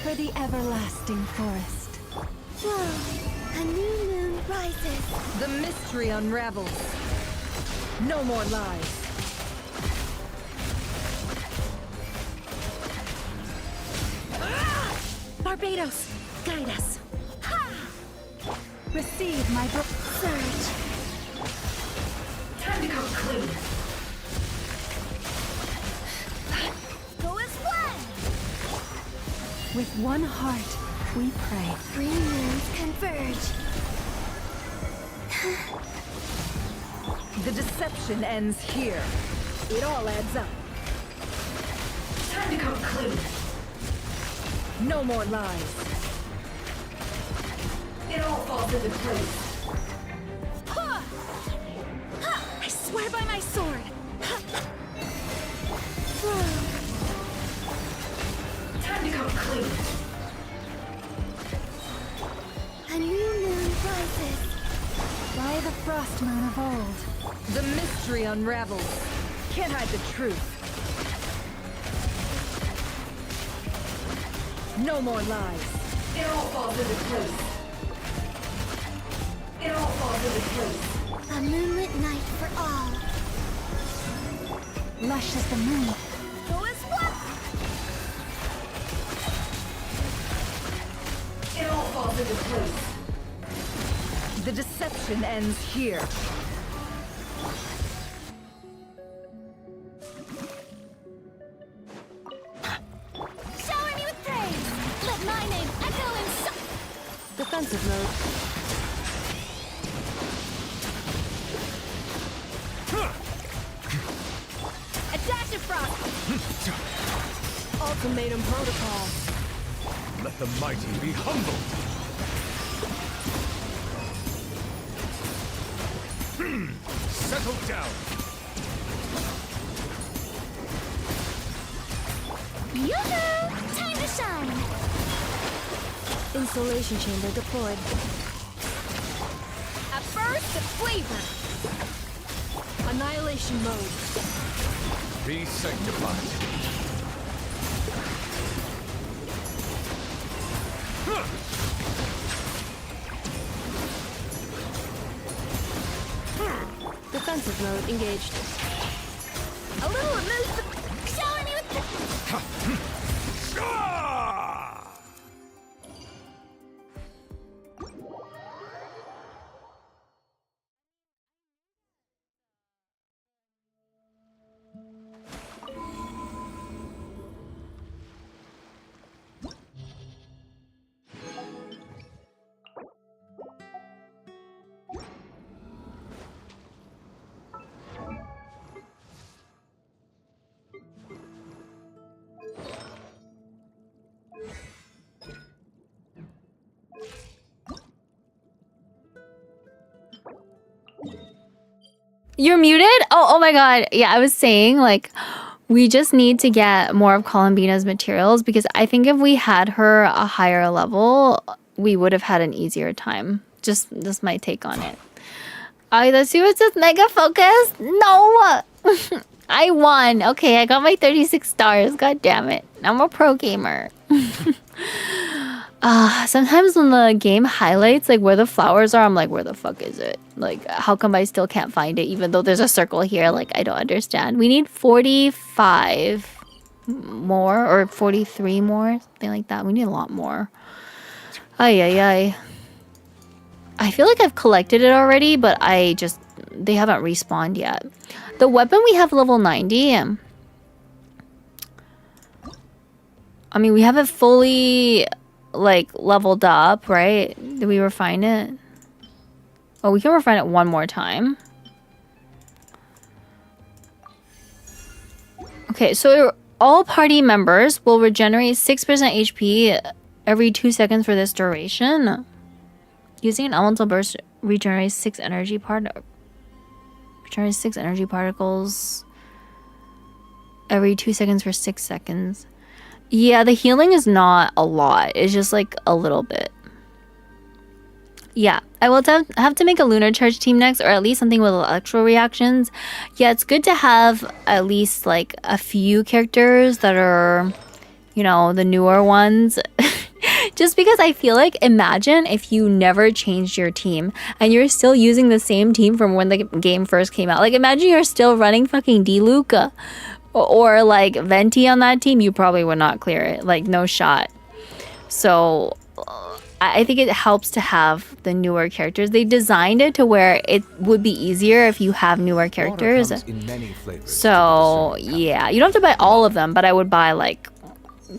For the everlasting forest. Whoa, a new moon rises. The mystery unravels. No more lies. Barbados, guide us. Ha! Receive my surge. Time to come clean. Go as planned. With one heart, we pray. 3 moons converge. The deception ends here. It all adds up. Time to come clean. No more lies. It all falls into place. Ha! Ha! I swear by my sword. Ha! Time to come clean. A new moon rises. By the frost moon of old. The mystery unravels. Can't hide the truth. No more lies. It all falls into place. It all falls into place. A moonlit night for all. Lush as the moon. Go as one. It all falls into place. The deception ends here. Shower me with praise. Let my name echo in defensive mode. Attack the frost. Ultimatum protocol. Let the mighty be humbled. Settle down. Yoo-hoo! Time to shine. Insulation chamber deployed. A burst of flavor. Annihilation mode. Be sanctified. Defensive mode engaged. A little amuse. Shower me with You're muted? Oh my god. Yeah, I was saying like we just need to get more of Columbina's materials because I think if we had her a higher level, we would have had an easier time. Just my take on it. I thought was just mega focused. No. I won. Okay, I got my 36 stars. God damn it. I'm a pro gamer. Sometimes when the game highlights like where the flowers are, I'm like, where the fuck is it? Like, how come I still can't find it even though there's a circle here? Like, I don't understand. We need 45 more or 43 more, something like that. We need a lot more. Ay. I feel like I've collected it already, but they haven't respawned yet. The weapon we have level 90. I mean, we haven't fully like leveled up, right? Did we refine it? Oh, we can refine it one more time. Okay, so all party members will regenerate 6% HP every 2 seconds for this duration. Using an elemental burst regenerates 6 energy particles every 2 seconds for 6 seconds. Yeah, the healing is not a lot. It's just like a little bit. Yeah, I will have to make a lunar charge team next, or at least something with electro reactions. Yeah, it's good to have at least like a few characters that are, you know, the newer ones. Just because I feel like, imagine if you never changed your team and you're still using the same team from when the game first came out. Like, imagine you're still running fucking D-Luca or like Venti on that team, you probably would not clear it. Like, no shot. So I think it helps to have the newer characters. They designed it to where it would be easier if you have newer characters. So yeah, you don't have to buy all of them, but I would buy like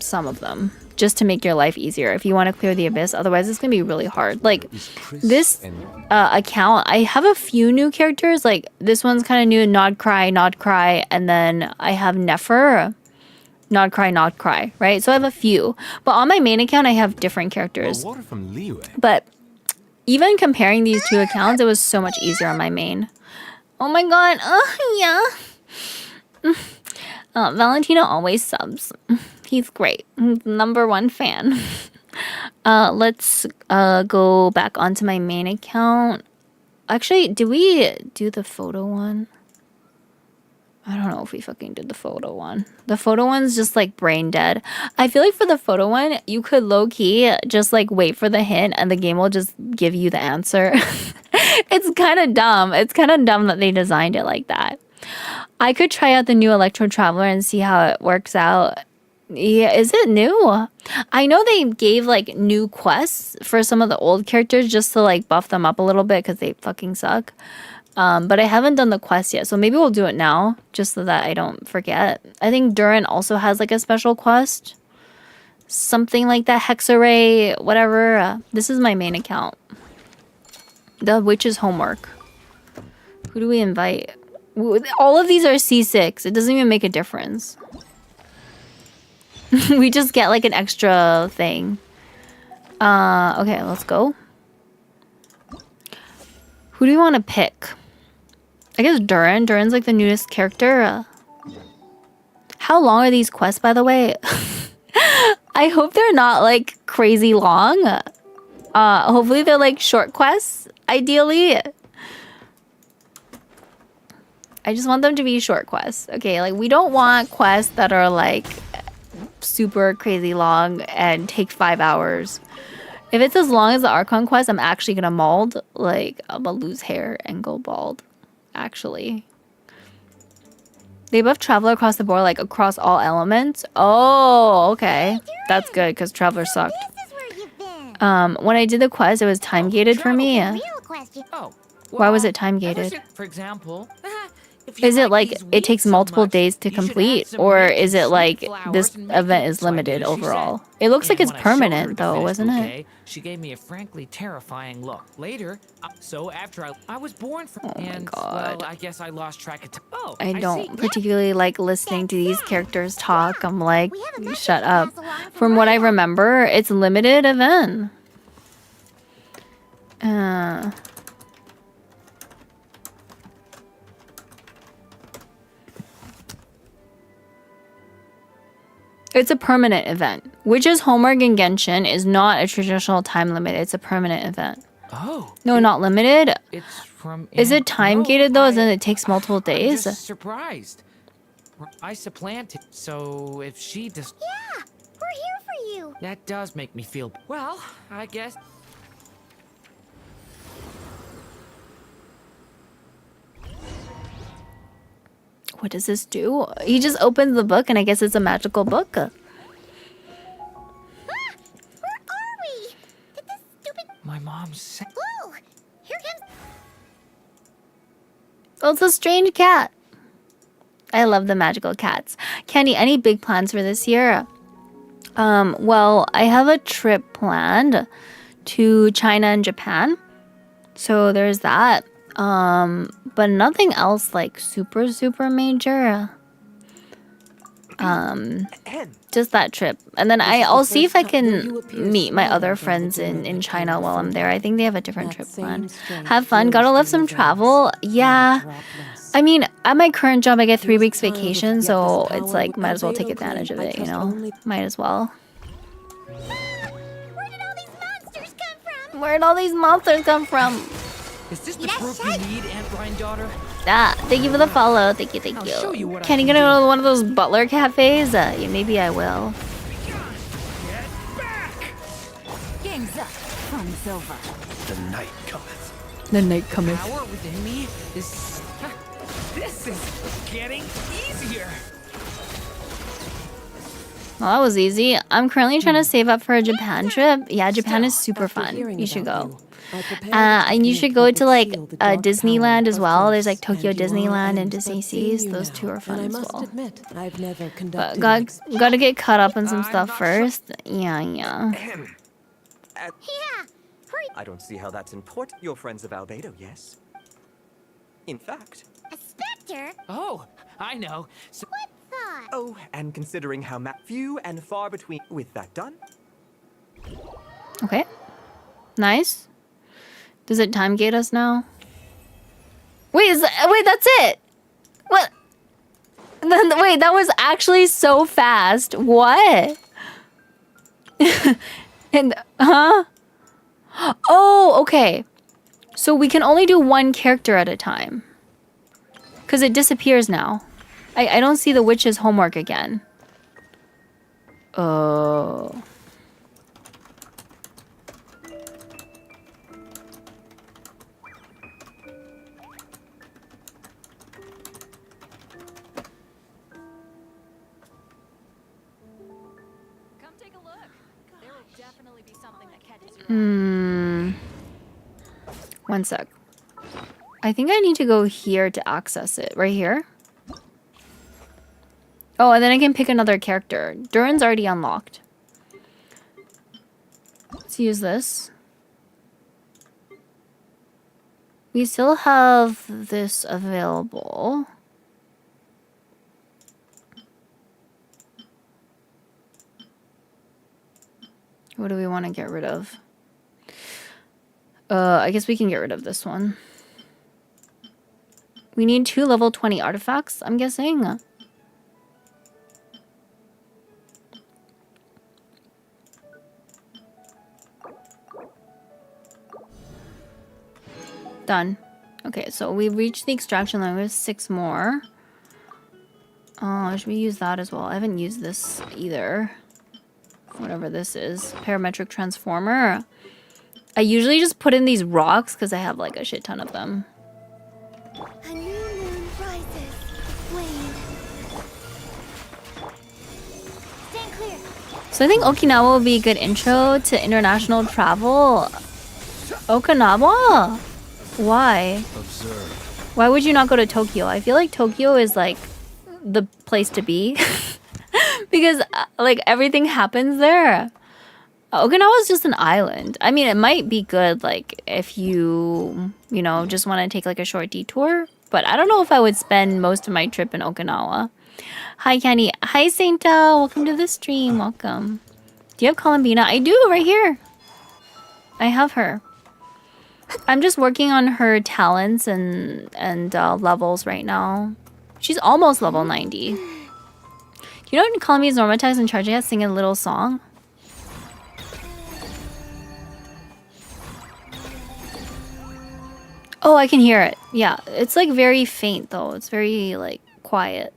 some of them just to make your life easier if you want to clear the abyss. Otherwise, it's gonna be really hard. Like this account, I have a few new characters. Like this one's kind of new, Nod Cry, and then I have Nefer, Nod Cry, right? So I have a few, but on my main account, I have different characters. But even comparing these two accounts, it was so much easier on my main. Oh my god, yeah. Valentino always subs. He's great. #1 fan. Let's go back onto my main account. Actually, did we do the photo one? I don't know if we fucking did the photo one. The photo one's just like brain dead. I feel like for the photo one, you could low-key just like wait for the hint and the game will just give you the answer. It's kind of dumb. It's kind of dumb that they designed it like that. I could try out the new Electro Traveler and see how it works out. Yeah, is it new? I know they gave like new quests for some of the old characters just to like buff them up a little bit because they fucking suck. But I haven't done the quest yet, so maybe we'll do it now just so that I don't forget. I think Durin also has like a special quest. Something like that, Hexarray, whatever. This is my main account. The Witch's Homework. Who do we invite? All of these are C6. It doesn't even make a difference. We just get like an extra thing. Okay, let's go. Who do you want to pick? I guess Durin. Durin's like the newest character. How long are these quests, by the way? I hope they're not like crazy long. Hopefully they're like short quests, ideally. I just want them to be short quests. Okay, like we don't want quests that are like super crazy long and take 5 hours. If it's as long as the Archon quest, I'm actually gonna mold. Like, I'm gonna lose hair and go bald. Actually. They buff Traveler across the board, like across all elements. Oh, okay. That's good, because Traveler sucked. When I did the quest, it was time gated for me. Why was it time gated? For example, is it like it takes multiple days to complete, or is it like this event is limited overall? It looks like it's permanent though, isn't it? She gave me a frankly terrifying look. Later, so after I was born from, and well, I guess I lost track of time. Oh, I don't particularly like listening to these characters talk. I'm like, shut up. From what I remember, it's a limited event. It's a permanent event. Witch's Homework in Genshin is not a traditional time limit. It's a permanent event. Oh. No, not limited. It's from. Is it time gated though? Then it takes multiple I'm days. just surprised. I supplanted, so if she just. Yeah, we're here for you. That does make me feel. Well, I guess. What does this do? He just opens the book and I guess it's a magical book. Ah, where are we? Did this stupid... My mom said. Whoa! Here comes... Oh, it's a strange cat. I love the magical cats. Candy, any big plans for this year? Well, I have a trip planned to China and Japan. So there's that. But nothing else like super major. Just that trip. And then I'll see if I can meet my other friends in China while I'm there. I think they have a different trip plan. Have fun. Gotta love some travel. Yeah. I mean, at my current job, I get 3 weeks vacation, so it's like, might as well take advantage of it, you know? Might as well. Where did all these monsters come from? Where'd all these monsters come from? Is this the proof you need, Aunt Brian daughter? Ah, thank you for the follow. Thank you, thank I'll show you you. what I Can you can get do. to one of those butler cafes? Yeah, maybe I will. Game's up. Fun's over. The night cometh. The night cometh. Power within me is. This is getting easier. Well, that was easy. I'm currently trying to save up for a Japan trip. Yeah, Japan is super After fun. hearing You should about go. you, I prepared a And you technique should go that to would like seal the dark Disneyland power as of well. There's Earth. like Tokyo And you Disneyland are and but Disney seeing Seas. you Those now, two are fun and I as must well. admit, I've never But conducted gotta get caught up on some I'm stuff not first. Yeah. Yeah! Hurry! I don't see how that's important. You're friends of Albedo, yes? In fact. A specter? Oh, I know. So, What thought? Oh, and considering how few and far between. With that done, Okay. Nice. Does it time gate us now? Wait, wait, that's it. What? Wait, that was actually so fast. What? And huh? Oh, okay. So we can only do one character at a time. Cause it disappears now. I don't see the witch's homework again. Oh. Come take a look. There will definitely be something that catches your One sec. I think I need to go here to access it. Right here? Oh, and then I can pick another character. Durin's already unlocked. Let's use this. We still have this available. What do we want to get rid of? I guess we can get rid of this one. We need 2 level 20 artifacts, I'm guessing. Done. Okay, so we've reached the extraction line with 6 more. Should we use that as well? I haven't used this either. Whatever this is. Parametric transformer. I usually just put in these rocks because I have like a shit ton of them. A new moon rises. Wane. Stand clear. So I think Okinawa will be a good intro to international travel. Okinawa? Why? Observe. Why would you not go to Tokyo? I feel like Tokyo is like the place to be. Because like everything happens there. Okinawa is just an island. I mean, it might be good like if you know, just want to take like a short detour. But I don't know if I would spend most of my trip in Okinawa. Hi, Kenny. Hi, Sainta. Welcome to the stream. Welcome. Do you have Columbina? I do, right here. I have her. I'm just working on her talents and levels right now. She's almost level 90. You know, calling me Normatax and charging us singing a little song. Oh, I can hear it. Yeah, it's like very faint though. It's very like quiet.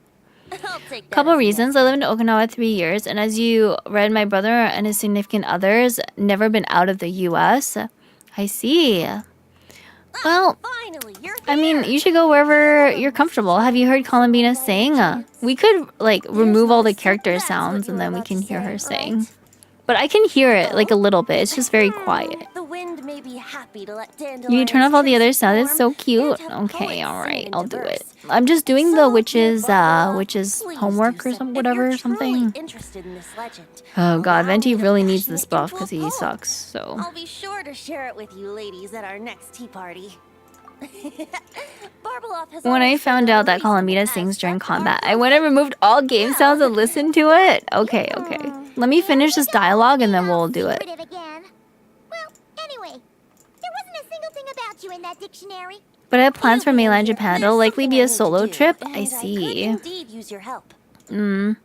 Couple reasons. I lived in Okinawa 3 years, and as you read, my brother and his significant others never been out of the U.S. I see. Well, I mean, you should go wherever you're comfortable. Have you heard Columbina sing? We could like remove all the character sounds, and then we can hear her sing. But I can hear it like a little bit. It's just very quiet. The wind may be happy to let You turn off all the other sounds. It's so cute. Okay, all right, I'll do it. I'm just doing the witch's homework or something. Oh god, Venti really needs this buff because he sucks. So I'll be sure to share it with you ladies at our next tea party. when I found out that Columbina sings during combat, I went and removed all game sounds and listened to it. Okay. Let me finish this dialogue and then we'll do it. Well, anyway, there wasn't a single thing about you in that dictionary. But I have plans for mainland Japan. It'll likely be a solo trip. I see. Indeed use your help. Do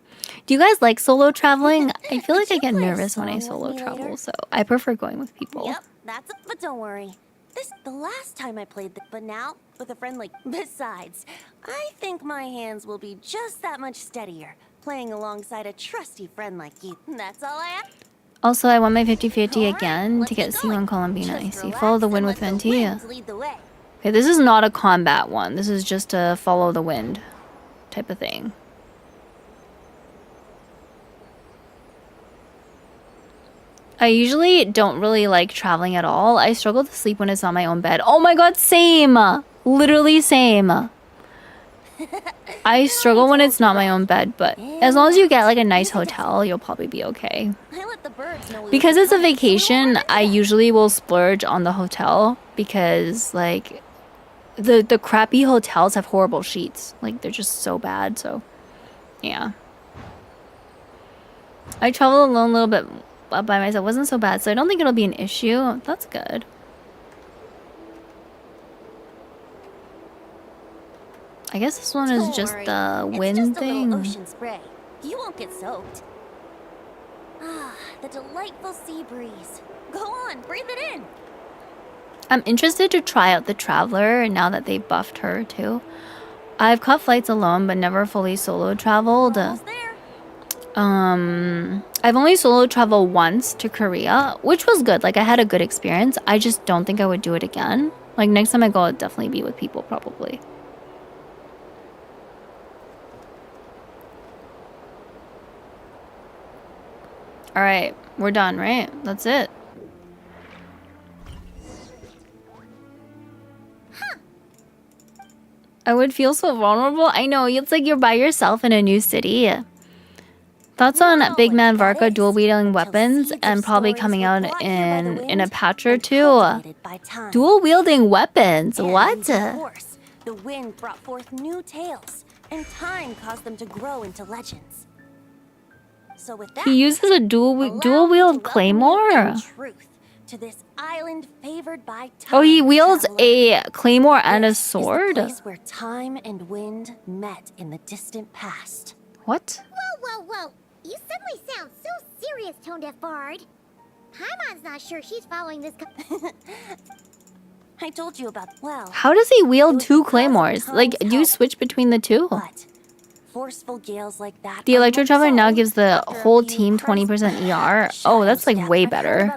you guys like solo traveling? I feel like I get nervous when I solo travel, so I prefer going with people. Yep, that's it. But don't worry. This the last time I played, but now with a friend like. Besides, I think my hands will be just that much steadier playing alongside a trusty friend like you. That's all I have. Also, I want my 50-50 again to get C1 Columbina. I see. Follow the wind with Venti. Okay, this is not a combat one. This is just a follow the wind type of thing. I usually don't really like traveling at all. I struggle to sleep when it's on my own bed. Oh my god, same! Literally same. I struggle when it's not my own bed, but as long as you get like a nice hotel, you'll probably be okay. Because it's a vacation, I usually will splurge on the hotel because like the crappy hotels have horrible sheets. Like they're just so bad, so yeah. I travel alone a little bit by myself. It wasn't so bad, so I don't think it'll be an issue. That's good. I guess this one is just the wind thing. Ocean spray. You won't get soaked. Ah, the delightful sea breeze. Go on, breathe it in. I'm interested to try out the Traveler now that they buffed her too. I've caught flights alone, but never fully solo traveled. I've only solo traveled once to Korea, which was good. Like I had a good experience. I just don't think I would do it again. Like next time I go, I'll definitely be with people probably. All right, we're done, right? That's it. I would feel so vulnerable. I know, it's like you're by yourself in a new city. Thoughts on Big Man Varka dual wielding weapons and probably coming out in a patch or two. Dual wielding weapons, what? The wind brought forth new tales, and time caused them to grow into legends. So with that, He uses a dual wield claymore. To this island favored by time. Oh, he wields a claymore and a sword. This is the place where time and wind met in the distant past. What? Whoa. You suddenly sound so serious, Tone Deaf Bard. Paimon's not sure she's following this. I told you about, well... How does he wield two claymores? Like, do you switch between the two? But forceful gales like that... The Electro Traveler now gives the whole team 20% ER. Oh, that's like way better.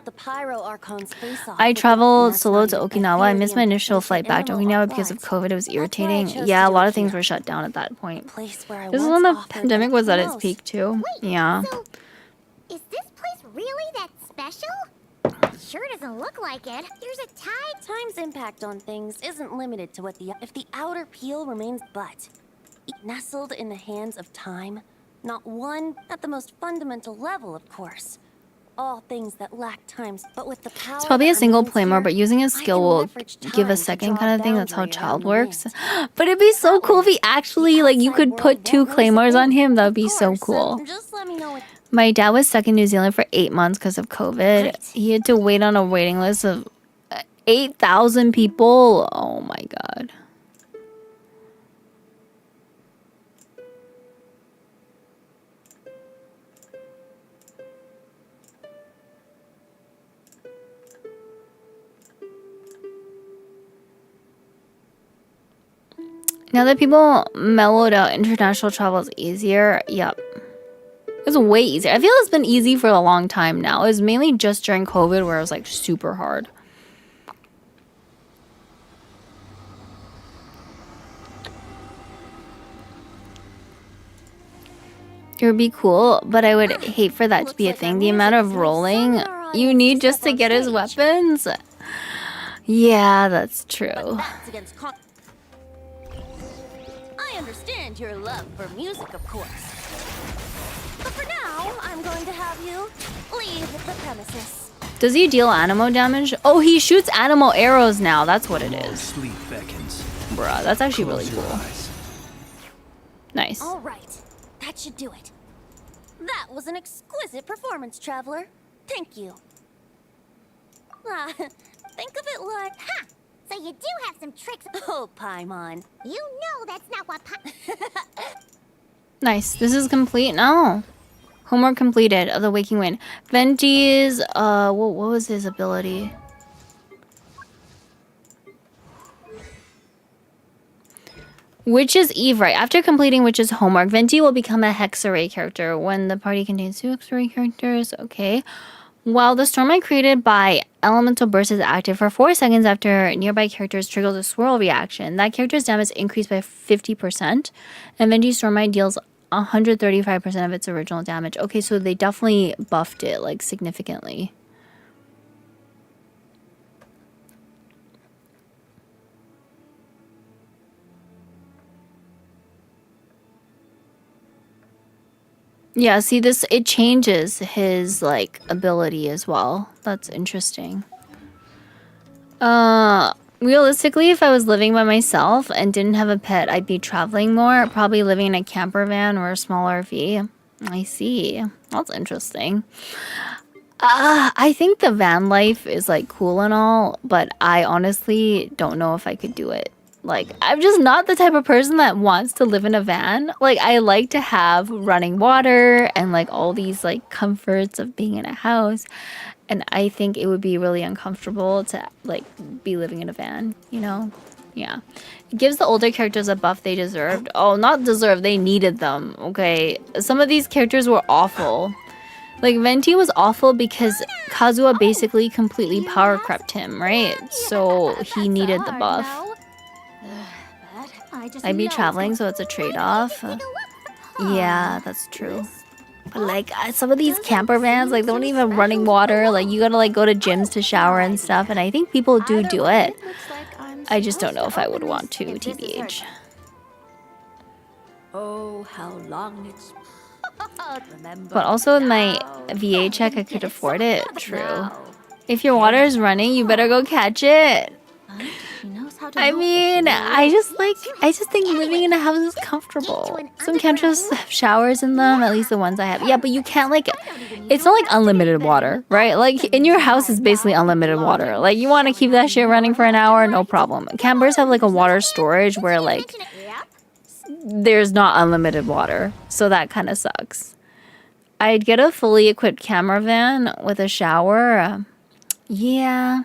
I traveled solo to Okinawa. I missed my initial flight back to Okinawa because of COVID. It was irritating. Yeah, a lot of things were shut down at that point. This is when the pandemic was at its peak too. Yeah. So, is this place really that special? Sure doesn't look like it. There's a tide. Time's impact on things isn't limited to what if the outer peel remains but nestled in the hands of time, not one at the most fundamental level, of course. All things that lack times, but with the power. It's probably a single claymore, but using a skill will give a second kind of thing. That's how child works. But it'd be so cool if he actually, like, you could put two claymores on him. That would be so cool. Just let me know. My dad was stuck in New Zealand for 8 months because of COVID. He had to wait on a waiting list of 8,000 people. Oh my god. Now that people mellowed out, international travel is easier. Yep. It's way easier. I feel it's been easy for a long time now. It was mainly just during COVID where it was like super hard. It would be cool, but I would hate for that to be a thing. The amount of rolling you need just to get his weapons. Yeah, that's true. I understand your love for music, of course. But for now, I'm going to have you leave the premises. Does he deal animal damage? Oh, he shoots animal arrows now. That's what it is. Sleep beckons. Bruh, that's actually really cool. Nice. All right, that should do it. That was an exquisite performance, Traveler. Thank you. Think of it like... Ha! So you do have some tricks. Oh, Paimon. You know that's not what Nice. This is complete now. Homework completed of the Waking Wind. Venti's, what was his ability? Witch's Eve, right? After completing Witch's homework, Venti will become a Hexarray character when the party contains 2 Hexarray characters. Okay. While the Stormlight created by Elemental Burst is active for 4 seconds after nearby characters triggers a swirl reaction, that character's damage increased by 50%, and Venti's Stormlight deals 135% of its original damage. Okay, so they definitely buffed it, like, significantly. Yeah, see this, it changes his, like, ability as well. That's interesting. Realistically, if I was living by myself and didn't have a pet, I'd be traveling more, probably living in a camper van or a small RV. I see. That's interesting. I think the van life is, like, cool and all, but I honestly don't know if I could do it. Like, I'm just not the type of person that wants to live in a van. Like, I like to have running water and, like, all these, like, comforts of being in a house. And I think it would be really uncomfortable to, like, be living in a van, you know? Yeah. It gives the older characters a buff they deserved. Oh, not deserved. They needed them, okay? Some of these characters were awful. Like, Venti was awful because Kazuha basically completely power crept him, right? So he needed the buff. I'd be traveling, so it's a trade-off. Yeah, that's true. But like some of these camper vans, like they don't even have running water. Like you gotta like go to gyms to shower and stuff. And I think people do it. I just don't know if I would want to, TBH. Oh, how long it's... But also with my VA check, I could afford it. True. If your water is running, you better go catch it. I mean, I just think living in a house is comfortable. Some countries have showers in them, at least the ones I have. Yeah, but you can't like, it's not like unlimited water, right? Like in your house is basically unlimited water. Like you want to keep that shit running for an hour, no problem. Campers have like a water storage where like there's not unlimited water, so that kind of sucks. I'd get a fully equipped camera van with a shower. Yeah,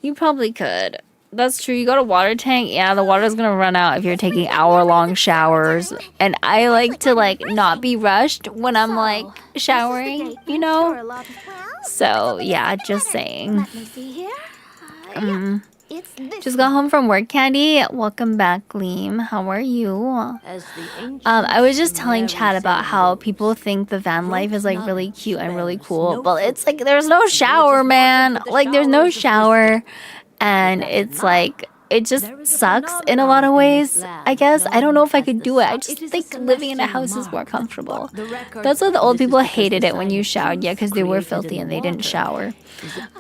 you probably could. That's true. You got a water tank. Yeah, the water's gonna run out if you're taking hour-long showers. And I like to like not be rushed when I'm like showering, you know? So yeah, just saying. Just got home from work, Candy. Welcome back, Gleam. How are you? I was just telling Chad about how people think the van life is like really cute and really cool, but it's like there's no shower, man. Like there's no shower. And it's like, it just sucks in a lot of ways, I guess. I don't know if I could do it. I just think living in a house is more comfortable. That's why the old people hated it when you showered. Yeah, because they were filthy and they didn't shower.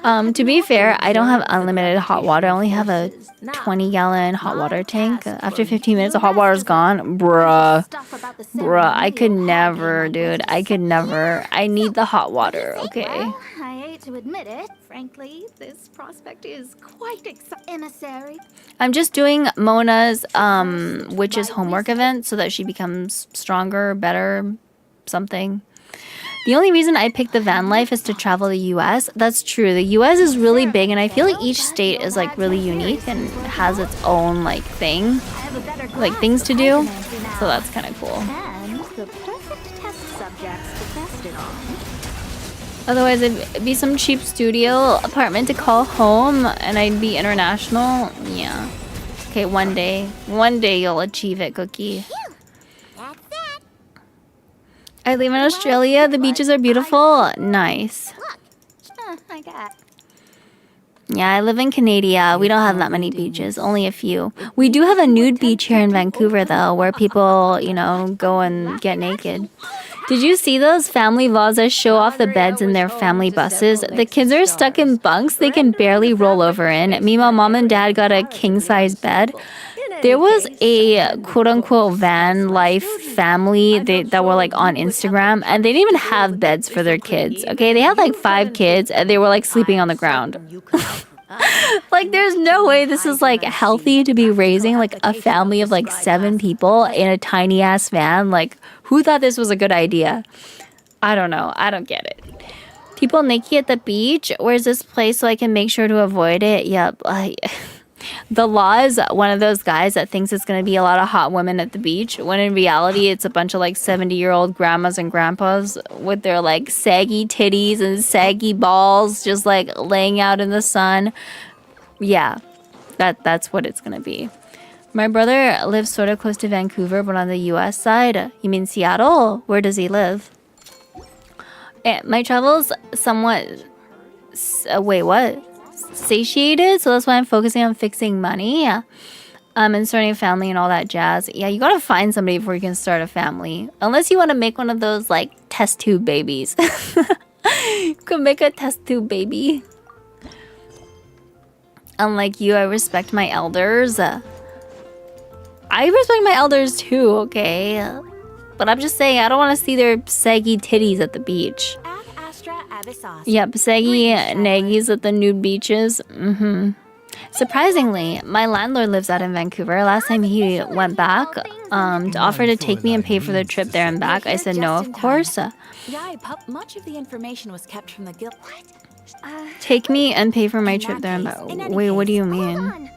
To be fair, I don't have unlimited hot water. I only have a 20-gallon hot water tank. After 15 minutes, the hot water's gone. Bruh, I could never, dude. I could never. I need the hot water, okay? I hate to admit it. Frankly, this prospect is quite emissary. I'm just doing Mona's witch's homework event so that she becomes stronger, better, something. The only reason I picked the van life is to travel the US. That's true. The US is really big and I feel like each state is like really unique and has its own like thing. have a better like grasp things of to do. hypnomancy now. So that's kind of cool. And the perfect test subjects to test it on. Otherwise, it'd be some cheap studio apartment to call home, and I'd be international. Yeah. Okay, one day you'll achieve it, Cookie. That's it. I live in Australia. The beaches are beautiful. Nice. Look. I got. Yeah, I live in Canada. We don't have that many beaches, only a few. We do have a nude beach here in Vancouver, though, where people, you know, go and get naked. Did you see those family vlogs that show off the beds in their family buses? The kids are stuck in bunks they can barely roll over in. Meanwhile, mom and dad got a king-size bed. There was a quote-unquote van life family that were like on Instagram, and they didn't even have beds for their kids. Okay, they had like 5 kids, and they were like sleeping on the ground. Like, there's no way this is like healthy to be raising like a family of like 7 people in a tiny ass van. Like, who thought this was a good idea? I don't know. I don't get it. People naked at the beach. Where's this place so I can make sure to avoid it? Yep. The Law is one of those guys that thinks it's going to be a lot of hot women at the beach, when in reality it's a bunch of like 70-year-old grandmas and grandpas with their like saggy titties and saggy balls just like laying out in the sun. Yeah, that's what it's going to be. My brother lives sort of close to Vancouver, but on the US side. You mean Seattle? Where does he live? My travel's somewhat... wait, what? Satiated, so that's why I'm focusing on fixing money and starting a family and all that jazz. Yeah, you gotta find somebody before you can start a family, unless you want to make one of those like test tube babies. You can make a test tube baby. Unlike you, I respect my elders. I respect my elders too, okay, but I'm just saying I don't want to see their saggy titties at the beach. Yep, saggy naggies at the nude beaches. Surprisingly, my landlord lives out in Vancouver. Last time he went back to offer to take me and pay for the trip there and back, I said no, of course. Much of the information was kept from the guild. Take me and pay for my trip there and back. Wait, what do you mean?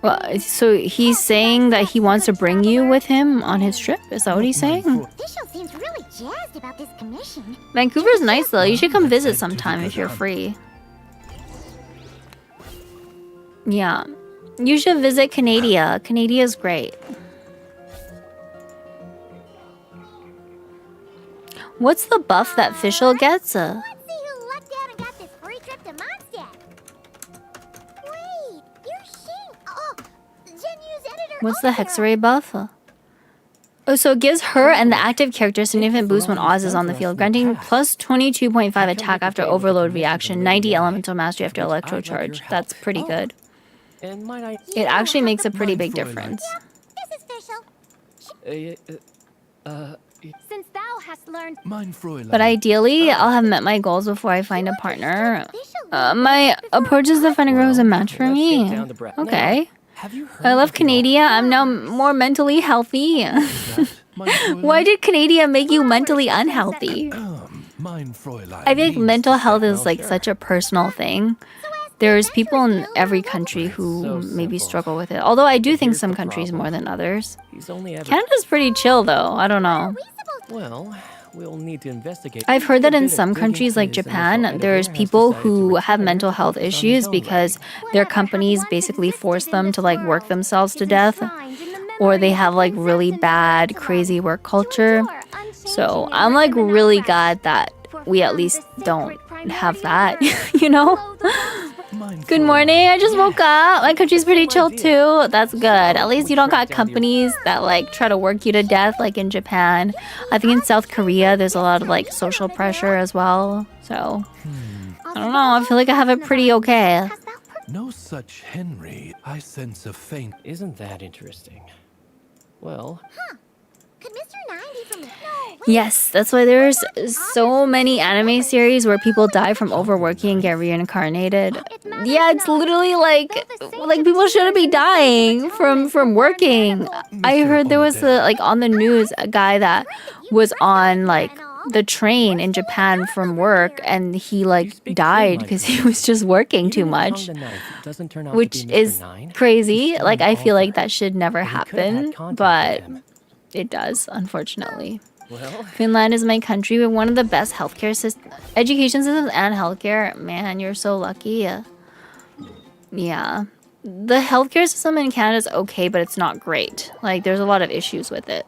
Well, so he's saying that he wants to bring you with him on his trip? Is that what he's saying? Official seems really jazzed about this commission. Vancouver's nice though. You should come visit sometime if you're free. Yeah. You should visit Canada. Canada's great. What's the buff that Fischl gets? Let's see who lucked out and got this free trip to Mondstadt. Wait, you're Shing. Oh, Genu's editor. What's the Hexarray buff? Oh, so it gives her and the active character significant boost when Oz is on the field, granting plus 22.5 attack after overload reaction, 90 elemental mastery after electro charge. That's pretty good. It actually makes a pretty big difference. This is Fischl. Since thou hast learned, But ideally, I'll have met my goals before I find a partner. My approach is to find a girl who's a match for me. Okay. I love Canada. I'm now more mentally healthy. Why did Canada make you mentally unhealthy? I think mental health is like such a personal thing. There's people in every country who maybe struggle with it. Although I do think some countries more than others. Canada's pretty chill though. I don't know. Well, we'll need to investigate. I've heard that in some countries like Japan, there's people who have mental health issues because their companies basically force them to like work themselves to death, or they have like really bad, crazy work culture. So I'm like really glad that we at least don't have that, you know? Good morning, I just woke up. My country's pretty chill too. That's good. At least you don't got companies that like try to work you to death like in Japan. I think in South Korea there's a lot of like social pressure as well. So I don't know, I feel like I have it pretty okay. No such Henry. I sense a faint. Isn't that interesting? Well, could Mr. 90 from Yes, that's why there's so many anime series where people die from overworking and get reincarnated. Yeah, it's literally like people shouldn't be dying from working. I heard there was like on the news a guy that was on like the train in Japan from work, and he like died because he was just working too much, which is crazy. Like I feel like that should never happen, but it does, unfortunately. Well, Finland is my country with one of the best healthcare education systems and healthcare. Man, you're so lucky. Yeah. The healthcare system in Canada is okay, but it's not great. Like, there's a lot of issues with it.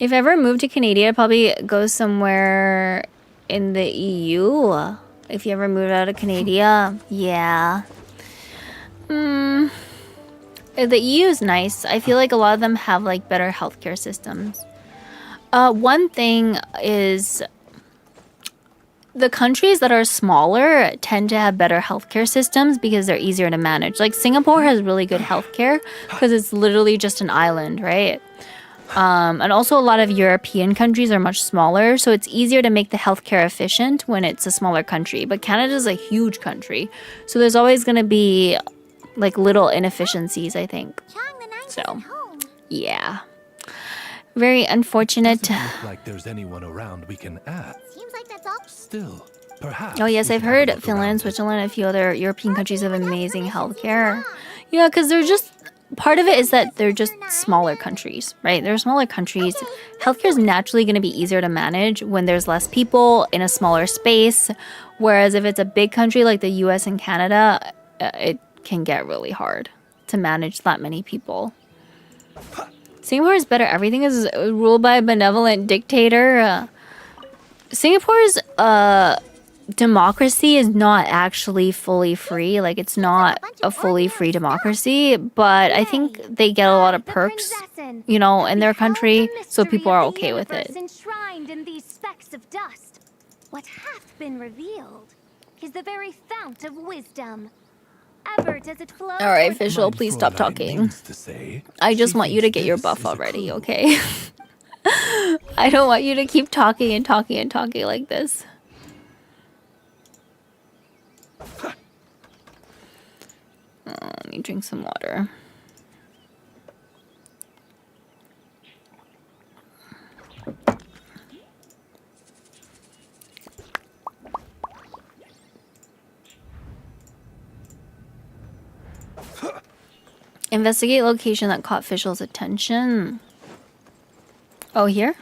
If I ever moved to Canada, I'd probably go somewhere in the EU. If you ever moved out of Canada, yeah. The EU is nice. I feel like a lot of them have like better healthcare systems. One thing is the countries that are smaller tend to have better healthcare systems because they're easier to manage. Like Singapore has really good healthcare because it's literally just an island, right? And also a lot of European countries are much smaller, so it's easier to make the healthcare efficient when it's a smaller country. But Canada is a huge country, so there's always going to be like little inefficiencies, I think. So, yeah. Very unfortunate. Doesn't look like there's anyone around we can ask. Seems like that's all. Still, perhaps. Oh yes, we I've can have a heard look Finland, around. Switzerland, and a few other European countries have amazing healthcare. Yeah, because they're just part of it is that they're just smaller countries, right? They're smaller countries. Healthcare is naturally going to be easier to manage when there's less people in a smaller space. Whereas if it's a big country like the U.S. and Canada, it can get really hard to manage that many people. Singapore is better. Everything is ruled by a benevolent dictator. Singapore's democracy is not actually fully free. Like, it's not a fully free democracy, but I think they get a lot of perks, you know, in their country, so people are okay with it. Enshrined in these specks of dust. What hath been revealed is the very fount of wisdom. Ever does it flow. All right, official, please stop talking. I just want you to get your buff already, okay? I don't want you to keep talking and talking and talking like this. Let me drink some water. Investigate location that caught officials' attention. Oh, here?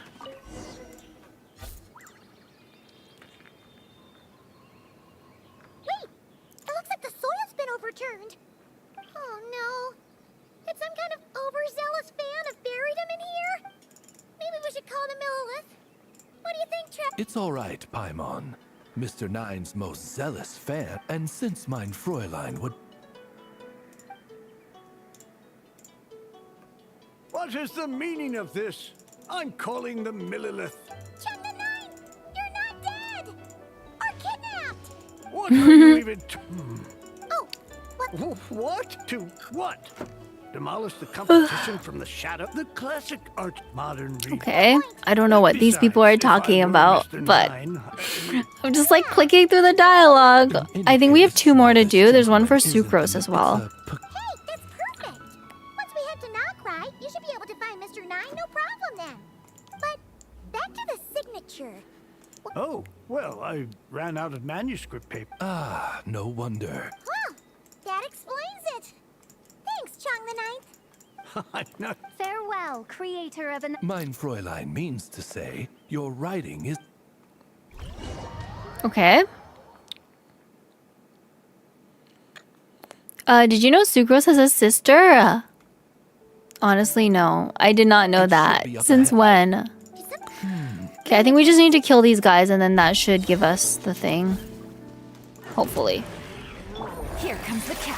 Wait! It looks like the soil's been overturned. Oh no. Did some kind of overzealous fan have buried him in here? Maybe we should call the Millilith. What do you think, Trip? It's all right, Paimon. Mr. Nine's most zealous fan, and since mein Fräulein would... What is the meaning of this? I'm calling the Millilith. Chung the Nine! You're not dead! Or kidnapped! What are you even... Oh, what? What? To what? Demolish the competition from the shadow? The classic art modern read. Okay, I don't know what these people are talking about, but I'm just like clicking through the dialogue. I think we have 2 more to do. There's one for Sucrose as well. Hey, that's perfect! Once we head to Nocry, you should be able to find Mr. Nine, no problem then. But back to the signature. Oh, well, I ran out of manuscript paper. Ah, no wonder. Huh, that explains it. Thanks, Chung the Ninth. I'm not... Farewell, creator of an... Mein Fräulein means to say, your writing is... Okay. Did you know Sucrose has a sister? Honestly, no. I did not know that. Since when? Okay, I think we just need to kill these guys and then that should give us the thing. Hopefully. Here comes the catch.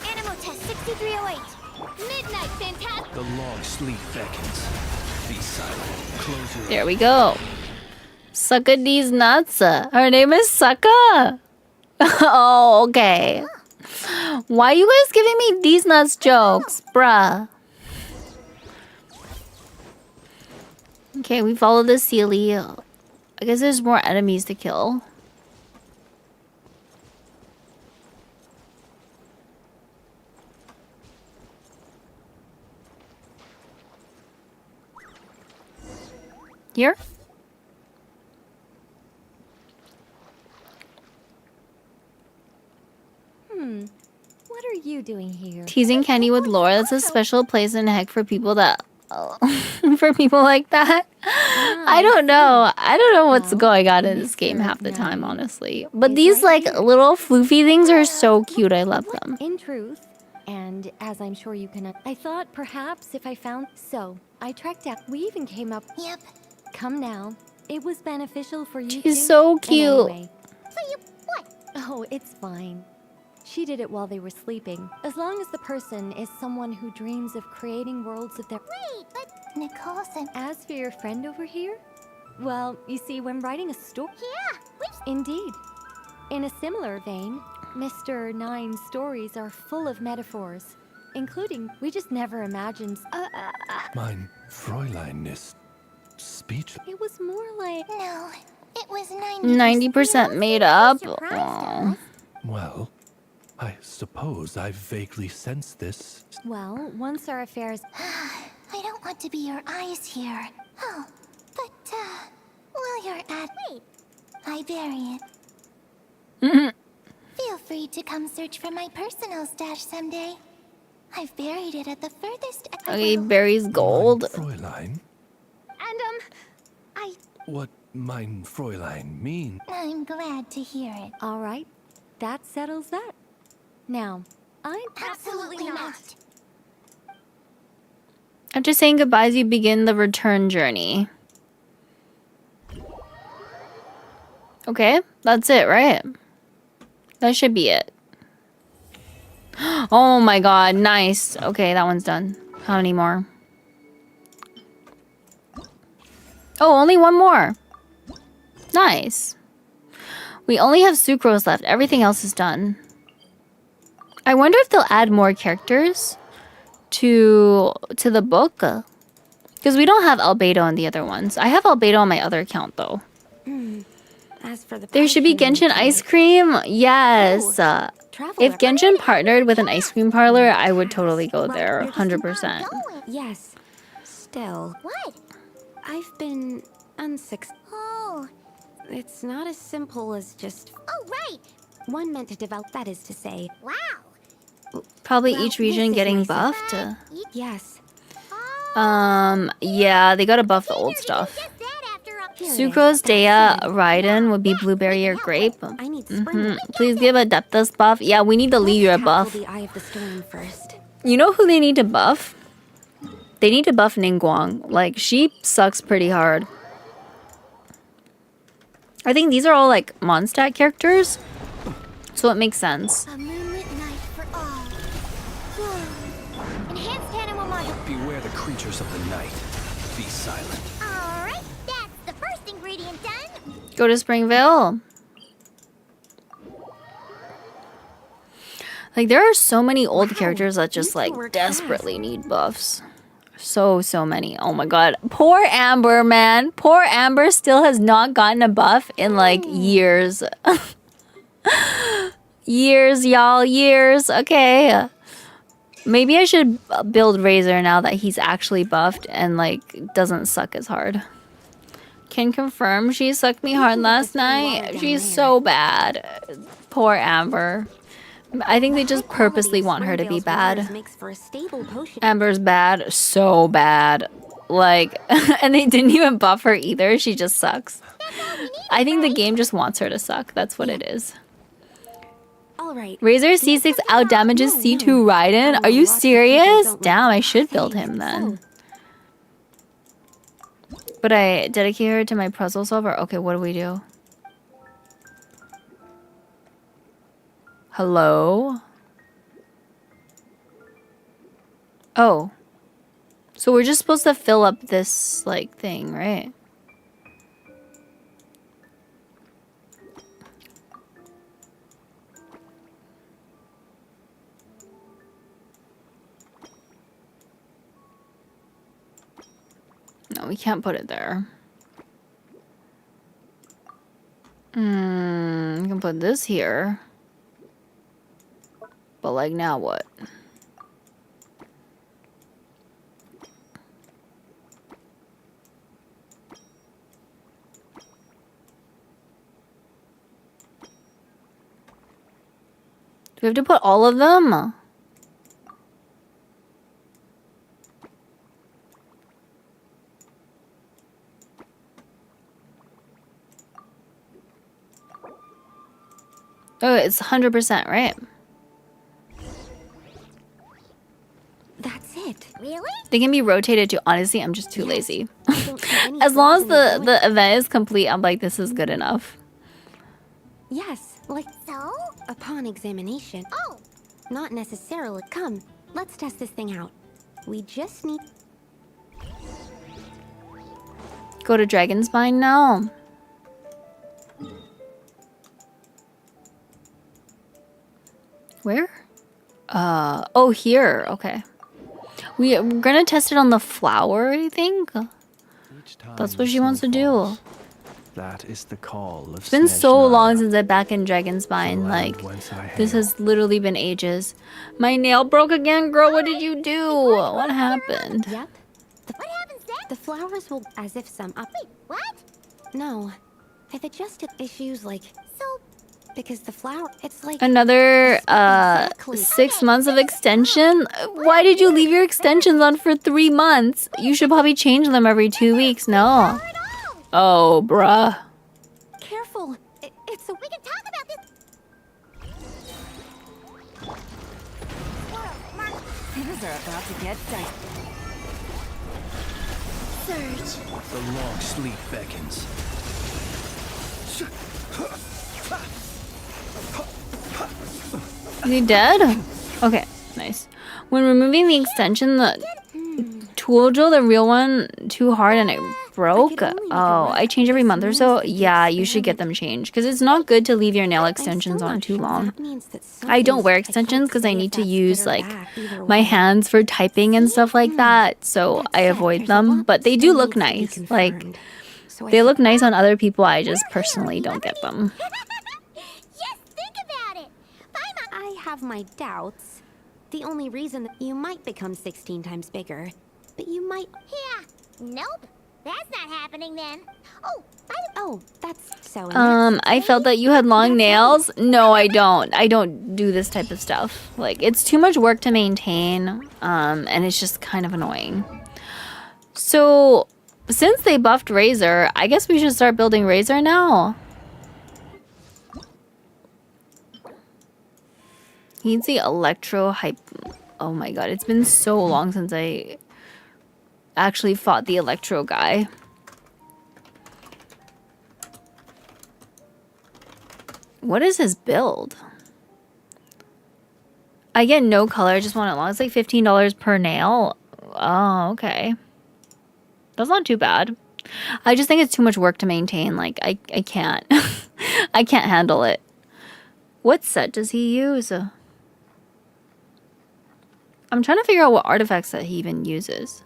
Animal test 6308. Midnight Fantastic. The long sleep beckons. Be silent. Close your There we go. Sucka these nuts. Her name is Sucka. Oh, okay. Why are you guys giving me these nuts jokes, bruh? Okay, we follow the Sealy. I guess there's more enemies to kill. Here? What are you doing here? Teasing candy with lore. That's a special place in heck for people that... for people like that. I don't know. I don't know what's going on in this game half the time, honestly. But these, like, little floofy things are so cute. I love them. In truth, and as I'm sure you can... I thought perhaps if I found... So, I tracked out... We even came up... Yep. Come now. It was beneficial for you She's too. so And cute. anyway, So you what? oh, it's fine. She did it while they were sleeping. As long as the person is someone who dreams of creating worlds of their... Wait, but Nicole said... As for your friend over here? Well, you see, when writing a story... Yeah, Indeed. In a similar vein, Mr. Nine's stories are full of metaphors, including we just never imagined... Mein Fräulein ist speech. It was more like... No, it was 90% made up. surprised Aw. us. Well, I suppose I vaguely sensed this. Well, once our affairs... I don't want to be your eyes here. Oh, but, while you're at... Wait. I bury it. Feel free to come search for my personal stash someday. I've buried it at the furthest... Okay, Barry's gold. Fräulein? And, What mein Fräulein mean? I'm glad to hear it. All right, that settles that. Now, I'm... Absolutely not. After saying goodbyes, you begin the return journey. Okay, that's it, right? That should be it. Oh my god, nice. Okay, that one's done. How many more? Oh, only one more. Nice. We only have sucrose left. Everything else is done. I wonder if they'll add more characters to the book. Because we don't have Albedo on the other ones. I have Albedo on my other account, though. As for the... There should be Genshin ice cream. Yes. If Genshin partnered with an ice cream parlor, I would totally go there. 100%. Yes. Still, What? I've been unsuccessful. Oh. It's not as simple as just... Oh, right. One meant to develop, that is to say. Wow. Probably Well, each region this is getting my buffed. Yes. Yeah, they gotta buff the old stuff. Sucrose, Dea, Raiden would be blueberry or grape. I need spring. Please give Adeptus buff. Yeah, we need the Lyra buff. The Eye of the Storm first. You know who they need to buff? They need to buff Ningguang. Like, she sucks pretty hard. I think these are all, like, Mondstadt characters. So it makes sense. A moonlit night for all. Enhanced animal model. Beware the creatures of the night. Be silent. All right, that's the first ingredient done. Go to Springville. Like, there are so many old characters that just, like, desperately need buffs. So many. Oh my god. Poor Amber, man. Poor Amber still has not gotten a buff in, like, years. Years, y'all. Years. Okay. Maybe I should build Razor now that he's actually buffed and, like, doesn't suck as hard. Can confirm she sucked me hard last night. She's so bad. Poor Amber. I think they just purposely want her to be bad. Amber's bad. So bad. Like, and they didn't even buff her either. She just sucks. I think the game just wants her to suck. That's what it is. All right. Razor C6 outdamages C2 Raiden? Are you serious? Damn, I should build him then. But I dedicate her to my puzzle solver? Okay, what do we do? Hello? Oh. So we're just supposed to fill up this, like, thing, right? No, we can't put it there. We can put this here. But, like, now what? Do we have to put all of them? Oh, it's 100%, right? That's it. Really? They can be rotated to. Honestly, I'm just too lazy. As long as the event is complete, I'm like, this is good enough. Yes, like So? upon examination. Oh, Not necessarily. Come, let's test this thing out. We just need. Go to Dragon's Mine now. Where? Oh, here. Okay. We're gonna test it on the flower, I think. That's what she wants to do. That is the call of It's been so long since I'm back in Dragon's Mine. Like, this has literally been ages. My nail broke again, girl. What did you do? What happened? Yep. what happens then? The flowers will, as if some up. Wait, what? No, I've adjusted issues like So, because the flower. It's like Another Exactly. 6 months of extension? Why did you leave your extensions on for 3 months? You should probably change them every 2 weeks. No. Oh, bruh. careful. It's a. we can talk about this. Things are about to get dicey. Surge. The long sleep beckons. Is he dead? Okay, nice. When removing the extension, the tool drill, the real one, too hard and it broke. Oh, I change every month or so. Yeah, you should get them changed because it's not good to leave your nail extensions on too long. I don't wear extensions because I need to use like my hands for typing and stuff like that, so I avoid them. But they do look nice. Like, they look nice on other people. I just personally don't get them. Yes, think about it. I have my doubts. The only reason that you might become 16 times bigger, but you might. Yeah. Nope. That's not happening then. Oh, Oh, that's so. I felt that you had long nails. No, I don't. I don't do this type of stuff. Like, it's too much work to maintain, and it's just kind of annoying. So, since they buffed Razor, I guess we should start building Razor now. He needs the electro hype. Oh my god, it's been so long since I actually fought the electro guy. What is his build? I get no color, I just want it long. It's like $15 per nail. Oh, okay. That's not too bad. I just think it's too much work to maintain. Like, I can't. I can't handle it. What set does he use? I'm trying to figure out what artifacts that he even uses.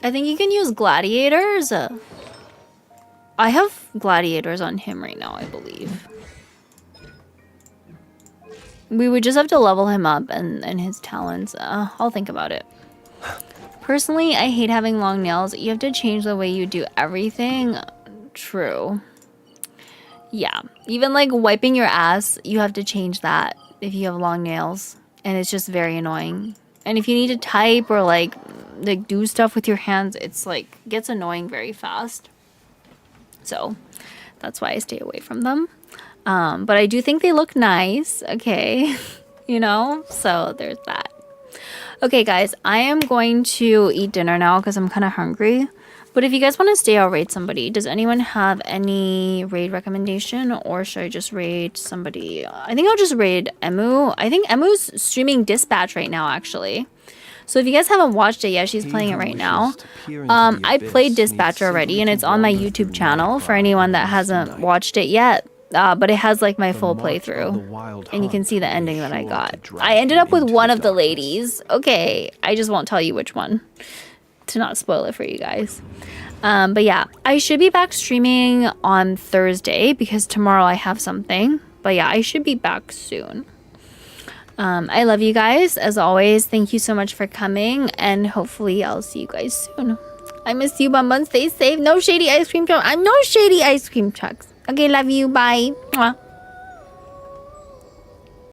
I think you can use gladiators. I have gladiators on him right now, I believe. We would just have to level him up and his talents. I'll think about it. Personally, I hate having long nails. You have to change the way you do everything. True. Yeah. Even like wiping your ass, you have to change that if you have long nails. And it's just very annoying. And if you need to type or like do stuff with your hands, it's like gets annoying very fast. So that's why I stay away from them. But I do think they look nice. Okay. You know, so there's that. Okay, guys, I am going to eat dinner now because I'm kind of hungry. But if you guys want to stay, I'll raid somebody. Does anyone have any raid recommendation? Or should I just raid somebody? I think I'll just raid Emu. I think Emu's streaming Dispatch right now, actually. So if you guys haven't watched it yet, she's playing it right now. I played Dispatch already, and it's on my YouTube channel for anyone that hasn't watched it yet. But it has like my full playthrough. And you can see the ending that I got. I ended up with one of the ladies. Okay, I just won't tell you which one, to not spoil it for you guys. But yeah, I should be back streaming on Thursday because tomorrow I have something. But yeah, I should be back soon. I love you guys as always. Thank you so much for coming, and hopefully I'll see you guys soon. I miss you, Bun Bun. Stay safe. No shady ice cream truck. I'm no shady ice cream trucks. Okay, love you. Bye. Mwah.